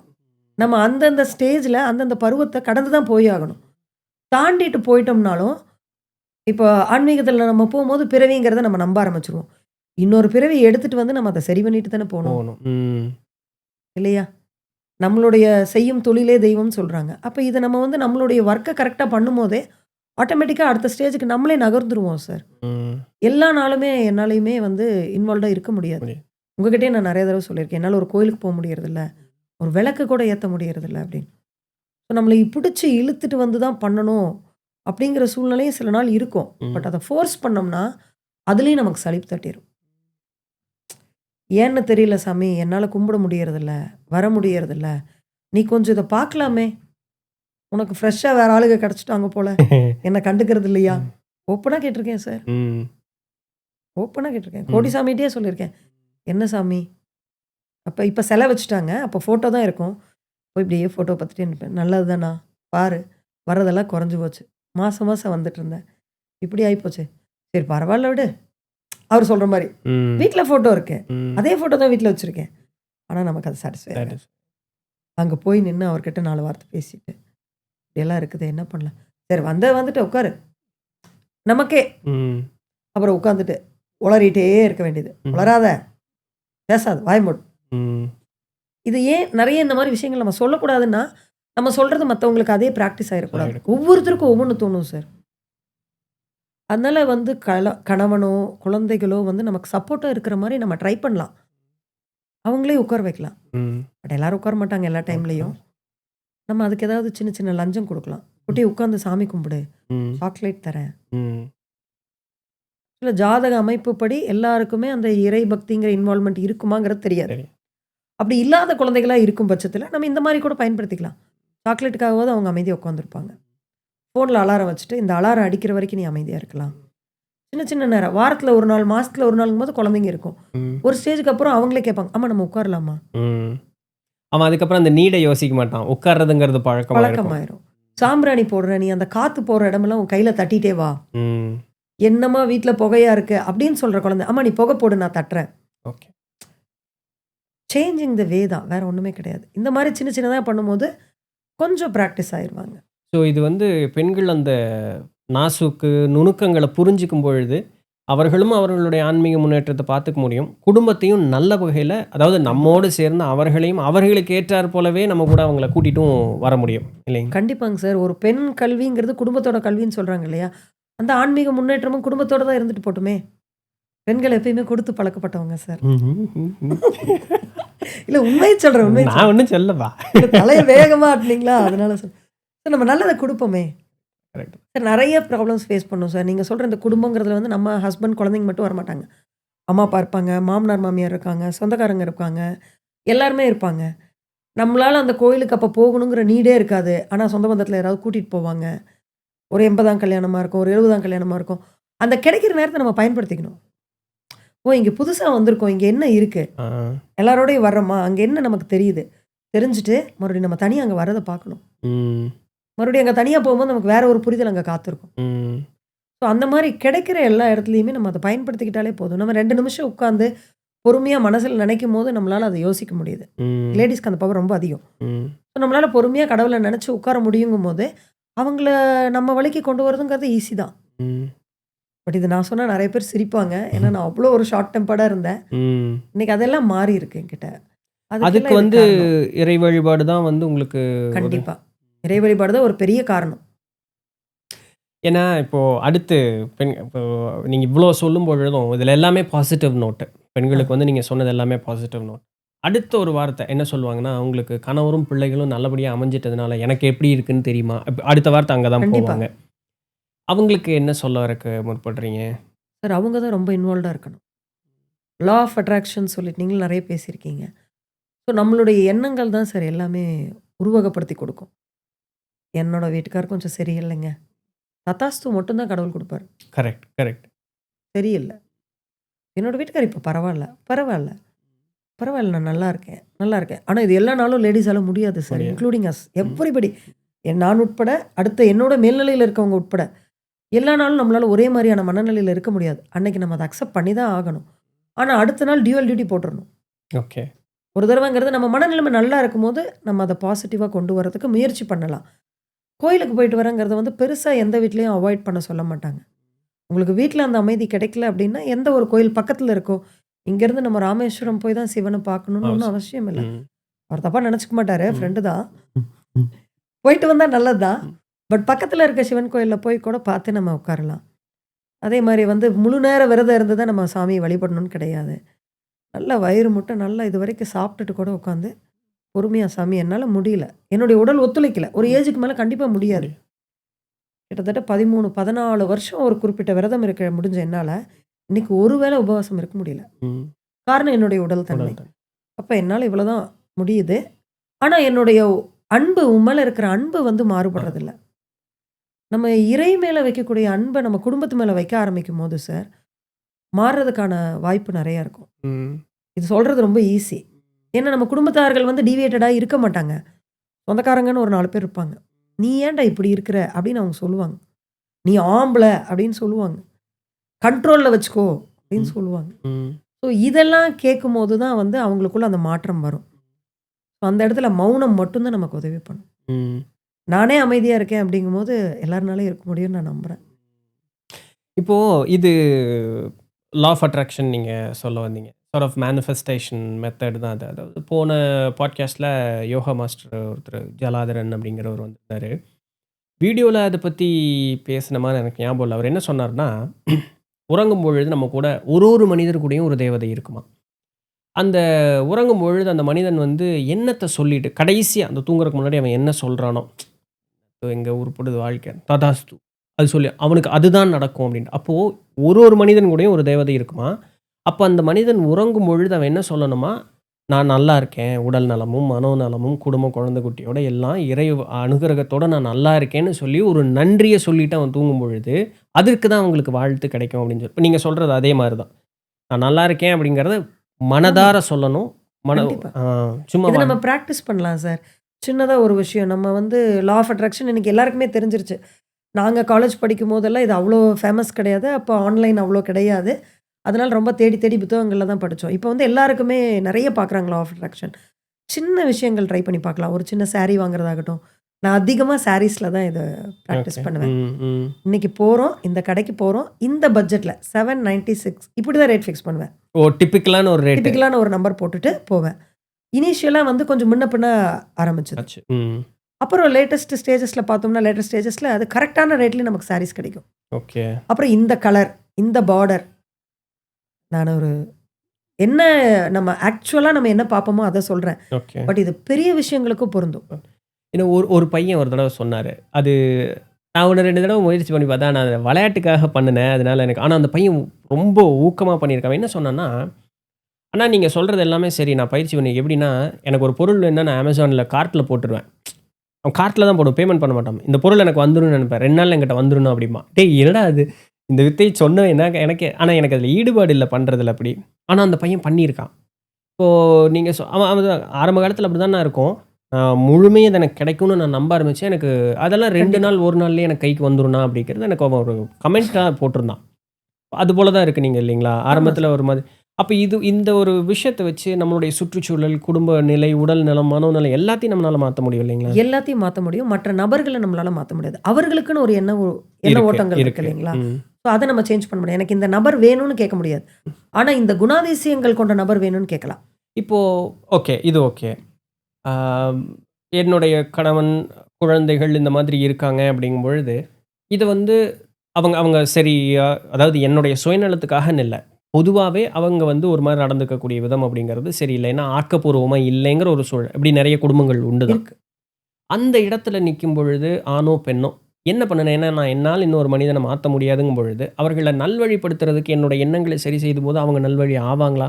நம்ம அந்தந்த ஸ்டேஜ்ல அந்தந்த பருவத்த கடந்து தான் போய் ஆகணும். தாண்டிட்டு போயிட்டோம்னாலும், இப்போ ஆன்மீகத்துல நம்ம போம்போது பிறவிங்கிறத நம்ம நம்ப ஆரம்பிச்சுருவோம். இன்னொரு பிறவி எடுத்துட்டு வந்து நம்ம அத சரி பண்ணிட்டு தானே போணும். போகணும். ம். இல்லையா? நம்மளுடைய செய்யும் தொழிலே தெய்வம்னு சொல்றாங்க. அப்ப இத நம்ம வந்து நம்மளுடைய ஒர்க்க கரெக்ட்டா பண்ணும்போதே, ஆட்டோமேட்டிக்கா அடுத்த ஸ்டேஜ்க்கு நம்மளே நகர்ந்துருவோம் சார். ம். எல்லா நாளுமே என்னாலயுமே வந்து இன்வால்வ்டா இருக்க முடியாது. புரியுது. உங்ககிட்டயே நான் நெறைய தடவ சொல்லியிருக்கேன். என்னால ஒரு கோயிலுக்கு போ முடியறதில்ல. ஒரு விளக்கு கூட ஏத்த முடியறதில்ல அப்படின்னு. ஸோ நம்மள புடிச்சு இழுத்துட்டு வந்து தான் பண்ணணும் அப்படிங்கிற சூழ்நிலையும் சில நாள் இருக்கும். ம். பட் அத ஃபோர்ஸ் பண்ணோம்னா, அதுலயும் நமக்கு சலிப்பு தட்டிரும். ஏன்னு தெரியல சாமி, என்னால கும்பிட முடியறதில்ல, வர முடியறதில்ல. நீ கொஞ்சம் இத பார்க்கலாமே. உனக்கு ஃப்ரெஷ்ஷா வேற ஆளுங்க கிடைச்சுட்டாங்க போல. என்ன கண்டுக்கிறது இல்லையா? ம். ஓப்பனா கேட்டுருக்கேன் சார். ம். ஓப்பனா கேட்டுருக்கேன். ம். கோடி சாமிகிட்டயே சொல்லியிருக்கேன். என்ன சாமி? இப்ப சிலை வச்சுட்டாங்க. அப்ப ஃபோட்டோ தான் இருக்கும். போய் இப்படியே ஃபோட்டோ பார்த்துட்டே நிப்பேன். நல்லது தானா? பாரு. வரதெல்லாம் குறைஞ்சு போச்சு. மாசம் மாசம் வந்துட்டுருந்தேன். இப்படி ஆயிப்போச்சு. சரி பரவால்ல விடு. அவரு சொல்ற மாரி. ம். வீட்ல ஃபோட்டோ இருக்கு. ம். அதே ஃபோட்டோ தான் வீட்ல வச்சிருக்கேன். ஆனா நமக்கு அது சாட்டிஸ்ஃபை That ஆகாது. is. அங்க போய் நின்னு அவர்கிட்ட 4 வார்த்தை பேசிட்டு, இப்படியெல்லாம் இருக்குதே என்ன பண்ணலாம்? சரி வந்துட்டு உட்காரு. நமக்கே. ம். அப்புறம் உட்காந்துட்டு உளறிட்டே இருக்க வேண்டியது. ம். உளறாத, பேசாத, வாய மூடு. ம். இது ஏன் நெறைய இந்த மாரி விஷயங்கள் நம்ம சொல்லக்கூடாதுன்னா, நம்ம சொல்றது மத்தவங்களுக்கு அதே பிராக்டிஸ் ஆயிறக்கூடாது. ஆயிடும். ஒவ்வொருத்தருக்கும் ஒவ்வொன்னு தோணும் சார். அதனால வந்து கணவனோ, குழந்தைகளோ வந்து நமக்கு சப்போர்ட்டா இருக்கிற மாரி நம்ம ட்ரை பண்ணலாம். அவங்களே உட்கார வைக்கலாம். ம். பட் எல்லாரும் உட்கார மாட்டாங்க எல்லா டைம்லயும். நம்ம அதுக்கு ஏதாவது சின்ன சின்ன லஞ்சம் குடுக்கலாம். குட்டி உட்கார்ந்து சாமி கும்பிடு. ம். சாக்லேட் தரேன். ம். இல்ல ஜாதக அமைப்புப்படி எல்லாருக்குமே அந்த இறை பக்திங்கிற இன்வால்வ்மென்ட் இருக்குமாங்கிறது தெரியாது. சரி. அப்படி இல்லாத குழந்தைகளா இருக்கும் பட்சத்தில, நம்ம இந்த மாரி கூட பயன்படுத்திக்கலாம். சாக்லேட்டுக்காகவாவது அவங்க அமைதியா உட்காந்துருப்பாங்க. ஃபோன்ல அலாரம் வச்சுட்டு, இந்த அலாரம் அடிக்கிற வரைக்கும் நீ அமைதியா இருக்கலாம். சின்ன சின்ன நேரம். வாரத்தில 1 நாள், மாசத்தில 1 நாளுங்கும்போது குழந்தைங்க இருக்கும். ம். ஒரு ஸ்டேஜ்க்கு அப்புறம் அவங்களே கேட்பாங்க. அம்மா நம்ம உட்காரலாமா? ம். அவன் அதுக்கப்புறம் அந்த நீட யோசிக்க மாட்டான். உட்கார்றதுங்கிறது பழக்கமா இருக்கும். பழக்கமாயிரும். சாம்பிராணி போடுற நீ அந்த காத்து போற இடமெல்லாம் உன் கையில தட்டிட்டே வா. ம். என்னம்மா வீட்ல புகையா இருக்கு அப்படின்னு சொல்ற குழந்தை. அம்மா நீ புகை போடு நான் தட்டுறேன். ஓகே. சேஞ்சிங் த வே தான். வேற ஒண்ணுமே கிடையாது. இந்த மாரி சின்ன சின்னதா பண்ணும்போது கொஞ்சம் பிராக்டிஸ் ஆயிருவாங்க. ஸோ இது வந்து பெண்கள் அந்த நாசூக்கு, நுணுக்கங்கள புரிஞ்சுக்கும் பொழுது, அவர்களும் அவர்களுடைய ஆன்மீக முன்னேற்றத்த பார்த்துக்க முடியும். குடும்பத்தையும் நல்ல வகையில, அதாவது நம்மோடு சேர்ந்து அவர்களையும் அவர்களுக்கு ஏற்றார் போலவே நம்ம கூட அவங்கள கூட்டிட்டும் வர முடியும். இல்லைங்களா? கண்டிப்பாங்க சார். ஒரு பெண் கல்விங்கிறது குடும்பத்தோட கல்வின்னு சொல்றாங்க இல்லையா? அந்த ஆன்மீக முன்னேற்றமும் குடும்பத்தோட தான் இருந்துட்டு போட்டுமே. பெண்கள் எப்பயுமே கொடுத்து பழக்கப்பட்டவங்க சார். இல்ல உண்மைய சொல்றேன், உண்மைய நான் சொல்றேன். ஒண்ணும் சொல்லப்பா. தலைய வேகமா ஆட்டுனீங்களா? அதனால சார் நம்ம நல்லத குடுப்போமே. கரெக்ட். சார் நெறைய ப்ராப்ளம்ஸ் ஃபேஸ் பண்ணோம் சார். நீங்க சொல்ற இந்த குடும்பங்கிறதுல வந்து நம்ம ஹஸ்பண்ட், குழந்தைங்க மட்டும் வரமாட்டாங்க. அம்மா, அப்பா இருப்பாங்க, மாமனார், மாமியார் இருக்காங்க, சொந்தக்காரங்க இருப்பாங்க, எல்லாருமே இருப்பாங்க. நம்மளால அந்த கோயிலுக்கு அப்ப போகணுங்கிற நீடே இருக்காது. ஆனா சொந்த பந்தத்துல யாராவது கூட்டிட்டு போவாங்க. ஒரு 80ஆம் கல்யாணமா இருக்கும், ஒரு 70ஆம் கல்யாணமா இருக்கும். அந்த கிடைக்கிற நேரத்த நம்ம பயன்படுத்திக்கணும். ஓ! இங்க புதுசா வந்திருக்கோம். இங்க என்ன இருக்கு? ஆ. எல்லாரோடையும் வர்றோமா? அங்க என்ன நமக்கு தெரியுது? தெரிஞ்சுட்டு மறுபடியும் நம்ம தனியா அங்க வர்றத பார்க்கணும். ம். மறுபடியும் அங்க தனியா போகும்போது நமக்கு வேற ஒரு புரிதல் அங்க காத்திருக்கும். ம். ஸோ அந்த மாரி கிடைக்கிற எல்லா இடத்துலயுமே நம்ம அத பயன்படுத்திக்கிட்டாலே போதும். நம்ம 2 நிமிஷம் உட்கார்ந்து பொறுமையா மனசுல நினைக்கும்போது நம்மளால அத யோசிக்க முடியுது. ம். லேடீஸ்க்கு அந்த பவர் ரொம்ப அதிகம். ம். ஸோ நம்மளால பொறுமையா கடவுள நினைச்சு உட்கார முடியுங்கும்போது, அவங்கள நம்ம வழிக்கு கொண்டு வரதுங்கிறது ஈஸி தான். ம். பட் இது நான் சொன்னா நெறைய பேர் சிரிப்பாங்க. ஏன்னா நான் அவ்ளோ ஒரு ஷார்ட் டெம்பர்டா இருந்தேன். ம். இன்னைக்கு அதெல்லாம் மாறி இருக்கு என்கிட்ட. அதுக்கு அதுக்கெல்லாம் இது வந்து காரணம். இறை வழிபாடு தான் வந்து உங்களுக்கு ஒரு கண்டிப்பா. இறை வழிபாடு தான் ஒரு பெரிய காரணம். ஏன்னா இப்போ அடுத்து இப்போ நீங்க இவ்ளோ சொல்லும் பொழுதும் இதில எல்லாமே பாசிட்டிவ் நோட்டு. பெண்களுக்கு வந்து நீங்க சொன்னது எல்லாமே பாசிட்டிவ் நோட். அடுத்த ஒரு வார்த்தை என்ன சொல்லுவாங்கன்னா, உங்களுக்கு கணவரும், பிள்ளைகளும் நல்லபடியா அமைஞ்சிட்டதுனால எனக்கு எப்படி இருக்குன்னு தெரியுமா? அடுத்த வார்த்தை அங்க தான் கண்டிப்பா. போவாங்க. அவங்களுக்கு என்ன சொல்ல வரக்கு முற்படுறீங்க? சார் அவங்க தான் ரொம்ப இன்வால்வ்டா இருக்கணும். லா ஆஃப் அட்ராக்ஷன் சொல்லிட்டு நீங்களும் நெறைய பேசியிருக்கீங்க. ஸோ நம்மளுடைய எண்ணங்கள் தான் சார் எல்லாமே உருவகப்படுத்தி கொடுக்கும். என்னோட வீட்டுக்காரர் கொஞ்சம் சரியில்லைங்க. ததாஸ்து மட்டும் தான் கடவுள் குடுப்பாரு. Correct, correct. சரியில்ல. என்னோட வீட்டுக்காரர் இப்ப பரவால்ல, பரவால்ல, பரவால்ல நான் நல்லா இருக்கேன், நல்லா இருக்கேன். ஆனா இது எல்லா நாளும் லேடீஸால முடியாது சார். முடியாது. Including us everybody. நான் உட்பட, அடுத்த என்னோட மேல்நிலையில இருக்கவங்க உட்பட. எல்லா நாளும் நம்மளால ஒரே மாதிரியான மனநிலையில் இருக்க முடியாது. அன்னைக்கு நம்ம அதை அக்செப்ட் பண்ணி தான் ஆகணும். ஆனால் அடுத்த நாள் டியூவல் டியூட்டி போட்டுறணும். ஓகே. ஒரு தடவைங்கிறது நம்ம மனநிலைமை நல்லா இருக்கும்போது நம்ம அதை பாசிட்டிவாக கொண்டு வரதுக்கு முயற்சி பண்ணலாம். கோயிலுக்கு போயிட்டு வரங்கிறத வந்து பெருசாக எந்த வீட்லேயும் அவாய்ட் பண்ண சொல்ல மாட்டாங்க. உங்களுக்கு வீட்டில் அந்த அமைதி கிடைக்கல அப்படின்னா எந்த ஒரு கோயில் பக்கத்தில் இருக்கோ, இங்கேருந்து நம்ம ராமேஸ்வரம் போய் தான் சிவனை பார்க்கணும்னு ஒன்றும் அவசியம் இல்லை. ம். அவர் தப்பாக நினச்சிக்க மாட்டாரு, ம். ஃப்ரெண்டு தான். ம். போயிட்டு வந்தால் நல்லது தான். ம். பட் பக்கத்தில் இருக்க சிவன் கோயிலில் போய் கூட பார்த்து நம்ம உட்காரலாம். அதே மாதிரி வந்து முழு நேர விரதம் இருந்து தான் நம்ம சாமியை வழிபடணும்னு கிடையாது. நல்லா வயிறு முட்டை நல்லா இது வரைக்கும் சாப்பிட்டுட்டு கூட உட்காந்து பொறுமையாக சாமி என்னால் முடியல, என்னுடைய உடல் ஒத்துழைக்கல, ஒரு ஏஜுக்கு மேலே கண்டிப்பாக முடியாது. கிட்டத்தட்ட 13, 14 வருஷம் ஒரு குறிப்பிட்ட விரதம் இருக்க முடிஞ்ச என்னால் இன்னைக்கு ஒரு வேளை உபவாசம் இருக்க முடியல. ம். காரணம் என்னுடைய உடல் தன்மை. உடல் தன்மை. அப்போ என்னால் இவ்வளோதான் முடியுது. ஆனால் என்னுடைய அன்பு உண்மையில இருக்கிற அன்பு வந்து மாறுபடுறதில்ல. நம்ம இறை மேலே வைக்கக்கூடிய அன்பை நம்ம குடும்பத்து மேலே வைக்க ஆரம்பிக்கும் போது சார் மாறுறதுக்கான வாய்ப்பு நிறையா இருக்கும். ம். இது சொல்கிறது ரொம்ப ஈஸி. ஏன்னா நம்ம குடும்பத்தார்கள் வந்து டீவியேட்டடாக இருக்க மாட்டாங்க. சொந்தக்காரங்கன்னு ஒரு 4 பேர் இருப்பாங்க. நீ ஏன்டா இப்படி இருக்கிற அப்படின்னு அவங்க சொல்லுவாங்க. நீ ஆம்பளை அப்படின்னு சொல்லுவாங்க. கண்ட்ரோலில் வச்சுக்கோ அப்படின்னு ம். சொல்லுவாங்க. ம். ஸோ இதெல்லாம் கேட்கும்போது தான் வந்து அவங்களுக்குள்ள அந்த மாற்றம் வரும். ஸோ அந்த இடத்துல மௌனம் மட்டும்தான் நமக்கு உதவி பண்ணும். ம். நானே அமைதியாக இருக்கேன் அப்படிங்கும்போது எல்லாருனாலையும் இருக்க முடியும்னு நான் நம்புகிறேன். இப்போ இது லா ஆஃப் அட்ராக்ஷன் நீங்க சொல்ல வந்தீங்க. சார்ட் ஆஃப் மேனிஃபெஸ்டேஷன் மெத்தட் தான் அது. அதாவது போன பாட்காஸ்ட்ல யோகா மாஸ்டர் ஒருத்தர் ஜலாதரன் அப்படிங்கிறவர் வந்திருந்தாரு. வீடியோல அத பத்தி பேசின மாரி எனக்கு ஞாபகம் இல்ல. அவர் என்ன சொன்னார்னா, உறங்கும் பொழுது நம்ம கூட ஒரு மனிதர் கூடயும் ஒரு தேவதை இருக்குமாம். அந்த உறங்கும் பொழுது அந்த மனிதன் வந்து எண்ணத்த சொல்லிட்டு கடைசியா அந்த தூங்குறதுக்கு முன்னாடி அவன் என்ன சொல்றானோ, எங்க உருப்படுது வாழ்க்கை ததாஸ்து. அது சொல்லி அவனுக்கு அதுதான் நடக்கும் அப்படின்ட்டு. அப்போ ஒரு மனிதன் கூடயும் ஒரு தேவதை இருக்குமா. அப்ப அந்த மனிதன் உறங்கும் பொழுது அவன் என்ன சொல்லணுமா, நான் நல்லா இருக்கேன். உடல் நலமும், மனோநலமும், குடும்பம், குழந்தை குட்டியோட எல்லாம் இறை அனுகிரகத்தோட நான் நல்லா இருக்கேன்னு சொல்லி ஒரு நன்றிய சொல்லிட்டு அவன் தூங்கும் பொழுது, அதற்கு தான் அவங்களுக்கு வாழ்த்து கிடைக்கும் அப்படின்னு சொல்லி. இப்ப நீங்க சொல்றது அதே மாரி தான். நான் நல்லா இருக்கேன் அப்படிங்கிறத மனதார சொல்லணும். கண்டிப்பா. சும்மா இதை நம்ம ப்ராக்டிஸ் பண்ணலாம் சார். சின்னதாக ஒரு விஷயம் நம்ம வந்து லா ஆஃப் அட்ராக்ஷன் இன்னைக்கு எல்லாருக்குமே தெரிஞ்சிருச்சு. நாங்கள் காலேஜ் படிக்கும் போதெல்லாம் இது அவ்வளோ ஃபேமஸ் கிடையாது. அப்போ ஆன்லைன் அவ்வளோ கிடையாது. அதனால் ரொம்ப தேடி தேடி புத்தகங்களில் தான் படித்தோம். இப்போ வந்து எல்லாருக்குமே நிறைய பார்க்குறாங்க லா ஆஃப் அட்ராக்ஷன். சின்ன விஷயங்கள் ட்ரை பண்ணி பார்க்கலாம். ஒரு சின்ன saree வாங்குறதாகட்டும். நான் அதிகமாக சாரீஸில் தான் இதை ப்ராக்டிஸ் ஓகே. பண்ணுவேன். ம், ம். இன்னைக்கு போகிறோம், இந்த கடைக்கு போகிறோம், இந்த பட்ஜெட்டில் 796 இப்படி தான் ரேட் ஃபிக்ஸ் பண்ணுவேன். ஓ டிப்பிக்கலான ஒரு ரேட் டிப்பிக்கலான ஒரு நம்பர் போட்டுட்டு போவேன். இனிஷியலாக வந்து கொஞ்சம் முன்ன பின்ன ஆரம்பிச்சது. ஆச்சு. ம். அப்புறம் லேட்டஸ்ட் ஸ்டேஜஸில் பார்த்தோம்னா லேட்டஸ்ட் ஸ்டேஜஸில் அது கரெக்டான ரேட்லேயும் நமக்கு சாரீஸ் கிடைக்கும். ஓகே. அப்புறம் இந்த கலர், இந்த பார்டர், நான் ஒரு என்ன நம்ம ஆக்சுவலாக நம்ம என்ன பார்ப்போமோ அதை சொல்கிறேன். ஓகே. பட் இது பெரிய விஷயங்களுக்கும் பொருந்தும். ஏன்னா ஒரு பையன் ஒரு தடவை சொன்னாரு. அது நான் 1, 2 தடவை முயற்சி பண்ணி பார்த்தேன். நான் அத விளையாட்டுக்காக பண்ணுனேன். அதனால எனக்கு ஆனா அந்த பையன் ரொம்ப ஊக்கமா பண்ணியிருக்கான். அவன் என்ன சொன்னான்னா, "அண்ணா நீங்க சொல்றது எல்லாமே சரி. நான் பயிற்சி பண்ணி எப்படின்னா, எனக்கு ஒரு பொருள் வேணும்னா நான் Amazonல கார்ட்ல போட்டுருவேன்." அவன் கார்ட்ல தான் போடுவான். பேமெண்ட் பண்ண மாட்டான். இந்த பொருள் எனக்கு வந்துரும்னு நினைப்பேன். 2 நாள்ல என்கிட்ட வந்துரும்னு அப்படிம்பான். டேய் என்னடா இது? இந்த வித்தை சொன்னவன் எனக்கே ஆனா எனக்கு அதில ஈடுபாடு இல்ல பண்றதில அப்படி. ஆனா அந்த பையன் பண்ணியிருக்கான். இப்போ நீங்க அவன் ஆரம்ப காலத்தில அப்படிதாண்ணா இருக்கும். முழுமையா அது எனக்கு கிடைக்கும்னு நான் நம்ப ஆரம்பிச்சேன். எனக்கு அதெல்லாம் 2 நாள் 1 நாள்லயே எனக்கு கைக்கு வந்துரும்ண்ணா அப்படிங்கிறது எனக்கு அவன் ஒரு கமெண்ட்டா போட்டிருந்தான். அதுபோல தான் இருக்கு நீங்க இல்லைங்களா? ஆரம்பத்தில ஒரு மாதிரி அப்ப இந்த ஒரு விஷயத்த வச்சு நம்மளுடைய சுற்றுச்சூழல், குடும்ப நிலை, உடல் நலம், மனோநலம் எல்லாத்தையும் நம்மளால மாத்த முடியும் இல்லைங்களா? எல்லாத்தையும் மாற்ற முடியும். மற்ற நபர்களை நம்மளால மாற்ற முடியாது. அவர்களுக்குன்னு ஒரு எண்ண ஓட்டங்கள் இருக்கு இல்லைங்களா? ஸோ அதை நம்ம சேஞ்ச் பண்ண முடியும். எனக்கு இந்த நபர் வேணும்னு கேட்க முடியாது. ஆனால் இந்த குணாதிசயங்கள் கொண்ட நபர் வேணும்னு கேட்கலாம். இப்போ ஓகே. இது ஓகே. என்னுடைய கணவன், குழந்தைகள் இந்த மாதிரி இருக்காங்க அப்படிங்கும் பொழுது, இத வந்து அவங்க சரியா அதாவது என்னுடைய சுயநலத்துக்காகன்னு இல்ல. பொதுவாவே அவங்க வந்து ஒரு மாரி நடந்துக்கக்கூடிய விதம் அப்படிங்கிறது சரியில்ல. ஏன்னா ஆக்கப்பூர்வமா இல்லைங்கிற ஒரு சூழல். இப்படி நெறைய குடும்பங்கள் உண்டு தான். இருக்கு. அந்த இடத்துல நிக்கும் பொழுது ஆணோ, பெண்ணோ என்ன பண்ணணும்? ஏன்னா நான் என்னால இன்னொரு மனிதன மாத்த முடியாதுங்கும் பொழுது, அவர்கள நல்வழிப்படுத்துறதுக்கு என்னோட எண்ணங்களை சரி செய்தும்போது அவங்க நல்வழி ஆவாங்களா?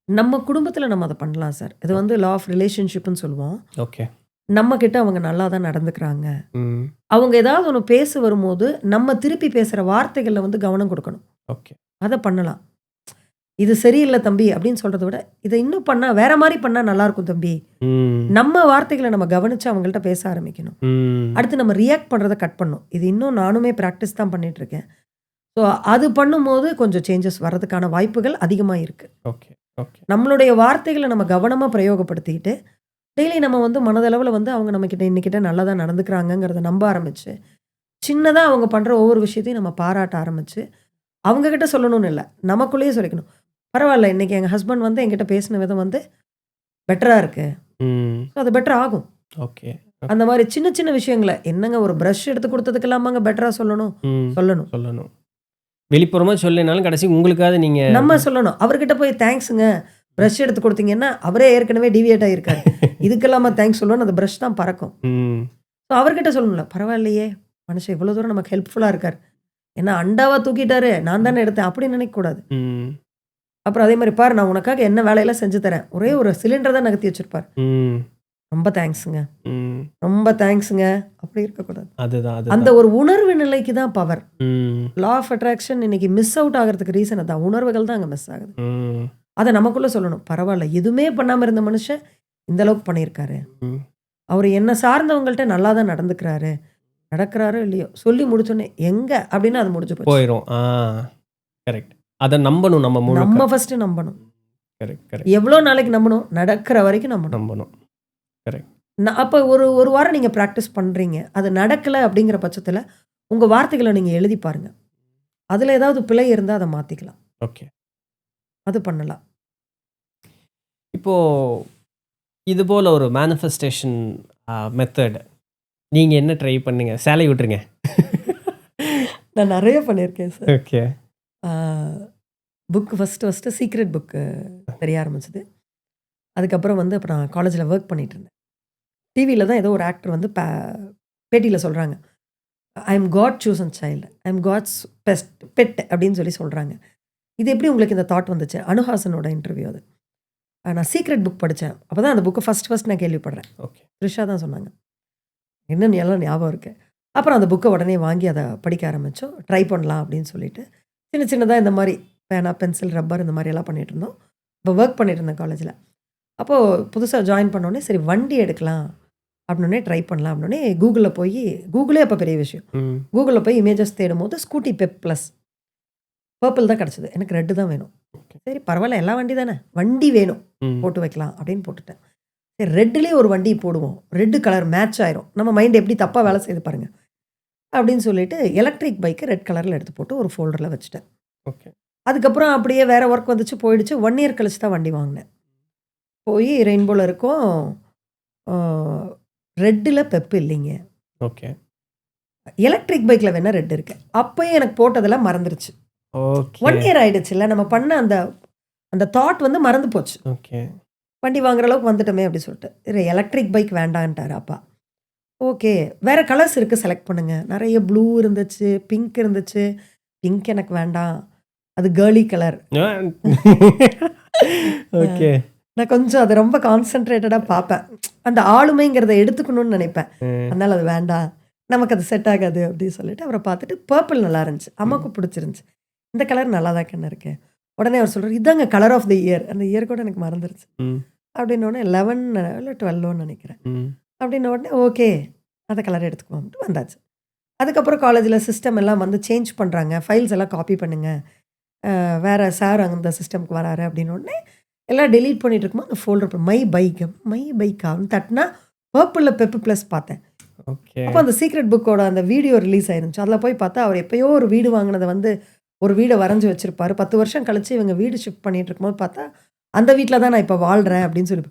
நம்ம குடும்பத்தில் நம்ம அதை பண்ணலாம் சார். இது வந்து லா ஆஃப் ரிலேஷன்ஷிப்னு சொல்லுவோம். ஓகே. நம்ம கிட்ட அவங்க நல்லா தான் நடந்துக்கிறாங்க. ம். அவங்க ஏதாவது ஒன்று பேச வரும்போது நம்ம திருப்பி பேசுகிற வார்த்தைகளில் வந்து கவனம் கொடுக்கணும். ஓகே. அதை பண்ணலாம். இது சரியில்லை தம்பி அப்படின்னு சொல்கிறத விட இதை இன்னும் பண்ணால் வேற மாதிரி பண்ணால் நல்லாயிருக்கும் தம்பி. நம்ம வார்த்தைகளை நம்ம கவனித்து அவங்கள்ட்ட பேச ஆரம்பிக்கணும். அடுத்து நம்ம ரியாக்ட் பண்ணுறதை கட் பண்ணணும். இது இன்னும் நானுமே ப்ராக்டிஸ் தான் பண்ணிகிட்ருக்கேன். ஸோ அது பண்ணும்போது கொஞ்சம் சேஞ்சஸ் வர்றதுக்கான வாய்ப்புகள் அதிகமாக இருக்குது. ஓகே ஓகே நம்மளுடைய வார்த்தைகளை நம்ம கவனமாக பிரயோகப்படுத்திக்கிட்டு டெய்லி நம்ம வந்து மனதளவில் வந்து அவங்க நம்மக்கிட்ட இன்னைக்கிட்ட நல்லா தான் நடந்துக்கிறாங்கங்கிறத நம்ப ஆரம்பித்து சின்னதாக அவங்க பண்ணுற ஒவ்வொரு விஷயத்தையும் நம்ம பாராட்ட ஆரம்பித்து அவங்கக்கிட்ட சொல்லணும்னு இல்லை, நமக்குள்ளேயே சொல்லிக்கணும். பரவாயில்ல, இன்றைக்கி எங்கள் ஹஸ்பண்ட் வந்து என்கிட்ட பேசின விதம் வந்து பெட்டராக இருக்குது. ஸோ அது பெட்டர் ஆகும். ஓகே அந்த மாதிரி சின்ன சின்ன விஷயங்களை என்னங்க ஒரு ப்ரஷ் எடுத்து கொடுத்ததுக்கெல்லாமாங்க பெட்டராக சொல்லணும். சொல்லணும் சொல்லணும். வெளிப்புறமாக சொல்லனாலும் கடைசி உங்களுக்காவது நீங்கள் நம்ம சொல்லணும். அவர்கிட்ட போய் தேங்க்ஸுங்க ப்ரஷ் எடுத்து கொடுத்தீங்கன்னா அவரே ஏற்கனவே டிவியேட் ஆகிருக்காரு. இதுக்கெல்லாமா தேங்க்ஸ் சொல்லணும், அந்த ப்ரஷ் தான் பறக்கும். ஸோ அவர்கிட்ட சொல்லணும்ல, பரவாயில்லையே மனுஷன் இவ்வளோ தூரம் நமக்கு ஹெல்ப்ஃபுல்லாக இருக்கார், ஏன்னா அண்டாவா தூக்கிட்டாரு நான் தானே எடுத்தேன் அப்படின்னு நினைக்கக்கூடாது. அப்புறம் அதே மாதிரி பாரு நான் உனக்காக என்ன வேலையெல்லாம் செஞ்சு தரேன், ஒரே ஒரு சிலிண்டர் தான் நகர்த்தி வச்சிருப்பார், ரொம்ப தேங்க்ஸுங்க ரொம்ப தேங்க்ஸுங்க அப்படி இருக்கக்கூடாது. அதுதான் அந்த ஒரு உணர்வு நிலைக்கு தான் பவர். லா ஆஃப் அட்ராக்ஷன் இன்னைக்கு மிஸ் அவுட் ஆகிறதுக்கு ரீசன் அதான், உணர்வுகள் தான் அங்கே மிஸ் ஆகுது. அதை நமக்குள்ள சொல்லணும். பரவாயில்ல, எதுவுமே பண்ணாமல் இருந்த மனுஷன் இந்த அளவுக்கு பண்ணியிருக்காரு, அவர் என்ன சார்ந்தவங்கள்ட்ட நல்லா தான் நடந்துக்கிறாரு, நடக்கிறாரோ இல்லையோ சொல்லி முடிச்சோன்னே எங்க அப்படின்னு அது முடிஞ்சு போயிடும். கரெக்ட். அதை நம்பணும். நம்ம ஃபர்ஸ்ட் நம்பணும். Correct correct. எவ்வளோ நாளைக்கு நம்பணும்? நடக்கிற வரைக்கும் நம்பணும். கரெக்ட். அப்போ ஒரு வாரம் நீங்கள் ப்ராக்டிஸ் பண்ணுறீங்க, அது நடக்கலை அப்படிங்கிற பட்சத்தில் உங்கள் வார்த்தைகளை நீங்கள் எழுதி பாருங்கள். அதில் ஏதாவது பிழை இருந்தால் அதை மாற்றிக்கலாம். ஓகே, அது பண்ணலாம். இப்போது இது போல் ஒரு மேனிஃபெஸ்டேஷன் மெத்தட் நீங்கள் என்ன ட்ரை பண்ணுங்க? சேலை விட்டுருங்க. நான் நிறைய பண்ணியிருக்கேன் sir. Okay. Book first secret book தெரிய ஆரம்பிச்சது. அதுக்கப்புறம் வந்து அப்போ நான் காலேஜில் ஒர்க் பண்ணிகிட்டு இருந்தேன். டிவியில் தான் ஏதோ ஒரு ஆக்டர் வந்து பேட்டியில் சொல்கிறாங்க, I am God chosen child, I am God's pet அப்படின்னு சொல்கிறாங்க. இது எப்படி உங்களுக்கு இந்த தாட் வந்துச்சு? அனுஹாசனோட இன்டர்வியூ அது. நான் சீக்ரெட் புக் படித்தேன். அப்போ தான் அந்த புக்கு ஃபஸ்ட் நான் கேள்விப்படுறேன். ஓகே. த்ரிஷா தான் சொன்னாங்க. என்னன்னு எல்லாம் ஞாபகம் இருக்குது. அப்புறம் அந்த புக்கை உடனே வாங்கி அதை படிக்க ஆரம்பித்தோம். ட்ரை பண்ணலாம் அப்படின்னு சொல்லிட்டு சின்னதாக இந்த மாதிரி பேனா, பென்சில், ரப்பர் இந்த மாதிரி எல்லாம் பண்ணிகிட்டு இருந்தோம். இப்போ ஒர்க் பண்ணிட்டு இருந்தேன் காலேஜில். அப்போது புதுசாக ஜாயின் பண்ணோடனே சரி வண்டி எடுக்கலாம் அப்படின்னே ட்ரை பண்ணலாம் அப்படின்னே கூகுளில் போய், கூகுளே அப்போ பெரிய விஷயம், கூகுளில் போய் இமேஜஸ் தேடும் போது ஸ்கூட்டி பெப் ப்ளஸ் பர்பிள் தான் கிடச்சிது. எனக்கு ரெட்டு தான் வேணும். சரி பரவாயில்ல, எல்லா வண்டி தானே, வண்டி வேணும் போட்டு வைக்கலாம் அப்படின்னு போட்டுட்டேன். சரி ரெட்டுலேயே ஒரு வண்டி போடுவோம், ரெட்டு கலர் மேட்ச் ஆயிரும், நம்ம மைண்ட் எப்படி தப்பாக வேலை செய்து பாருங்கள் அப்படின்னு சொல்லிட்டு எலக்ட்ரிக் பைக்கு ரெட் கலரில் எடுத்து போட்டு ஒரு ஃபோல்டரில் வச்சுட்டேன். ஓகே. அதுக்கப்புறம் அப்படியே வேறு ஒர்க் வந்துச்சு, போயிடுச்சு. 1 இயர் கழிச்சு தான் வண்டி வாங்கினேன். போய் ரெயின்போவில் இருக்கும், ரெட்டில் பெப்பு இல்லைங்க. ஓகே. எலக்ட்ரிக் பைக்கில் வேணால் ரெட் இருக்கு. அப்போயே எனக்கு போட்டதெல்லாம் மறந்துருச்சு. ஓகே. 1 இயர் ஆகிடுச்சு இல்லை, நம்ம பண்ண அந்த தாட் வந்து மறந்து போச்சு. ஓகே. வண்டி வாங்குற அளவுக்கு வந்துட்டோமே அப்படி சொல்லிட்டு எலக்ட்ரிக் பைக் வேண்டான்ட்டார் அப்பா. ஓகே, வேறு கலர்ஸ் இருக்குது, செலக்ட் பண்ணுங்கள். நிறைய ப்ளூ இருந்துச்சு, பிங்க் இருந்துச்சு. பிங்க் எனக்கு வேண்டாம், அது கேர்லி கலர். ஓகே. நான் கொஞ்சம் அதை ரொம்ப கான்சென்ட்ரேட்டடாக பார்ப்பேன், அந்த ஆளுமைங்கிறத எடுத்துக்கணும்னு நினைப்பேன். அதனால் அது வேண்டாம், நமக்கு அது செட் ஆகாது அப்படின்னு சொல்லிட்டு அவரை பார்த்துட்டு பர்பிள் நல்லா இருந்துச்சு, அம்மாவுக்கு பிடிச்சிருந்துச்சு, இந்த கலர் நல்லா தான் கண்ணு இருக்கு. உடனே அவர் சொல்கிறார் இதாங்க கலர் ஆஃப் த இயர். அந்த இயர் கூட எனக்கு மறந்துருச்சு. அப்படின்னோடனே 11 இல்லை 12 நினைக்கிறேன். அப்படின்ன உடனே ஓகே அந்த கலர் எடுத்துக்குவோம்ட்டு வந்தாச்சு. அதுக்கப்புறம் காலேஜில் சிஸ்டம் எல்லாம் வந்து சேஞ்ச் பண்ணுறாங்க, ஃபைல்ஸ் எல்லாம் காப்பி பண்ணுங்கள், வேறு சார் அந்த சிஸ்டம்க்கு வராரு அப்படின்னு உடனே எல்லாம் டெலீட் பண்ணிட்டு இருக்கும்போது அந்த ஃபோல்டர் மை பைக்கான்னு தட்டினா பர்பிளில் பெப்பு ப்ளஸ் பார்த்தேன். ஓகே. அப்போ அந்த சீக்ரெட் புக்கோட அந்த வீடியோ ரிலீஸ் ஆயிருந்துச்சு. அதில் போய் பார்த்தா அவர் எப்போயோ ஒரு வீடு வாங்கினதை வந்து ஒரு வீடை வரைஞ்சி வச்சுருப்பாரு. 10 வருஷம் கழிச்சு இவங்க வீடு ஷிஃப்ட் பண்ணிட்டு இருக்கும்போது பார்த்தா அந்த வீட்டில் தான் நான் இப்போ வாழ்கிறேன் அப்படின்னு சொல்லி,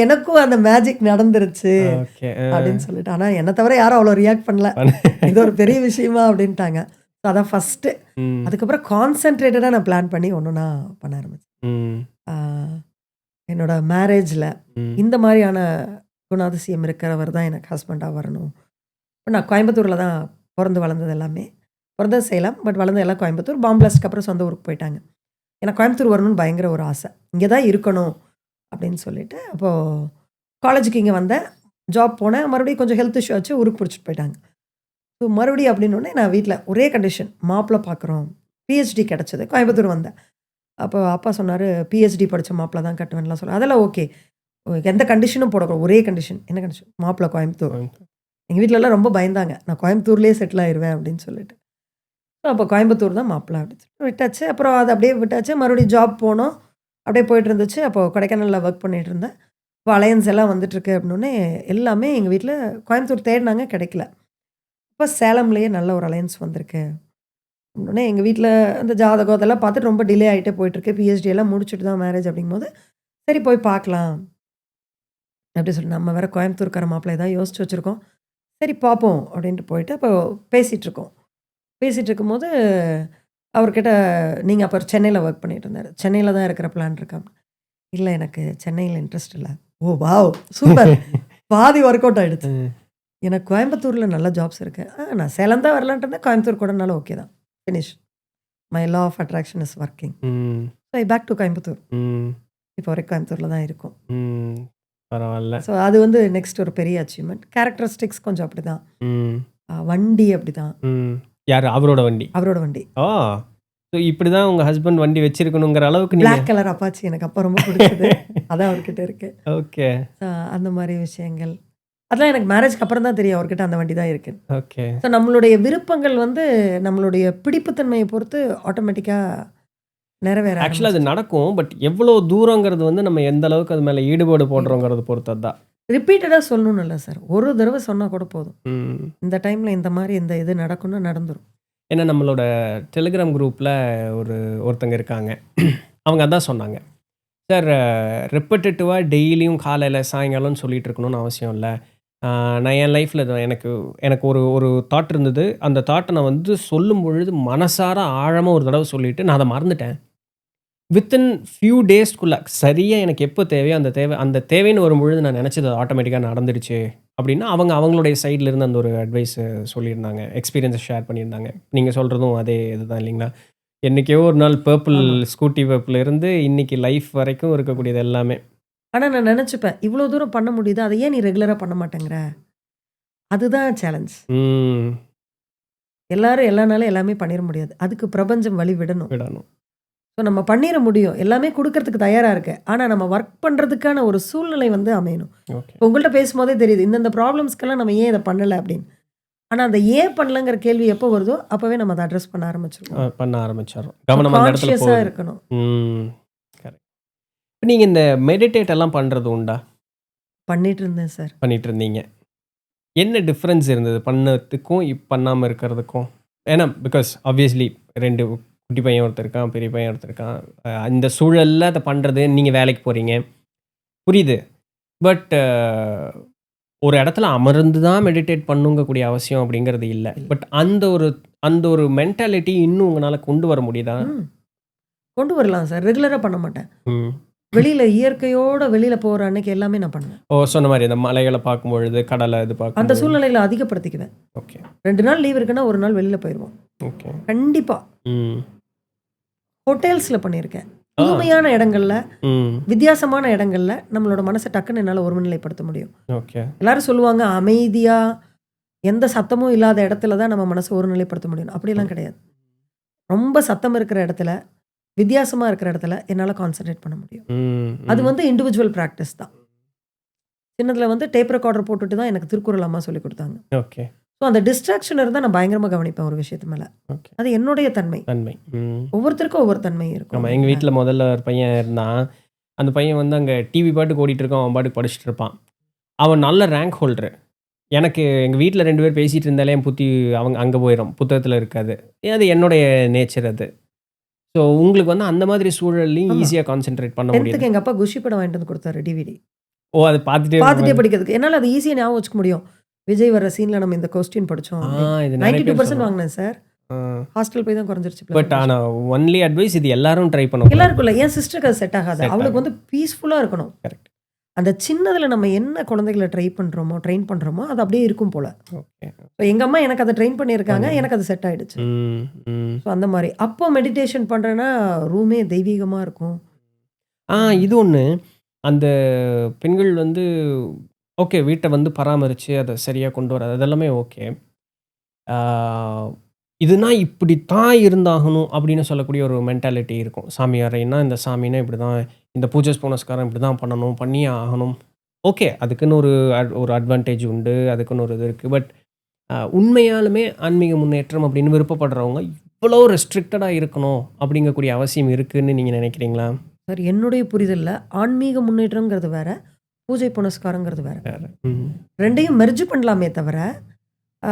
எனக்கும் அந்த மேஜிக் நடந்துருச்சு அப்படின்னு சொல்லிட்டு. ஆனால் என்னை தவிர யாரும் அவ்வளோ ரியாக்ட் பண்ணல, இது ஒரு பெரிய விஷயமா அப்படின்ட்டாங்க. அதான் ஃபஸ்ட்டு. அதுக்கப்புறம் கான்சென்ட்ரேட்டடாக நான் பிளான் பண்ணி ஒன்று நான் பண்ண ஆரம்பிச்சேன். என்னோட மேரேஜில் இந்த மாதிரியான குணாதிசயம் இருக்கிறவர் தான் எனக்கு ஹஸ்பண்டாக வரணும். இப்போ நான் கோயம்புத்தூரில் தான் பிறந்து வளர்ந்தது, எல்லாமே பிறந்தது சேலம், பட் வளர்ந்தது எல்லாம் கோயம்புத்தூர். பாம்பிளாஸ்ட்க்கு அப்புறம் சொந்த ஊருக்கு போயிட்டாங்க. எனக்கு கோயம்புத்தூர் வரணும்னு பயங்கர ஒரு ஆசை, இங்கே தான் இருக்கணும் அப்படின்னு சொல்லிட்டு. அப்போது காலேஜுக்கு இங்கே வந்தேன், ஜாப் போனேன், மறுபடியும் கொஞ்சம் ஹெல்த் இஷ்யூ ஆச்சு, ஊருக்கு பிடிச்சிட்டு போயிட்டாங்க. ஸோ மறுபடியும் அப்படின்னோடனே நான் வீட்டில் ஒரே கண்டிஷன், மாப்பிள்ளை பார்க்குறோம், பிஹெச்டி கிடச்சிது, கோயம்புத்தூர் வந்தேன். அப்போ அப்பா சொன்னார், பிஹெச்டி படித்த மாப்பிள்ள தான் கட்டுவேன்லாம் சொல்ல. அதெல்லாம் ஓகே. எந்த கண்டிஷனும் போடக்கூடாது. ஒரே கண்டிஷன். என்ன கண்டிஷன்? மாப்பிள்ள கோயம்புத்தூர். எங்கள் வீட்டிலலாம் ரொம்ப பயந்தாங்க. நான் கோயம்புத்தூர்லேயே செட்டில் ஆயிடுவேன் அப்படின்னு சொல்லிட்டு. அப்போ கோயம்புத்தூர் தான் மாப்பிள்ள அப்படின்னு சொல்லிட்டு விட்டாச்சு. அப்புறம் அதை அப்படியே விட்டாச்சு. மறுபடியும் ஜாப் போனோம். அப்படியே போயிட்டு இருந்துச்சு. அப்போ கொடைக்கானலில் ஒர்க் பண்ணிட்டு இருந்தேன். இப்போ அலையன்ஸ் எல்லாம் வந்துட்டுருக்கு அப்படின்னோடனே எல்லாமே எங்கள் வீட்டில் கோயம்புத்தூர் தேடினாங்க, கிடைக்கல. இப்போ சேலம்லேயே நல்ல ஒரு அலையன்ஸ் வந்திருக்கு அப்படின்னோடனே எங்கள் வீட்டில் அந்த ஜாதகம் அதெல்லாம் பார்த்துட்டு ரொம்ப டிலே ஆகிட்டே போயிட்டுருக்கு. பிஹெச்டி எல்லாம் முடிச்சுட்டு தான் மேரேஜ் அப்படிங்கும்போது சரி போய் பார்க்கலாம் அப்படி சொல்லி நம்ம வேறு கோயம்புத்தூர்கார மாப்பிள்ளை தான் யோசிச்சு வச்சுருக்கோம். சரி பார்ப்போம் அப்படின்ட்டு போயிட்டு அப்போ பேசிகிட்ருக்கோம். பேசிகிட்டு இருக்கும்போது அவர்கிட்ட நீங்கள் அப்போ சென்னையில் ஒர்க் பண்ணிட்டு இருந்தார். சென்னையில் தான் இருக்கிற பிளான் இருக்கா? இல்லை எனக்கு சென்னையில் இன்ட்ரெஸ்ட் இல்லை. ஓ வாவ் சூப்பர். பாதி ஒர்க் அவுட் ஆகிடுச்சு. எனக்கு கோயம்புத்தூரில் நல்ல ஜாப்ஸ் இருக்குது. நான் சேலம் தான் வரலான்ட்டு இருந்தேன். கோயம்புத்தூர் கூடனாலும் ஓகே தான். Finish. My law of attraction is working. So I back to Coimbatore. இப்போ வரைக்கும் கோயம்புத்தூரில் தான் இருக்கும். பரவாயில்ல. ஸோ அது வந்து நெக்ஸ்ட் ஒரு பெரிய அச்சீவ்மெண்ட். கேரக்டரிஸ்டிக்ஸ் கொஞ்சம் அப்படி தான். வண்டி அப்படி தான். யார்? அவரோட வண்டி? அவரோட வண்டி. ஓ, ஸோ இப்படி தான் உங்கள் ஹஸ்பண்ட் வண்டி வச்சிருக்கணுங்கிற அளவுக்கு பிளாக் கலர் அப்பாச்சி எனக்கு அப்போ ரொம்ப பிடிச்சது. அதான் அவர்கிட்ட இருக்கு. ஓகே. அந்த மாதிரி விஷயங்கள் அதெல்லாம் எனக்கு மேரேஜ்க்கு அப்புறம் தான் தெரியும் அவர்கிட்ட அந்த வண்டி தான் இருக்கு. ஓகே. ஸோ நம்மளுடைய விருப்பங்கள் வந்து நம்மளுடைய பிடிப்புத்தன்மையை பொறுத்து ஆட்டோமேட்டிக்காக நிறைவேற ஆக்சுவலாக அது நடக்கும். பட் எவ்வளோ தூரங்கிறது வந்து நம்ம எந்த அளவுக்கு அது மேலே ஈடுபாடு போடுறோங்கிறது பொறுத்தது தான். ரிப்பீட்டடாக சொல்லணும்னு இல்லை சார். ஒரு தடவை சொன்னால் கூட போதும். இந்த டைமில் இந்த மாதிரி இந்த இது நடக்கும்னு நடந்துடும். ஏன்னா நம்மளோட டெலிகிராம் குரூப்பில் ஒருத்தங்க இருக்காங்க. அவங்க அதான் சொன்னாங்க, சார் ரிப்பட்டேட்டிவாக டெய்லியும் காலையில் சாயங்காலம்னு சொல்லிட்டு இருக்கணும்னு அவசியம் இல்லை. நான் என் லைஃப்பில் எனக்கு ஒரு தாட் இருந்தது. அந்த தாட்டை நான் வந்து சொல்லும் பொழுது மனசார ஆழமாக ஒரு தடவை சொல்லிவிட்டு நான் அதை மறந்துட்டேன். வித்தின் ஃபியூ டேஸ்க்குள்ளே சரியாக எனக்கு எப்போ தேவையோ அந்த தேவைன்னு வரும்பொழுது நான் நினச்சது ஆட்டோமேட்டிக்காக நடந்துடுச்சு அப்படின்னா அவங்களுடைய சைடில் இருந்து அந்த ஒரு அட்வைஸ் சொல்லியிருந்தாங்க, எக்ஸ்பீரியன்ஸை ஷேர் பண்ணியிருந்தாங்க. நீங்கள் சொல்கிறதும் அதே இதுதான் இல்லைங்களா? என்றைக்கோ ஒரு நாள் பர்பிள் ஸ்கூட்டி பர்பிள் இருந்து இன்னைக்கு லைஃப் வரைக்கும் இருக்கக்கூடியது எல்லாமே. ஆனால் நான் நினச்சிப்பேன், இவ்வளோ தூரம் பண்ண முடியுது, அதை ஏன் நீ ரெகுலராக பண்ண மாட்டேங்கிற? அதுதான் சேலஞ்ச். எல்லாரும் எல்லா நாளும் எல்லாமே பண்ணிட முடியாது. அதுக்கு பிரபஞ்சம் வழி விடணும். ஸோ நம்ம பண்ணிட முடியும், எல்லாமே கொடுக்கறதுக்கு தயாராக இருக்கு. ஆனால் நம்ம ஒர்க் பண்ணுறதுக்கான ஒரு சூழ்நிலை வந்து அமையணும். இப்போ உங்கள்கிட்ட பேசும்போதே தெரியுது இந்தந்த ப்ராப்ளம்ஸ்க்கெல்லாம் நம்ம ஏன் இதை பண்ணலை அப்படின்னு. ஆனால் அந்த ஏன் பண்ணலங்கிற கேள்வி எப்போ வருதோ அப்போவே நம்ம அதை அட்ரஸ் பண்ண ஆரம்பிச்சிடும். கான்ஷியஸாக இருக்கணும். கரெக்ட். இப்போ நீங்கள் இந்த மெடிடேட் எல்லாம் பண்ணுறது உண்டா? பண்ணிட்டு இருந்தேன் சார். பண்ணிட்டு இருந்தீங்க. என்ன டிஃப்ரென்ஸ் இருந்தது பண்ணதுக்கும் பண்ணாமல் இருக்கிறதுக்கும்? ஏன்னா பிகாஸ் ஆப்வியஸ்லி 2 குட்டி பையன் ஒருத்தர் இருக்கான், பெரிய பையன் ஒருத்தர் இருக்கான். இந்த சூழலில் அதை பண்ணுறது, நீங்கள் வேலைக்கு போகிறீங்க, புரியுது. பட் ஒரு இடத்துல அமர்ந்து தான் மெடிடேட் பண்ணுங்கக்கூடிய அவசியம் அப்படிங்கிறது இல்லை. பட் அந்த ஒரு மென்டாலிட்டி இன்னும் உங்களால் கொண்டு வர முடியுதா? கொண்டு வரலாம் சார். ரெகுலராக பண்ண மாட்டேன். வெளியில் இயற்கையோட வெளியில் போகிற அன்னைக்கு எல்லாமே நான் பண்ணுவேன். சொன்ன மாதிரி இந்த மலைகளை பார்க்கும்பொழுது, கடலை இது பார்க்க அந்த சூழ்நிலைகளை அதிகப்படுத்திக்குவேன். ஓகே. 2 நாள் லீவ் இருக்குன்னா 1 நாள் வெளியில் போயிடுவோம். ஓகே. கண்டிப்பாக ஹோட்டல்ஸில் பண்ணியிருக்கேன். புதுமையான இடங்கள்ல, வித்தியாசமான இடங்கள்ல நம்மளோட மனசை டக்குன்னு என்னால் ஒருநிலைப்படுத்த முடியும். ஓகே. எல்லாரும் சொல்லுவாங்க அமைதியாக எந்த சத்தமும் இல்லாத இடத்துல தான் நம்ம மனசை ஒருநிலைப்படுத்த முடியும். அப்படிலாம் கிடையாது. ரொம்ப சத்தம் இருக்கிற இடத்துல, வித்தியாசமாக இருக்கிற இடத்துல என்னால் கான்சன்ட்ரேட் பண்ண முடியும். அது வந்து இண்டிவிஜுவல் ப்ராக்டிஸ் தான். சின்னதில் வந்து டேப் ரெக்கார்டர் போட்டுட்டு தான் எனக்கு திருக்குறள் அம்மா சொல்லி கொடுத்தாங்க. ஓகே. ஸோ அந்த டிஸ்ட்ராக்ஷன் இருந்தால் நான் பயங்கரமாக கவனிப்பேன் ஒரு விஷயத்து மேலே. அது என்னுடைய தன்மை. ஒவ்வொருத்தருக்கும் ஒவ்வொரு தன்மை இருக்கும். ஆமாம். எங்கள் வீட்டில் முதல்ல ஒரு பையன் இருந்தான். அந்த பையன் வந்து அங்கே டிவி பாட்டுக்கு ஓடிட்டு இருக்கான், அவன் பாட்டுக்கு படிச்சுட்டு இருப்பான். அவன் நல்ல ரேங்க் ஹோல்டரு. எனக்கு எங்கள் வீட்டில் 2 பேர் பேசிகிட்டு இருந்தாலே என் புத்தி அங்கே போயிடும், புத்தகத்தில் இருக்காது. அது என்னுடைய நேச்சர் அது. ஸோ உங்களுக்கு வந்து அந்த மாதிரி சூழல்லையும் ஈஸியாக கான்சென்ட்ரேட் பண்ண முடியும். 10th எங்கள் அப்பா குஷி படம் வாங்கிட்டு வந்து கொடுத்தாரு டிவிடி. அது பார்த்துட்டே படிக்கிறதுக்கு என்னால் அது ஈஸியாக ஞாபகம் வச்சுக்க முடியும். விஜய் வர சீனில் நம்ம இந்த கொஸ்டின் படித்தோம். 92% வாங்கினேன் சார். ஹாஸ்டல் போய் தான் குறைஞ்சிருச்சு. பட் ஆனால் ஒன்லி அட்வைஸ், இது எல்லாரும் ட்ரை பண்ணணும். எல்லாருக்கும் இல்லை, என் சிஸ்டருக்கு அது செட் ஆகாது. அவளுக்கு வந்து பீஸ்ஃபுல்லாக இருக்கணும். கரெக்ட். அந்த சின்னதில் நம்ம என்ன குழந்தைகளை ட்ரெயின் பண்ணுறோமோ அது அப்படியே இருக்கும் போல். ஓகே. ஸோ எங்கள் அம்மா எனக்கு அதை ட்ரெயின் பண்ணியிருக்காங்க, எனக்கு அது செட் ஆகிடுச்சு. ஸோ அந்த மாதிரி அப்போ மெடிடேஷன் பண்ணுறேன்னா ரூமே தெய்வீகமாக இருக்கும். இது ஒன்று. அந்த பெண்கள் வந்து ஓகே வீட்டை வந்து பராமரித்து அதை சரியாக கொண்டு வர அதெல்லாமே ஓகே. இதுனா இப்படித்தான் இருந்தாகணும் அப்படின்னு சொல்லக்கூடிய ஒரு மென்டாலிட்டி இருக்கும். சாமி அறைன்னா இந்த சாமின்னா இப்படிதான், இந்த பூஜை புனஸ்காரம் இப்படிதான் பண்ணணும், பண்ணியே ஆகணும். ஓகே. அதுக்குன்னு ஒரு அட்வான்டேஜ் உண்டு. அதுக்குன்னு ஒரு இது இருக்கு. பட் உண்மையாலுமே ஆன்மீக முன்னேற்றம் அப்படின்னு விருப்பப்படுறவங்க இவ்வளோ ரெஸ்ட்ரிக்டடா இருக்கணும் அப்படிங்கக்கூடிய அவசியம் இருக்குன்னு நீங்க நினைக்கிறீங்களா? சார் என்னுடைய புரிதல்ல ஆன்மீக முன்னேற்றம்ங்கிறது வேற, பூஜை புனஸ்காரங்கிறது வேற. ம். 2யும் மெர்ஜ் பண்ணலாமே தவிர, ஆ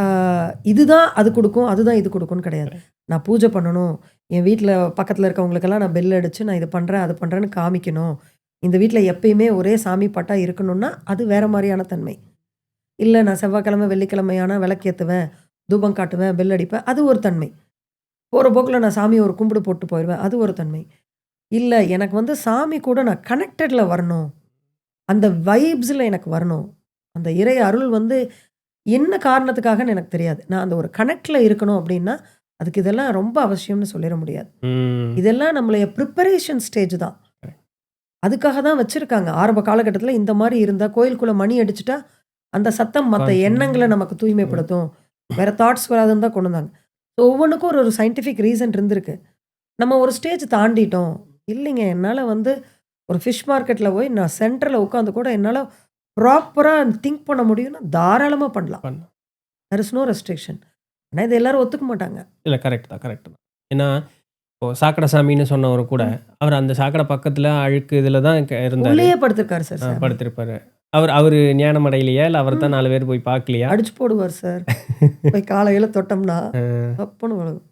இதுதான் அது குடுக்கும், அதுதான் இது குடுக்கும்னு கிடையாது. நான் பூஜை பண்ணணும், என் வீட்ல பக்கத்துல இருக்கவங்களுக்கெல்லாம் நான் பெல் அடிச்சு நான் இது பண்றேன், அது பண்றேன்னு காமிக்கணும். இந்த வீட்ல எப்பயுமே ஒரே சாமி பாட்டா இருக்கணும்னா, அது வேற மாரியான தன்மை. இல்ல நான் செவ்வாய்க்கிழமை, வெள்ளிக்கிழமையானா விளக்கேத்துவேன், தூபம் காட்டுவேன், பெல் அடிப்பேன். அது ஒரு தன்மை. போற போக்குல நான் சாமிய ஒரு கும்பிடு போட்டு போயிருவேன். அது ஒரு தன்மை. இல்ல எனக்கு வந்து சாமி கூட நான் கனெக்டட்ல வரணும். அந்த வைப்ஸ்ல எனக்கு வரணும். அந்த இறை அருள் வந்து என்ன காரணத்துக்காகன்னு எனக்கு தெரியாது. நான் அந்த ஒரு கனெக்ட்ல இருக்கணும் அப்டின்னா, அதுக்கு இதெல்லாம் ரொம்ப அவசியம்னு சொல்லிற முடியாது. ம். இதெல்லாம் நம்மளுடைய பிரிப்பரேஷன் ஸ்டேஜ் தான். அதுக்காக தான் வச்சிருக்காங்க. ஆரம்ப காலகட்டத்தில இந்த மாரி இருந்தா கோயிலுக்குள்ள மணி அடிச்சுட்டா, அந்த சத்தம் மத்த எண்ணங்கள நமக்கு தூய்மைப்படுத்தும். வேற தாட்ஸ் வராதுன்னு தான் கொண்டு வந்தாங்க. ஒவ்வொன்னுக்கும் ஒரு சயின்டிஃபிக் ரீசன் இருந்திருக்கு. நம்ம ஒரு ஸ்டேஜ் தாண்டிட்டோம். இல்லைங்க என்னால வந்து ஒரு ஃபிஷ் மார்க்கெட்ல போய் நான் சென்டர்ல உட்காந்து கூட என்னால ப்ராப்பரா திங்க் பண்ண முடியும்னா தாராளமா பண்ணலாம். பண்ணலாம். There is no restriction. ஆனா இது எல்லாரும் ஒத்துக்க மாட்டாங்க. இல்ல கரெக்ட் தான். ஏன்னா, இப்போ சாக்கடை சாமின்னு சொன்னவரு கூட, அவர் அந்த சாக்கடை பக்கத்துல அழுக்கு இதுல தான் இருந்தாரு. உள்ளேயே படுத்திருக்காரு சார் சாமி. படுத்திருப்பாரு. அவரு ஞானம் அடையலையா? இல்ல அவர தான் 4 பேர் போய் பார்க்கலையா? அடிச்சு போடுவார் சார். போய் காலையில தொட்டோம்னா, தப்புன்னு விழுகும்.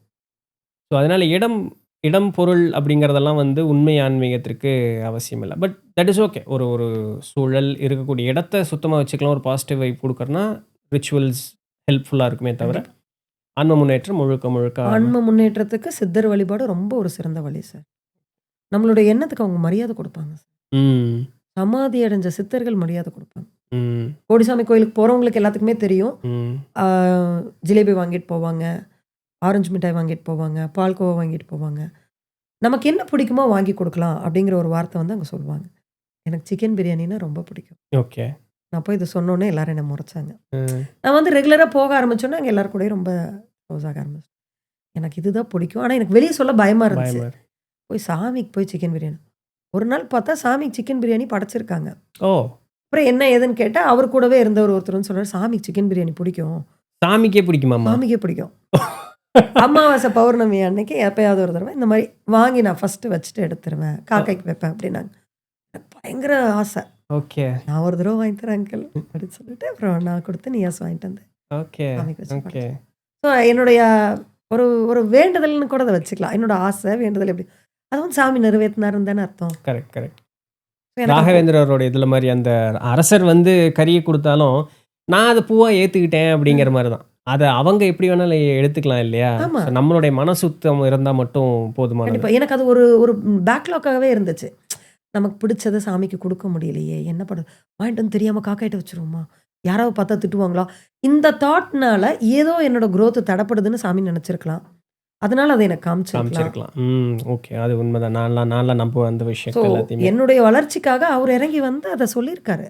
ஸோ அதனால இடம், பொருள் அப்படிங்கிறதெல்லாம் வந்து உண்மை ஆன்மீகத்திற்கு அவசியம் இல்ல. But that is okay. ஒரு சூழல் இருக்கக்கூடிய இடத்த சுத்தமா வச்சுக்கலாம். ஒரு பாசிட்டிவ் வைப் குடுக்கறனா, ரிச்சுவல்ஸ் ஹெல்ப்ஃபுல்லா இருக்குமே தவிர, ஆன்ம முன்னேற்றம் முழுக்க ஆன்ம முன்னேற்றத்துக்கு சித்தர் வழிபாடு ரொம்ப ஒரு சிறந்த வழி சார். நம்மளுடைய எண்ணத்துக்கு அவங்க மரியாதை குடுப்பாங்க. ம். சமாதி அடைஞ்ச சித்தர்கள் மரியாதை குடுப்பாங்க. ம். கோடிசாமி கோயிலுக்கு போறவங்களுக்கு எல்லாத்துக்குமே தெரியும். ம். ஆ ஜிலேபி வாங்கிட்டு போவாங்க. ஆரஞ்சு மிட்டாய் வாங்கிட்டு போவாங்க. பால்கோவா வாங்கிட்டு போவாங்க. நமக்கு என்ன பிடிக்குமோ வாங்கி குடுக்கலாம் அப்படிங்கிற ஒரு வார்த்தை வந்து அங்க சொல்லுவாங்க. எனக்கு சிக்கன் பிரியாணின்னா ரொம்ப பிடிக்கும். ஓகே. நான் போய் இத சொன்னோனே எல்லாரும் என்ன முறைச்சாங்க. ம். நான் வந்து ரெகுலரா போக ஆரம்பிச்சோனே, அங்க எல்லார் கூடயும் ரொம்ப க்ளோஸ் ஆக ஆரம்பிச்சேன். எனக்கு இதுதான் பிடிக்கும். ஆனா எனக்கு வெளிய சொல்ல பயமா இருந்துச்சு. பயமா இருக்கு. போய் சாமிக்கு போய் சிக்கன் பிரியாணி. ஒரு நாள் பார்த்தா சாமிக்கு சிக்கன் பிரியாணி படைச்சிருக்காங்க. ஓ! அப்புறம் என்ன ஏதுன்னு கேட்டா, அவர் கூடவே இருந்தவர் ஒருத்தர் வந்து சொல்றாரு, "சாமிக்கு சிக்கன் பிரியாணி பிடிக்கும். சாமிக்கே பிடிக்குமாம்மா? சாமிக்கே பிடிக்கும்." அமாவாசை, பௌர்ணமி அன்னைக்கு எப்பயாவது ஒரு தடவ இந்த மாரி வாங்கி நான் ஃபர்ஸ்ட்டு வச்சுட்டு எடுத்துருவேன். காக்கைக்கு வைப்பேன் அப்படின்னாங்க. எனக்கு பயங்கர ஆசை. ஓகே. நான் ஒரு தடவ வாங்கி தரேன் அங்கிள் அப்படின்னு சொல்லிட்டு, அப்புறம் நான் குடுத்து நியாஸ் வாங்கிட்டு வந்தேன். ஓகே. சாமிக்கு வச்சு ஓகே. படைச்சேன். ஸோ என்னுடைய ஒரு ஒரு வேண்டுதல்னு கூட அத வச்சுக்கலாம். என்னோட ஆசை, வேண்டுதல் எப்படி அது வந்து சாமி நிறைவேத்தினாருன்னு தானே அர்த்தம். கரெக்ட். எனக்கு அப்போ ராகவேந்திரரோட இதுல மாரி அந்த அரசர் வந்து கறிய குடுத்தாலும், நான் அத பூவா ஏத்துக்கிட்டேன் அப்படிங்கிற மாரி தான். அத அவங்க எப்படி வேணாலும் எடுத்துக்கலாம் இல்லையா? ஆமா. So நம்மளுடைய மன சுத்தம் இருந்தா மட்டும் போதுமானது. கண்டிப்பா. எனக்கு அது ஒரு ஒரு பேக்லாக்காகவே இருந்துச்சு. நமக்கு பிடிச்சத சாமிக்கு குடுக்க முடியலையே! என்ன பண்றது? வாங்கிட்டு வந்து தெரியாம காக்காயிட்ட வச்சுருவோமா? யாராவது பார்த்தா திட்டுவாங்களா? இந்த தாட்னால ஏதோ என்னோட குரோத் தடப்படுதுன்னு சாமி நெனச்சிருக்கலாம். அதனால அத எனக்கு காமிச்சிருக்கலாம். ஓகே. அது உண்மைதான். நான்லாம் நம்புவேன் அந்த ஸோ விஷயத்த எல்லாத்தையுமே. என்னுடைய வளர்ச்சிக்காக அவர் இறங்கி வந்து அத சொல்லியிருக்காரு.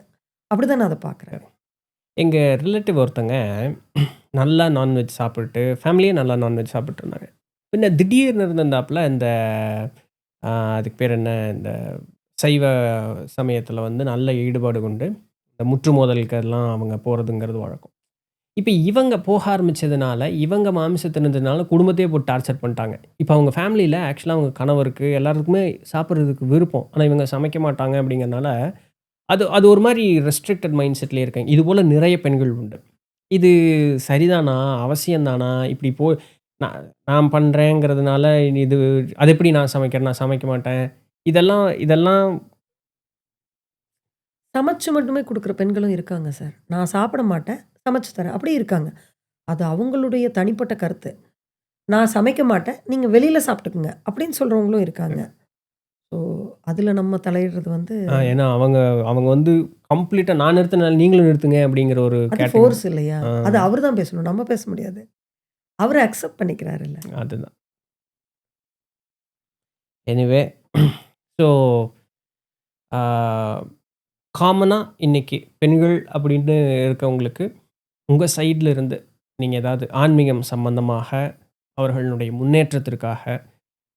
அப்படிதான் நான் அத பார்க்குறேன். எங்க ரிலேட்டிவ் ஒருத்தங்க நல்லா நான்வெஜ் சாப்பிட்டு, ஃபேமிலியே நல்லா நான்வெஜ் சாப்பிட்டுருந்தாங்க. பின்ன திடீர்னு இருந்தாப்புல இந்த அதுக்கு பேர் என்ன? இந்த சைவ சமயத்துல வந்து நல்ல ஈடுபாடு கொண்டு, இந்த முற்று மோதலுக்கெல்லாம் அவங்க போறதுங்கிறது வழக்கம். இப்ப இவங்க போக ஆரம்பிச்சதுனால, இவங்க மாமிசம் தின்னதுனால குடும்பத்தையே போட்டு டார்ச்சர் பண்ணிட்டாங்க. இப்ப அவங்க ஃபேமிலியில ஆக்சுவலா அவங்க கணவருக்கு எல்லாருக்குமே சாப்பிடுறதுக்கு விருப்பம். ஆனா இவங்க சமைக்க மாட்டாங்க அப்படிங்கிறனால, அது ஒரு மாரி ரெஸ்ட்ரிக்டட் மைண்ட் செட்லயே இருக்காங்க. இதுபோல நிறைய பெண்கள் உண்டு. இது சரிதானா? அவசியம் தானா? இப்படி நான் நான் பண்றேங்கிறதுனால இது அது எப்படி நான் சமைக்கிறேன்? நான் சமைக்க மாட்டேன். இதெல்லாம் சமைச்சு மட்டுமே குடுக்குற பெண்களும் இருக்காங்க சார். நான் சாப்பிட மாட்டேன். சமைச்சு தரேன். அப்படியும் இருக்காங்க. அது அவங்களுடைய தனிப்பட்ட கருத்து. நான் சமைக்க மாட்டேன். நீங்க வெளியில சாப்பிட்டுக்குங்க. அப்படின்னு சொல்றவங்களும் இருக்காங்க. ஸோ அதுல நம்ம தலையிடுறது வந்து ஏன்னா அவங்க வந்து கம்ப்ளீட்டா நான் நிறுத்தினால நீங்களும் நிறுத்துங்க அப்படிங்கிற ஒரு அது கேட்டகரி. ஃபோர்ஸ் இல்லையா? அது அவர் தான் பேசணும். நம்ம பேச முடியாது. அவரு அக்செப்ட் பண்ணிக்கிறாருல்ல. அதுதான். எனிவே ஸோ காமனா இன்னைக்கு பெண்கள் அப்படின்னு இருக்கவங்களுக்கு, உங்க சைட்ல இருந்து நீங்க ஏதாவது ஆன்மீகம் சம்பந்தமாக அவர்களுடைய முன்னேற்றத்திற்காக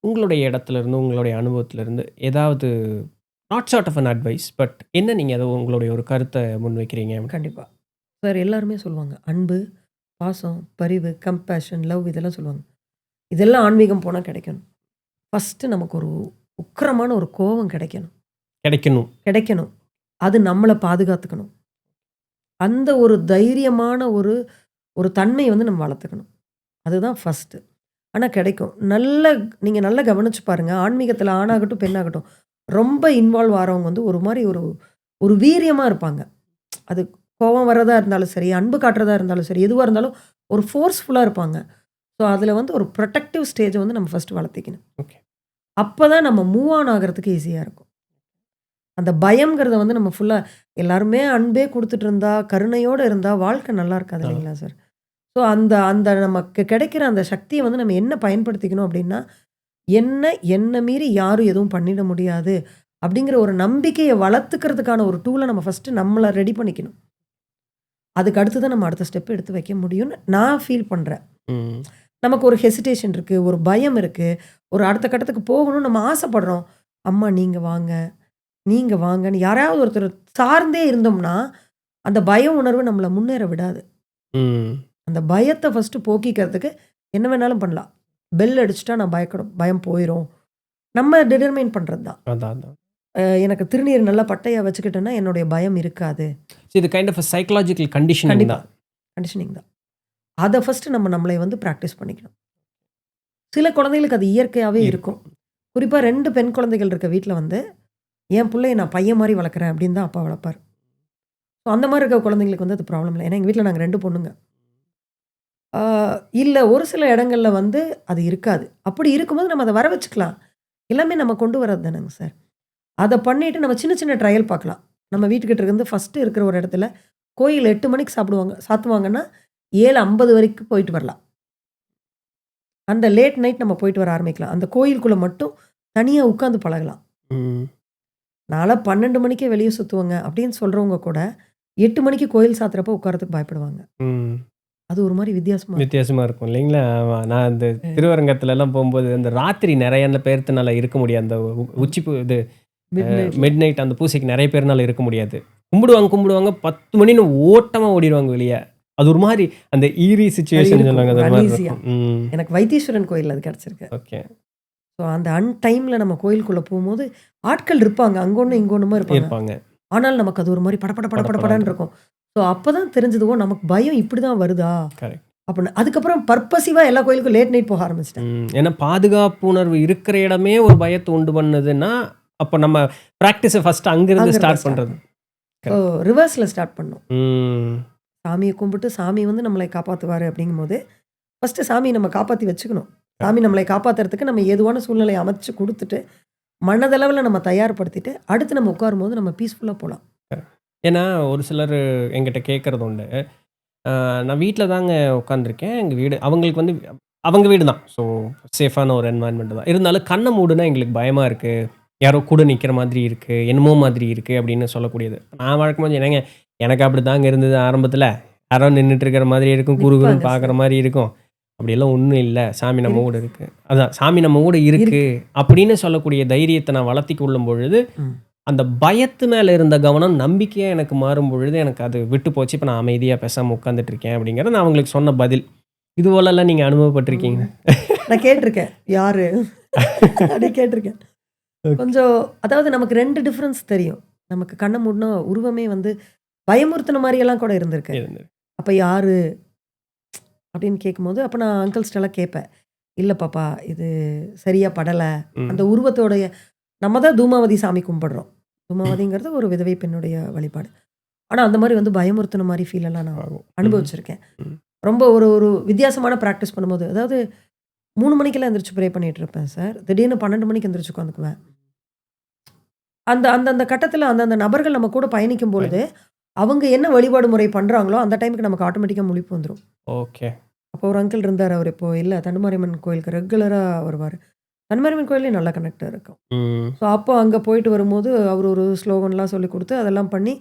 உங்களுடைய இடத்துலேருந்து, உங்களுடைய அனுபவத்திலேருந்து ஏதாவது not sort of an advice, but என்ன நீங்கள் அதை உங்களுடைய ஒரு கருத்தை முன்வைக்கிறீங்க? கண்டிப்பா. சார் எல்லாருமே சொல்லுவாங்க. அன்பு, பாசம், பரிவு, கம்பேஷன், லவ் இதெல்லாம் சொல்லுவாங்க. இதெல்லாம் ஆன்மீகம் போனா கிடைக்கணும். ஃபர்ஸ்ட்டு நமக்கு ஒரு உக்கிரமான ஒரு கோவம் கிடைக்கணும். கிடைக்கணும். அது நம்மள பாதுகாத்துக்கணும். அந்த ஒரு தைரியமான ஒரு தன்மைய வந்து நம்ம வளர்த்துக்கணும். அதுதான் ஃபர்ஸ்ட்டு. ஆனா கிடைக்கும். நீங்க நல்லா கவனிச்சு பாருங்க. ஆன்மீகத்தில ஆணாகட்டும், பெண்ணாகட்டும் ரொம்ப இன்வால்வ் ஆறவங்க வந்து ஒரு மாரி ஒரு வீரியமா இருப்பாங்க. அது கோவம் வரதா இருந்தாலும் சரி, அன்பு காட்டுறதா இருந்தாலும் சரி, எதுவா இருந்தாலும் ஒரு ஃபோர்ஸ்ஃபுல்லா இருப்பாங்க. ஸோ அதில வந்து ஒரு புரொடெக்டிவ் ஸ்டேஜ வந்து நம்ம ஃபர்ஸ்ட்டு வளர்த்திக்கணும். ஓகே. அப்பதான் நம்ம மூவ் ஆன் ஆகுறதுக்கு ஈஸியா இருக்கும். அந்த பயம்ங்கிறத வந்து நம்ம ஃபுல்லா எல்லாருமே அன்பே குடுத்துட்டு இருந்தா, கருணையோட இருந்தா வாழ்க்கை நல்லா இருக்காது ஆ. இல்லைங்களா சார்? ஸோ அந்த அந்த நமக்கு கிடைக்கிற அந்த சக்திய வந்து நம்ம என்ன பயன்படுத்திக்கணும் அப்டின்னா, என்ன மீறி யாரும் எதுவும் பண்ணிட முடியாது. அப்படிங்கிற ஒரு நம்பிக்கைய வளர்த்துக்கிறதுக்கான ஒரு டூல நம்ம ஃபர்ஸ்ட்டு நம்மள ரெடி பண்ணிக்கணும். அதுக்கு அடுத்து தான் நம்ம அடுத்த ஸ்டெப் எடுத்து வைக்க முடியும்னு நான் ஃபீல் பண்றேன். ம். நமக்கு ஒரு ஹெசிடேஷன் இருக்கு, ஒரு பயம் இருக்கு, ஒரு அடுத்த கட்டத்துக்கு போகணும்னு நம்ம ஆசைப்படுறோம். அம்மா நீங்க வாங்கன்னு யாராவது ஒருத்தர் சார்ந்தே இருந்தோம்னா, அந்த பய உணர்வு நம்மள முன்னேற விடாது. ம். அந்த பயத்த ஃபர்ஸ்ட்டு போக்கிக்கிறதுக்கு என்ன வேணாலும் பண்ணலாம். பெல் அடிச்சுட்டா நான் பயம் போயிரும். நம்ம டிட்டர்மைன் பண்றது தான். அதான். எனக்கு திருநீர் நல்லா பட்டையா வச்சுக்கிட்டேன்னா, என்னுடைய பயம் இருக்காது. இது கைண்ட் ஆஃப் சைக்காலஜிக்கல் கண்டிஷனிங் கண்டிப்பா. தான். கண்டிஷனிங் தான். அத ஃபர்ஸ்ட்டு நம்மளை வந்து பிராக்டிஸ் பண்ணிக்கணும். சில குழந்தைகளுக்கு அது இயற்கையாவே இருக்கும். குறிப்பா 2 பெண் குழந்தைகள் இருக்க வீட்ல வந்து, என் புள்ளைய நான் பையன் மாரி வளர்க்குறேன் அப்படின்னு தான் அப்பா வளர்ப்பாரு. ஸோ அந்த மாரி இருக்க குழந்தைங்களுக்கு வந்து அது ப்ராப்ளம் இல்ல. ஏன்னா எங்க வீட்ல நாங்க 2 பொண்ணுங்க. ஆ இல்ல ஒரு சில இடங்கள்ல வந்து அது இருக்காது. அப்படி இருக்கும்போது நம்ம அத வர வச்சுக்கலாம். எல்லாமே நம்ம கொண்டு வரது தானங்க சார். அத பண்ணிட்டு நம்ம சின்ன சின்ன ட்ரையல் பார்க்கலாம். நம்ம வீட்டுக்கிட்ட இருந்து ஃபர்ஸ்ட்டு இருக்கிற ஒரு இடத்துல கோயில் 8 மணிக்கு சாத்துவாங்கன்னா 7:50 வரைக்கும் போயிட்டு வரலாம். அந்த லேட் நைட் நம்ம போயிட்டு வர ஆரம்பிக்கலாம். அந்த கோயிலுக்குள்ள மட்டும் தனியா உட்காந்து பழகலாம். ம். நான்லாம் 12 மணிக்கே வெளிய சுத்துவேங்க அப்படின்னு சொல்றவங்க கூட 8 மணிக்கு கோயில் சாத்துறப்போ உட்கார்றதுக்கு பயப்படுவாங்க. ம். அது ஒரு மாரி வித்தியாசமா இருக்கும். வித்தியாசமா இருக்கும் இல்லைங்களா? ஆமா. நான் இந்த திருவரங்கத்துலலாம் போம்போது, அந்த ராத்திரி நெறைய பேர்த்துனால இருக்க முடியாது. அந்த உச்சி இது மிட்நைட்ல. மிட் நைட் அந்த பூசைக்கு நெறைய பேர்னால இருக்க முடியாது. கும்பிடுவாங்க. 10 மணின்னு ஓட்டமா ஓடிருவாங்க வெளிய. அது ஒரு மாரி அந்த ஈரி சிச்சுவேஷன் இருக்கும். சொன்னாங்க. அது ஒரு மாரி அனீசியா. இருக்கும். ம். எனக்கு வைத்தீஸ்வரன் கோயில்ல அது கிடைச்சிருக்கு. ஓகே. ஸோ அந்த டைம்ல நம்ம கோயிலுக்குள்ள போம்போது ஆட்கள் இருப்பாங்க. அங்க ஒண்ணு, இங்க ஒண்ணுமா இருப்பாங்க. இருப்பாங்க. ஆனால் நமக்கு அது ஒரு மாரி படபடன்னு இருக்கும். ஸோ அப்பதான் தெரிஞ்சது, ஓ! நமக்கு பயம் இப்படிதான் வருதா? கரெக்ட். அப்படின்னு. அதுக்கப்புறம் பர்ப்பஸிவா எல்லா கோயிலுக்கும் லேட் நைட் போக ஆரம்பிச்சுட்டேன். ஏன்னா பாதுகாப்பு உணர்வு இருக்கிற இடமே ஒரு பயத்த உண்டு பண்ணுதுன்னா, அப்ப நம்ம பிராக்டிஸ ஃபர்ஸ்ட் அங்கிருந்து ஸ்டார்ட் பண்றது. ஸோ ரிவர்ஸ்ல ஸ்டார்ட் பண்ணோம். ம். சாமிய கும்பிட்டு சாமி வந்து நம்மளை காப்பாத்துவாரு அப்படிங்கும்போது, ஃபர்ஸ்ட்டு சாமிய நம்ம காப்பாத்தி வச்சுக்கணும். சாமி நம்மளை காப்பாத்துறதுக்கு நம்ம ஏதுவான சூழ்நிலைய அமைச்சு குடுத்துட்டு, மனதளவுல நம்ம தயார்படுத்திட்டு, அடுத்து நம்ம உட்காரும்போது நம்ம பீஸ்ஃபுல்லா போலாம். ஏன்னா ஒரு சிலர் என்கிட்ட கேட்கறது உண்டு. நான் வீட்ல தாங்க உட்காந்துருக்கேன். எங்க வீடு அவங்களுக்கு வந்து அவங்க வீடு தான். ஸோ சேஃபான ஒரு என்வாயர்ன்மெண்ட் தான். இருந்தாலும் கண்ண மூடுனா எங்களுக்கு பயமா இருக்கு. யாரோ கூட நிக்கிற மாதிரி இருக்கு. என்னமோ மாதிரி இருக்கு அப்படின்னு சொல்லக்கூடியது. நான் வழக்கமா என்னங்க எனக்கு அப்படிதாங்க இருந்தது ஆரம்பத்துல. யாரோ நின்னுட்டு இருக்கிற மாதிரி இருக்கும். குறுகுறுன்னு நிப்பாங்க பார்க்குற சார். மாரி இருக்கும். அப்படியெல்லாம் ஒண்ணும் இல்ல. சாமி நம்ம கூட இருக்கு. அதான் சாமி நம்ம கூட இருக்கு அப்படின்னு சொல்லக்கூடிய தைரியத்த நான் வளர்த்திக் கொள்ளும் பொழுது, ம். அந்த பயத்து மேல இருந்த கவனம் நம்பிக்கையா எனக்கு மாறும் பொழுது, எனக்கு அது விட்டு போச்சு. இப்ப நான் அமைதியா பேசாம உட்கார்ந்துட்டு இருக்கேன் அப்படிங்கிறது நான் அவங்களுக்கு சொன்ன பதில். இது போலலாம் நீங்க அனுபவப்பட்டுருக்கீங்க? நான் கேட்டுருக்கேன். யாரு? அப்படி கேட்டுருக்கேன். கொஞ்சம் அதாவது நமக்கு 2 டிஃபரன்ஸ் தெரியும். நமக்கு கண்ண மூடுனா உருவமே வந்து பயமுறுத்துன மாரியெல்லாம் கூட இருந்திருக்கு. இருந்தது. அப்ப யாரு? அப்படின்னு கேட்கும்போது, அப்ப நான் அங்கிள்ஸ்ட்டலாம் கேட்பேன். இல்ல பாப்பா, இது சரியா படல. ம். அந்த உருவத்தோடைய நம்ம தான் தூமாவதி சாமி கும்பிடுறோம். தூமாவதிங்கிறது ஒரு விதவை பெண்ணுடைய வழிபாடு. ஆனா அந்த மாரி வந்து பயமுறுத்துன மாரி ஃபீல் எல்லாம் நான் ஆகும். அனுபவிச்சிருக்கேன். ம். ரொம்ப ஒரு வித்தியாசமான பிராக்டிஸ் பண்ணும்போது, அதாவது 3 மணிக்கெல்லாம் எந்திரிச்சு ப்ரே பண்ணிட்டு இருப்பேன் சார். திடீர்னு 12 மணிக்கு எந்திரிச்சு உட்காந்துக்குவேன். அந்த கட்டத்துல அந்தந்த நபர்கள் நம்ம கூட பயணிக்கும் பொழுது, அவங்க என்ன வழிபாடு முறை பண்றாங்களோ, அந்த டைமுக்கு நமக்கு ஆட்டோமேட்டிக்கா முழிப்பு வந்துரும். ஓகே. அப்போ ஒரு அங்கிள் இருந்தாரு. அவரு இப்போ இல்ல. தண்டுமாரியம்மன் கோயிலுக்கு ரெகுலரா வருவாரு. தண்டுமாரியம்மன் கோயில்லயும் நல்ல கனெக்ட் இருக்கும். ம். ஸோ அப்போ அங்க போயிட்டு வரும்போது, அவரு ஒரு ஸ்லோகன்லாம் சொல்லிக் குடுத்து, அதெல்லாம் பண்ணி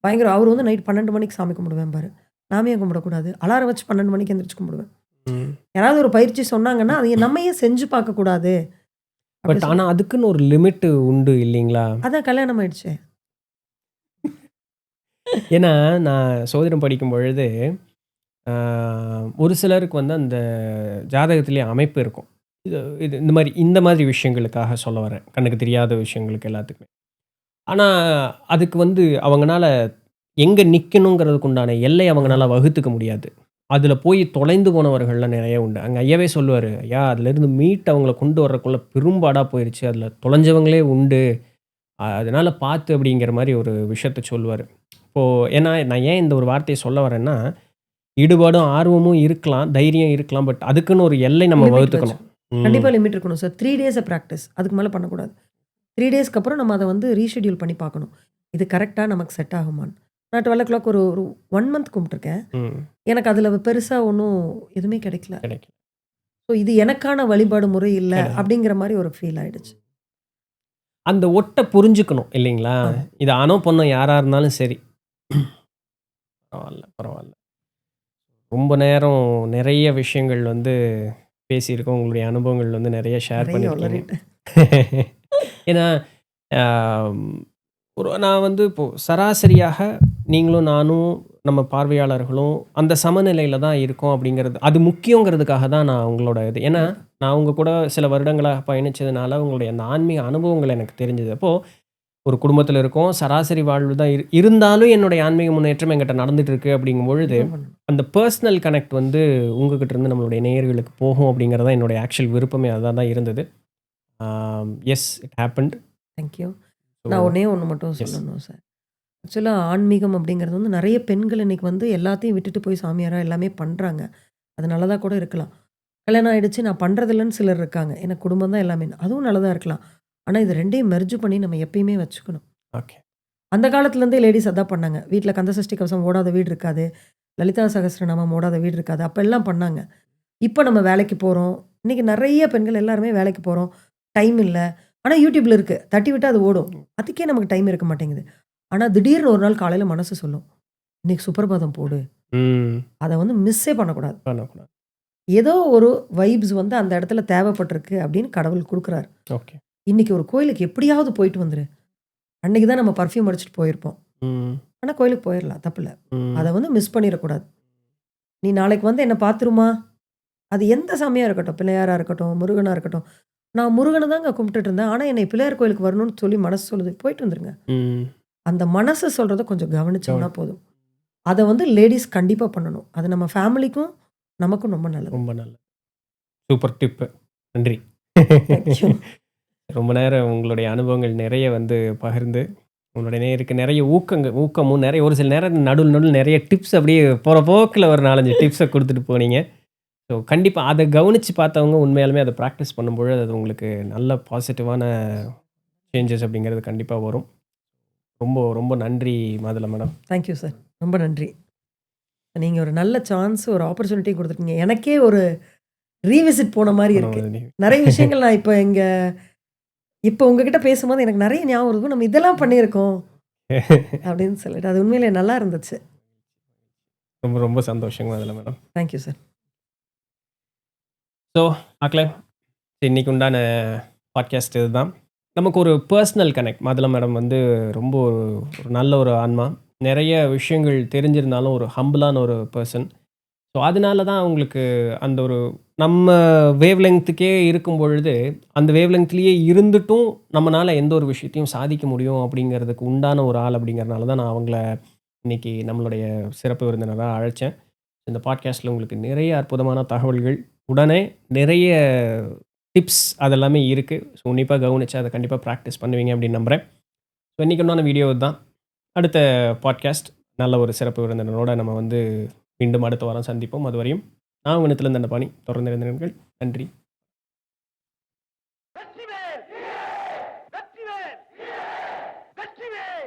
பயங்கர அவரு வந்து நைட் 12 மணிக்கு சாமி கும்பிடுவேன் பாரு. நாம ஏன் கும்பிடக்கூடாது? அலாரம் வச்சு 12 மணிக்கு எந்திரிச்சு கும்பிடுவேன். ம். யாராவது ஒரு பயிற்சி சொன்னாங்கன்னா, அதை நம்ம ஏன் செஞ்சு பார்க்கக்கூடாது? அப்படி பட் ஆனா அதுக்குன்னு ஒரு லிமிட் உண்டு இல்லைங்களா? அதான் கல்யாணம் ஆயிடுச்சே. ஏன்னா, நான் சோதிடம் படிக்கும் பொழுது, ஆ ஒரு சிலருக்கு வந்து அந்த ஜாதகத்திலேயே அமைப்பு இருக்கும். இது இது இந்த மாதிரி விஷயங்களுக்காக சொல்ல வரேன். கண்ணுக்கு தெரியாத விஷயங்களுக்கு எல்லாத்துக்குமே. ஆனா, அதுக்கு வந்து அவங்கனால எங்க நிக்கணுங்கிறதுக்கு உண்டான எல்லை அவங்கனால வகுத்துக்க முடியாது. அதுல போய் தொலைந்து போனவர்கள்லாம் நெறைய உண்டு. அங்க ஐயாவே சொல்லுவாரு, "ஐயா அதுலேருந்து மீட்டு அவங்கள கொண்டு வரக்குள்ள பெரும்பாடா போயிருச்சு. அதுல தொலைஞ்சவங்களே உண்டு. அதனால பார்த்து" அப்படிங்கிற மாரி ஒரு விஷயத்த சொல்லுவாரு. இப்போ ஏன்னா நான் ஏன் இந்த ஒரு வார்த்தைய சொல்ல வரேன்னா, ஈடுபாடும், ஆர்வமும் இருக்கலாம், தைரியம் இருக்கலாம். பட் அதுக்குன்னு ஒரு எல்லை நம்ம லிமிட் வகுத்துக்கணும். ம். கண்டிப்பா லிமிட் இருக்கணும் சார். 3 days practice. அதுக்கு மேல பண்ணக்கூடாது. 3 டேஸ்க்கு அப்புறம் நம்ம அத வந்து ரீஷெட்யூல் பண்ணி பார்க்கணும். இது கரெக்ட்டா நமக்கு செட் ஆகுமான்னு. நான் 12:00 ஒரு ஒரு 1 மந்த் கும்பிட்டுருக்கேன். ம். எனக்கு அதுல பெருசா ஒண்ணும் எதுவுமே கிடைக்கல. கிடைக்கும். ஸோ இது எனக்கான வழிபாடு முறை இல்ல, கிடையாது. அப்படிங்கிற மாரி ஒரு ஃபீல் ஆயிடுச்சு. அந்த ஒட்ட புரிஞ்சுக்கணும் இல்லைங்களா? ஆமா. இது ஆணோ, பெண்ணோ யாரா இருந்தாலும் சரி. பரவால்ல, பரவால்ல. ரொம்ப நேரம் நெறைய விஷயங்கள் வந்து பேசியிருக்கோம். உங்களுடைய அனுபவங்கள் வந்து நெறைய ஷேர் நெறைய பண்ணியிருக்கீங்க. உளறிட்டேன். ஏன்னா, ஆம், நான் வந்து இப்போ சராசரியாக நீங்களும் நானும் நம்ம பார்வையாளர்களும் அந்த சமநிலையில தான் இருக்கோம் அப்படிங்கிறது அது முக்கியங்கிறதுக்காக தான் நான் உங்களோட இது ஏன்னா நான் உங்க கூட சில வருடங்களாக பயணிச்சதுனால உங்களுடைய அந்த ஆன்மீக அனுபவங்கள் எனக்கு தெரிஞ்சது. அப்போ ஒரு குடும்பத்துல இருக்கோம். சராசரி வாழ்வு தான் இருந்தாலும் என்னுடைய ஆன்மீக முன்னேற்றம் என்கிட்ட நடந்துட்டு இருக்கு அப்படிங்கும் பொழுது, கண்டிப்பா பண்ணணும். அந்த பெர்சனல் கனெக்ட் வந்து உங்ககிட்ட இருந்து நம்மளுடைய நேயர்களுக்கு போகும் அப்படிங்கிறது தான் என்னுடைய ஆக்சுவல் விருப்பமே அதுதான் தான் இருந்தது. S it happened. Thank you. So நான் ஒண்ணே ஒண்ணு மட்டும் எஸ். சொல்லணும் சார். ஆக்சுவலா ஆன்மீகம் அப்படிங்கிறது வந்து நெறைய பெண்கள் இன்னைக்கு வந்து எல்லாத்தையும் விட்டுட்டு போய் சாமியாரா எல்லாமே பண்றாங்க. அது நல்லதா கூட இருக்கலாம். கல்யாணம் ஆயிடுச்சு நான் பண்றதில்லன்னு சிலர் இருக்காங்க. எனக்கு குடும்பம் தான் எல்லாமே. அதுவும் நல்லதா இருக்கலாம். ஆனா இது 2யும் மெர்ஜ் பண்ணி நம்ம எப்பயுமே வச்சுக்கணும். ஓகே. அந்த காலத்துலேருந்தே லேடீஸ் அதான் பண்ணாங்க. வீட்ல கந்தசஷ்டி கவசம் ஓடாத வீடு இருக்காது. லலிதா சகஸ்ரநாமம் ஓடாத வீடு இருக்காது. அப்ப எல்லாம் பண்ணாங்க. இப்ப நம்ம வேலைக்கு போறோம். இன்னைக்கு நெறைய பெண்கள் எல்லாருமே வேலைக்கு போறோம். டைம் இல்ல. ஆனா YouTubeல இருக்கு. தட்டி விட்டா அது ஓடும். அதுக்கே நமக்கு டைம் இருக்க மாட்டேங்குது. ஆனா திடீர்னு ஒரு நாள் காலையில மனசு சொல்லும். இன்னைக்கு சுப்ரபாதம் போடு. ம். அத வந்து மிஸ்ஸே பண்ணக்கூடாது. பண்ணக்கூடாது. ஏதோ ஒரு வைப்ஸ் வந்து அந்த இடத்துல தேவைப்பட்டிருக்கு அப்படின்னு கடவுள் குடுக்குறாரு. ஓகே. இன்னைக்கு ஒரு கோயிலுக்கு எப்படியாவது போயிட்டு வந்துரு. அன்னைக்கு தான் நம்ம பர்ஃப்யூம் அடிச்சுட்டு போயிருப்போம். ம். ஆனா கோயிலுக்கு போயிரலாம். தப்பில்ல. ம். அத வந்து மிஸ் பண்ணிறக்கூடாது. நீ நாளைக்கு வந்து என்ன பார்த்துருமா? அது எந்த சாமியா இருக்கட்டும். பிள்ளையாரா இருக்கட்டும், முருகனா இருக்கட்டும். நான் முருகன தாங்க கும்பிட்டுட்டு இருந்தேன். ஆனா என்னை பிள்ளையார் கோயிலுக்கு வரணும்னு சொல்லி மனசு சொல்லுது. போயிட்டு வந்துருங்க. ம். அந்த மனசு சொல்றத கொஞ்சம் கவனிச்சோம்னா போதும். அத வந்து லேடீஸ் கண்டிப்பா பண்ணணும். அது நம்ம ஃபேமிலிக்கும், நமக்கும் ரொம்ப நல்லது. ரொம்ப நல்லது. Super tip. நன்றி. Thank you. ரொம்ப நேரம் உங்களுடைய அனுபவங்கள் நிறைய வந்து பகிர்ந்து, உங்களுடைய நேயருக்கு நிறைய ஊக்கமும் நிறைய ஒரு சில நேரம் நடுவுல நிறைய டிப்ஸ் அப்படியே போற போக்குல ஒரு 4, 5 டிப்ஸ குடுத்துட்டு போனீங்க. ஸோ கண்டிப்பா அத கவனிச்சு பார்த்தவங்க உண்மையாலுமே அத பிராக்டிஸ் பண்ணும்பொழுது, அது உங்களுக்கு நல்ல பாசிட்டிவான சேஞ்சஸ் அப்படிங்கிறது கண்டிப்பா வரும். ரொம்ப ரொம்ப நன்றி மாதுளா மேடம். Thank you sir. ரொம்ப நன்றி. நீங்க ஒரு நல்ல சான்ஸ், ஒரு ஆப்பர்ச்சுனிட்டி குடுத்துருக்கீங்க. எனக்கே ஒரு ரீவிசிட் போன மாரி இருக்கு. நெறைய விஷயங்கள் நான் இப்ப உங்ககிட்ட பேசும்போது எனக்கு நெறைய ஞாபகம் இருக்கும். நம்ம இதெல்லாம் பண்ணியிருக்கோம். அப்படின்னு சொல்லிட்டு. அது உண்மையிலேயே நல்லா இருந்துச்சு. ரொம்ப ரொம்ப சந்தோஷங்க Madhula madam. Thank you sir. So மக்களே, இன்னைக்கு உண்டான பாட்காஸ்ட் இதுதான். நமக்கு ஒரு பர்சனல் கனெக்ட். மாதுளா மேடம் வந்து ரொம்ப ஒரு நல்ல ஒரு ஆன்மா. நிறைய விஷயங்கள் தெரிஞ்சிருந்தாலும் ஒரு ஹம்பிளான ஒரு பெர்சன். ஸோ அதனால தான் அவங்களுக்கு அந்த ஒரு நம்ம வேவ் லெங்த்துக்கே இருக்கும் பொழுது, அந்த வேவ் லெங்த்லேயே இருந்துட்டும் நம்மனால எந்த ஒரு விஷயத்தையும் சாதிக்க முடியும் அப்படிங்கிறதுக்கு உண்டான ஒரு ஆள் அப்படிங்கிறனால தான் நான் அவங்கள இன்னைக்கு நம்மளுடைய சிறப்பு விருந்தினரா அழைச்சேன். இந்த பாட்காஸ்ட்டில உங்களுக்கு நிறைய அற்புதமான தகவல்கள், உடனே நிறைய டிப்ஸ் அதெல்லாமே இருக்கு. ஸோ உன்னிப்பா கவனிச்சு அத கண்டிப்பா பிராக்டிஸ் பண்ணுவீங்க அப்படின்னு நம்புறேன். ஸோ இன்னைக்கு உண்டான வீடியோ இதுதான். அடுத்த பாட்காஸ்ட் நல்ல ஒரு சிறப்பு விருந்தினரோட நம்ம வந்து மீண்டும் அடுத்த வாரம் சந்திப்போம். அதுவரையும் நான் உங்க நித்திலன் தண்டபாணி. தொடர்ந்து இணைந்திருங்கள். நன்றி. வெற்றிவேல் வெற்றிவேல் வெற்றிவேல்